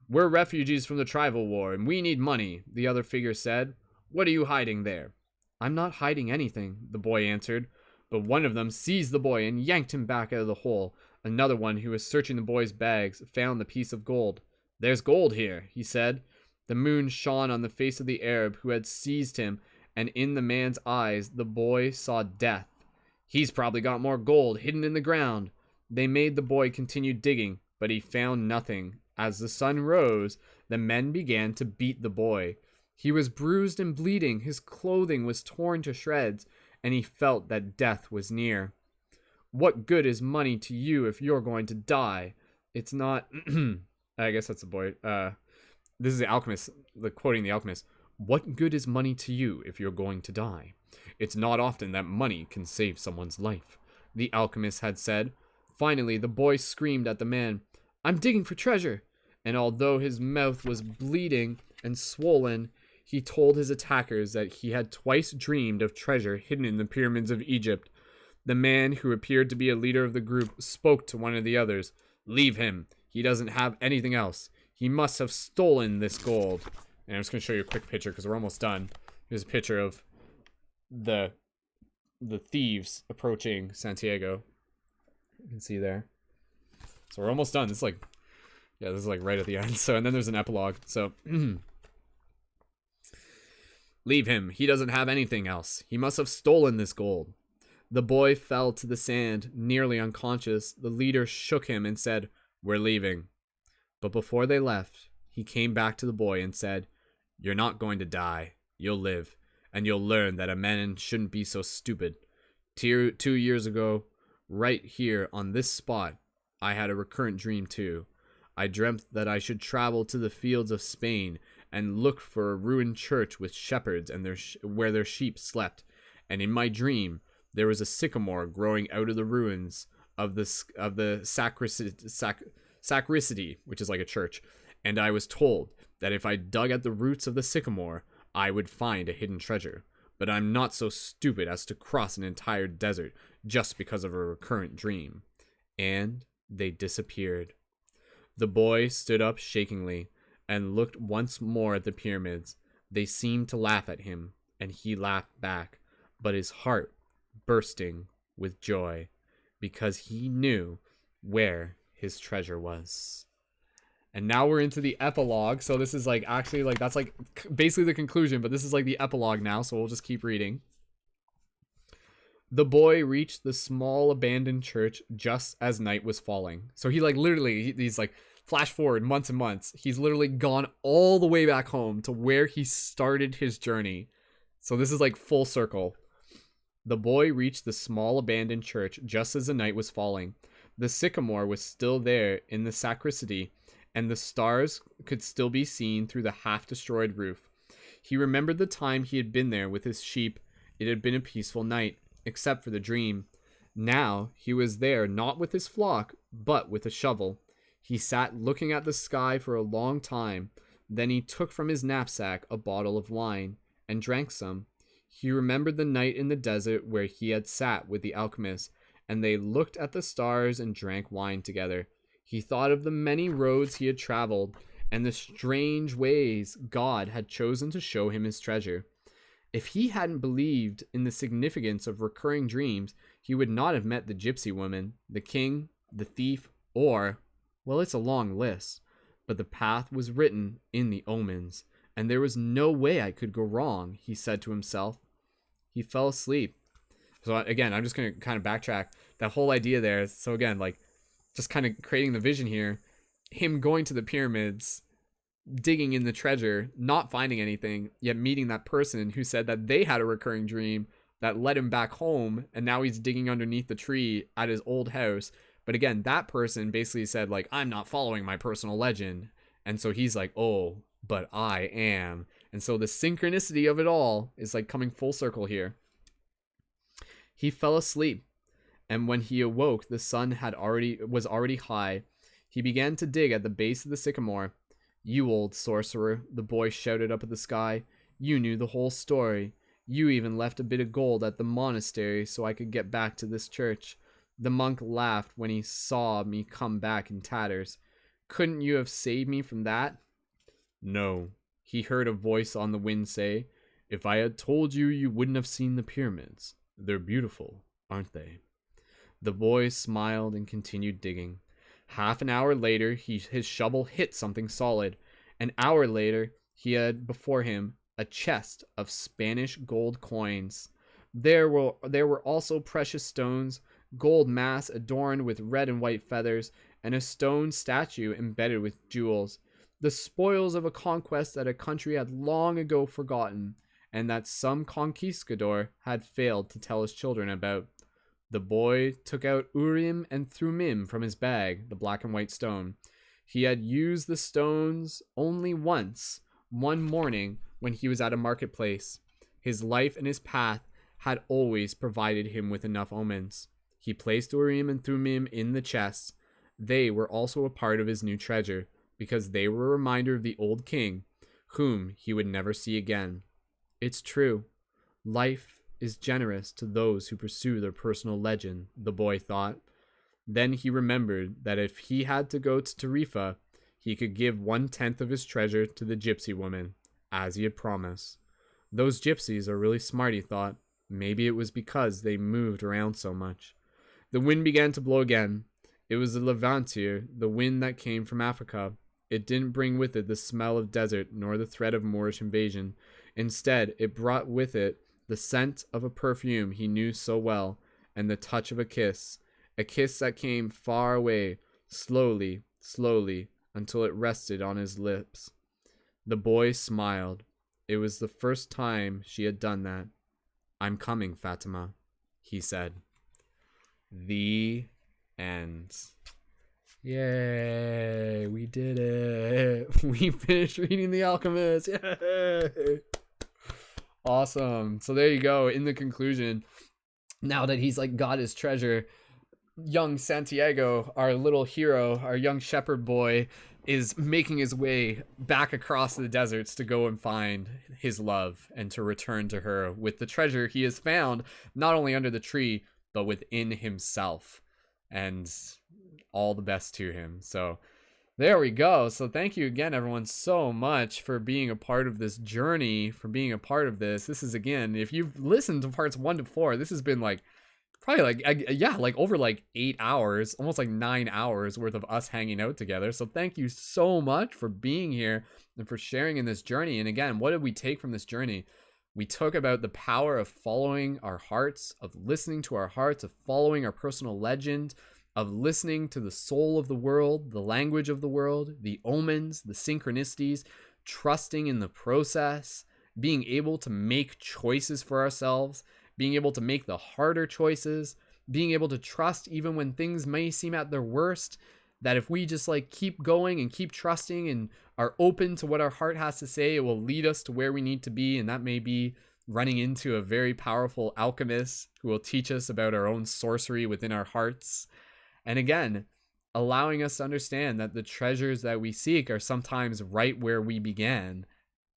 "We're refugees from the tribal war, and we need money," the other figure said. "What are you hiding there?" "I'm not hiding anything," the boy answered. But one of them seized the boy and yanked him back out of the hole. Another one, who was searching the boy's bags, found the piece of gold. "There's gold here," he said. The moon shone on the face of the Arab who had seized him, and in the man's eyes the boy saw death. "He's probably got more gold hidden in the ground." They made the boy continue digging, but he found nothing. As the sun rose, the men began to beat the boy. He was bruised and bleeding, his clothing was torn to shreds, and he felt that death was near. "What good is money to you if you're going to die? It's not..." I guess that's the boy. This is the Alchemist, quoting the Alchemist. "What good is money to you if you're going to die? It's not often that money can save someone's life," the Alchemist had said. Finally, the boy screamed at the man, "I'm digging for treasure!" And although his mouth was bleeding and swollen, he told his attackers that he had twice dreamed of treasure hidden in the pyramids of Egypt. The man, who appeared to be a leader of the group, spoke to one of the others. "Leave him. He doesn't have anything else. He must have stolen this gold." And I'm just going to show you a quick picture because we're almost done. Here's a picture of the thieves approaching Santiago. You can see there. So we're almost done. This is like, yeah, this is like right at the end. So, and then there's an epilogue. So, "Leave him. He doesn't have anything else. He must have stolen this gold." The boy fell to the sand, nearly unconscious. The leader shook him and said, "We're leaving." But before they left, he came back to the boy and said, "You're not going to die. You'll live, and you'll learn that a man shouldn't be so stupid. 2 years ago, right here on this spot, I had a recurrent dream too. I dreamt that I should travel to the fields of Spain and look for a ruined church with shepherds and where their sheep slept. And in my dream, there was a sycamore growing out of the ruins of the sacristy, which is like a church. And I was told that if I dug at the roots of the sycamore, I would find a hidden treasure. But I'm not so stupid as to cross an entire desert just because of a recurrent dream." And they disappeared. The boy stood up shakingly and looked once more at the pyramids. They seemed to laugh at him, and he laughed back, but his heart bursting with joy, because he knew where his treasure was. And now we're into the epilogue. So this is like actually like that's like basically the conclusion, but this is like the epilogue now. So we'll just keep reading. The boy reached the small abandoned church just as night was falling. So he like literally, he's like flash forward months and months. He's literally gone all the way back home to where he started his journey. So this is like full circle. The boy reached the small abandoned church just as the night was falling. The sycamore was still there in the sacristy, and the stars could still be seen through the half-destroyed roof. He remembered the time he had been there with his sheep. It had been a peaceful night, except for the dream. Now he was there not with his flock, but with a shovel. He sat looking at the sky for a long time. Then he took from his knapsack a bottle of wine and drank some. He remembered the night in the desert where he had sat with the alchemist, and they looked at the stars and drank wine together. He thought of the many roads he had traveled and the strange ways God had chosen to show him his treasure. If he hadn't believed in the significance of recurring dreams, he would not have met the gypsy woman, the king, the thief, or, well, it's a long list, but the path was written in the omens, and there was no way I could go wrong, he said to himself. He fell asleep. So again, I'm just going to kind of backtrack that whole idea there. So again, like just kind of creating the vision here, him going to the pyramids, digging in the treasure, not finding anything, yet meeting that person who said that they had a recurring dream that led him back home, and now he's digging underneath the tree at his old house. But again, that person basically said like, I'm not following my personal legend. And so he's like, oh, but I am. And so the synchronicity of it all is like coming full circle here. He fell asleep, and when he awoke, the sun was already high. He began to dig at the base of the sycamore. You old sorcerer, the boy shouted up at the sky. You knew the whole story. You even left a bit of gold at the monastery so I could get back to this church. The monk laughed when he saw me come back in tatters. Couldn't you have saved me from that? No, he heard a voice on the wind say. If I had told you, you wouldn't have seen the pyramids. They're beautiful, aren't they? The boy smiled and continued digging. Half an hour later, his shovel hit something solid. An hour later, he had before him a chest of Spanish gold coins. There were also precious stones, gold mass adorned with red and white feathers, and a stone statue embedded with jewels. The spoils of a conquest that a country had long ago forgotten, and that some conquistador had failed to tell his children about. The boy took out Urim and Thummim from his bag, the black and white stone. He had used the stones only once, one morning when he was at a marketplace. His life and his path had always provided him with enough omens. He placed Urim and Thummim in the chest. They were also a part of his new treasure, because they were a reminder of the old king, whom he would never see again. It's true. Life is generous to those who pursue their personal legend, the boy thought. Then he remembered that if he had to go to Tarifa, he could give 1/10 of his treasure to the gypsy woman, as he had promised. Those gypsies are really smart, he thought. Maybe it was because they moved around so much. The wind began to blow again. It was the Levantier, the wind that came from Africa. It didn't bring with it the smell of desert nor the threat of Moorish invasion. Instead, it brought with it the scent of a perfume he knew so well, and the touch of a kiss that came far away, slowly, slowly, until it rested on his lips. The boy smiled. It was the first time she had done that. I'm coming, Fatima, he said. The end. Yay, we did it. We finished reading The Alchemist. Yay. Awesome. So there you go. In the conclusion, now that he's like got his treasure, young Santiago, our little hero, our young shepherd boy, is making his way back across the deserts to go and find his love and to return to her with the treasure he has found, not only under the tree, but within himself. And all the best to him. So there we go. So thank you again, everyone, so much for being a part of this journey, for being a part of this. This is, again, if you've listened to parts 1 to 4, this has been like probably like over like 8 hours, almost like 9 hours worth of us hanging out together. So thank you so much for being here and for sharing in this journey. And again, what did we take from this journey? We took about the power of following our hearts, of listening to our hearts, of following our personal legend, of listening to the soul of the world, the language of the world, the omens, the synchronicities, trusting in the process, being able to make choices for ourselves, being able to make the harder choices, being able to trust even when things may seem at their worst, that if we just like keep going and keep trusting and are open to what our heart has to say, it will lead us to where we need to be. And that may be running into a very powerful alchemist who will teach us about our own sorcery within our hearts. And again, allowing us to understand that the treasures that we seek are sometimes right where we began.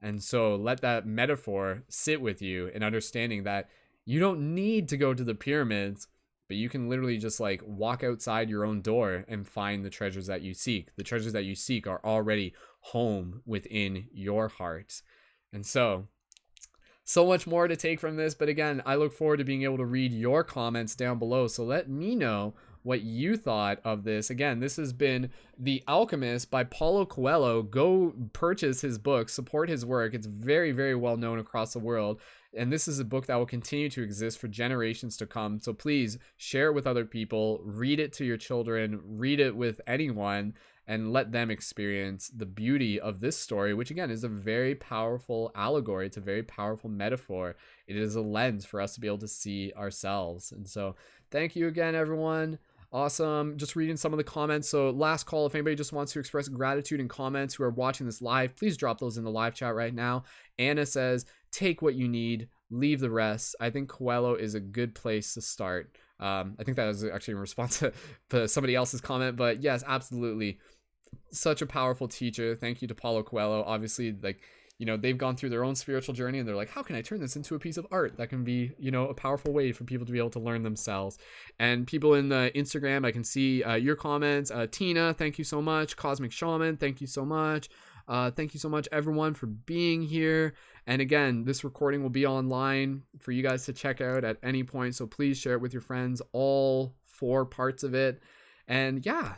And so let that metaphor sit with you in understanding that you don't need to go to the pyramids, but you can literally just like walk outside your own door and find the treasures that you seek. The treasures that you seek are already home within your heart. And so much more to take from this. But again, I look forward to being able to read your comments down below. So let me know what you thought of this. Again, this has been The Alchemist by Paulo Coelho. Go purchase his book, support his work. It's very, very well known across the world. And this is a book that will continue to exist for generations to come. So please share it with other people, read it to your children, read it with anyone, and let them experience the beauty of this story, which again is a very powerful allegory. It's a very powerful metaphor. It is a lens for us to be able to see ourselves. And so thank you again, everyone. Awesome. Just reading some of the comments. So last call, if anybody just wants to express gratitude in comments who are watching this live, please drop those in the live chat right now. Anna says, take what you need, leave the rest. I think Coelho is a good place to start. I think that was actually in response to somebody else's comment, but yes, absolutely. Such a powerful teacher. Thank you to Paulo Coelho. Obviously, like, you know, they've gone through their own spiritual journey and they're like, how can I turn this into a piece of art that can be, you know, a powerful way for people to be able to learn themselves. And people in the Instagram, I can see your comments. Tina, thank you so much. Cosmic Shaman, thank you so much. Thank you so much, everyone, for being here. And again, this recording will be online for you guys to check out at any point. So please share it with your friends, all 4 parts of it. And yeah,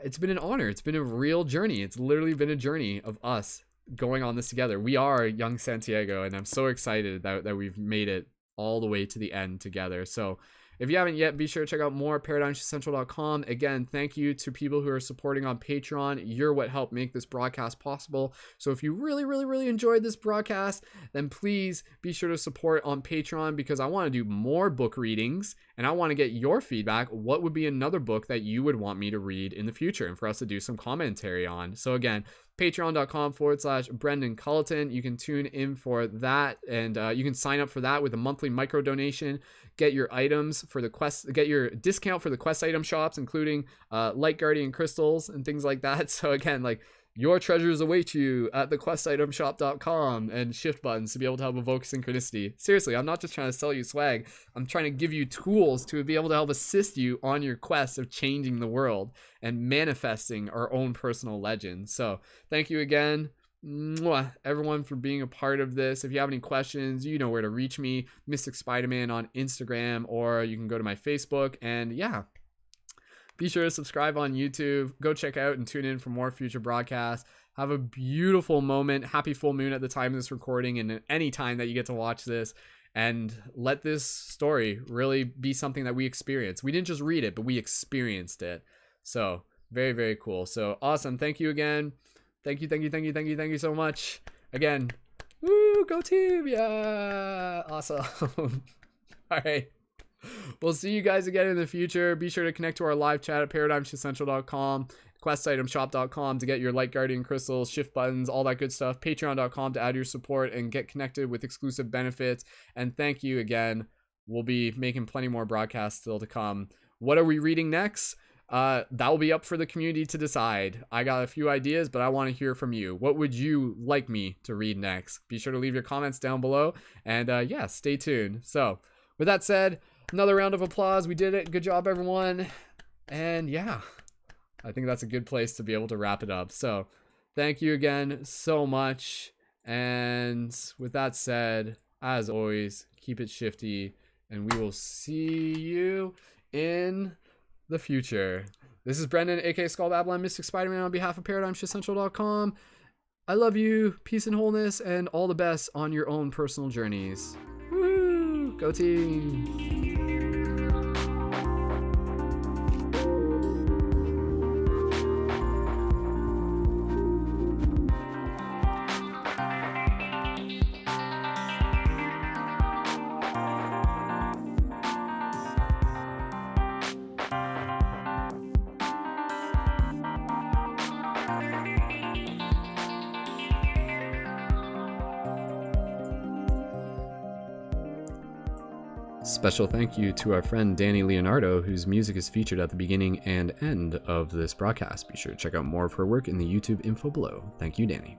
it's been an honor. It's been a real journey. It's literally been a journey of us going on this together. We are Young Santiago, and I'm so excited that we've made it all the way to the end together. So if you haven't yet, be sure to check out more at ParadigmShiftCentral.com. Again, thank you to people who are supporting on Patreon. You're what helped make this broadcast possible. So if you really, really, really enjoyed this broadcast, then please be sure to support on Patreon, because I want to do more book readings and I want to get your feedback. What would be another book that you would want me to read in the future and for us to do some commentary on? So again, patreon.com/Brendan Culleton. You can tune in for that, and you can sign up for that with a monthly micro donation. Get your items for the quest, get your discount for the quest item shops, including light guardian crystals and things like that. So again, like, your treasures await you at thequestitemshop.com, and shift buttons to be able to help evoke synchronicity. Seriously, I'm not just trying to sell you swag. I'm trying to give you tools to be able to help assist you on your quest of changing the world and manifesting our own personal legend. So thank you again, everyone, for being a part of this. If you have any questions, you know where to reach me, Mystic Spider-Man on Instagram, or you can go to my Facebook. And yeah, be sure to subscribe on YouTube. Go check out and tune in for more future broadcasts. Have a beautiful moment. Happy full moon at the time of this recording, and at any time that you get to watch this. And let this story really be something that we experience. We didn't just read it, but we experienced it. So very, very cool. So awesome. Thank you again. Thank you so much. Again, woo, go team. Yeah. Awesome. All right. We'll see you guys again in the future. Be sure to connect to our live chat at ParadigmShiftCentral.com, QuestItemShop.com to get your light guardian crystals, shift buttons, all that good stuff. Patreon.com to add your support and get connected with exclusive benefits. And thank you again. We'll be making plenty more broadcasts still to come. What are we reading next? That will be up for the community to decide. I got a few ideas, but I want to hear from you. What would you like me to read next? Be sure to leave your comments down below. And yeah, stay tuned. So with that said, another round of applause. We did it. Good job, everyone. And yeah, I think that's a good place to be able to wrap it up. So thank you again so much. And with that said, as always, keep it shifty, and we will see you in the future. This is Brendan, aka Skull Babylon, Mystic Spider-Man, on behalf of ParadigmShiftCentral.com. I love you. Peace and wholeness, and all the best on your own personal journeys. Woo! Go team! Special thank you to our friend Danny Leonardo, whose music is featured at the beginning and end of this broadcast. Be sure to check out more of her work in the YouTube info below. Thank you, Danny.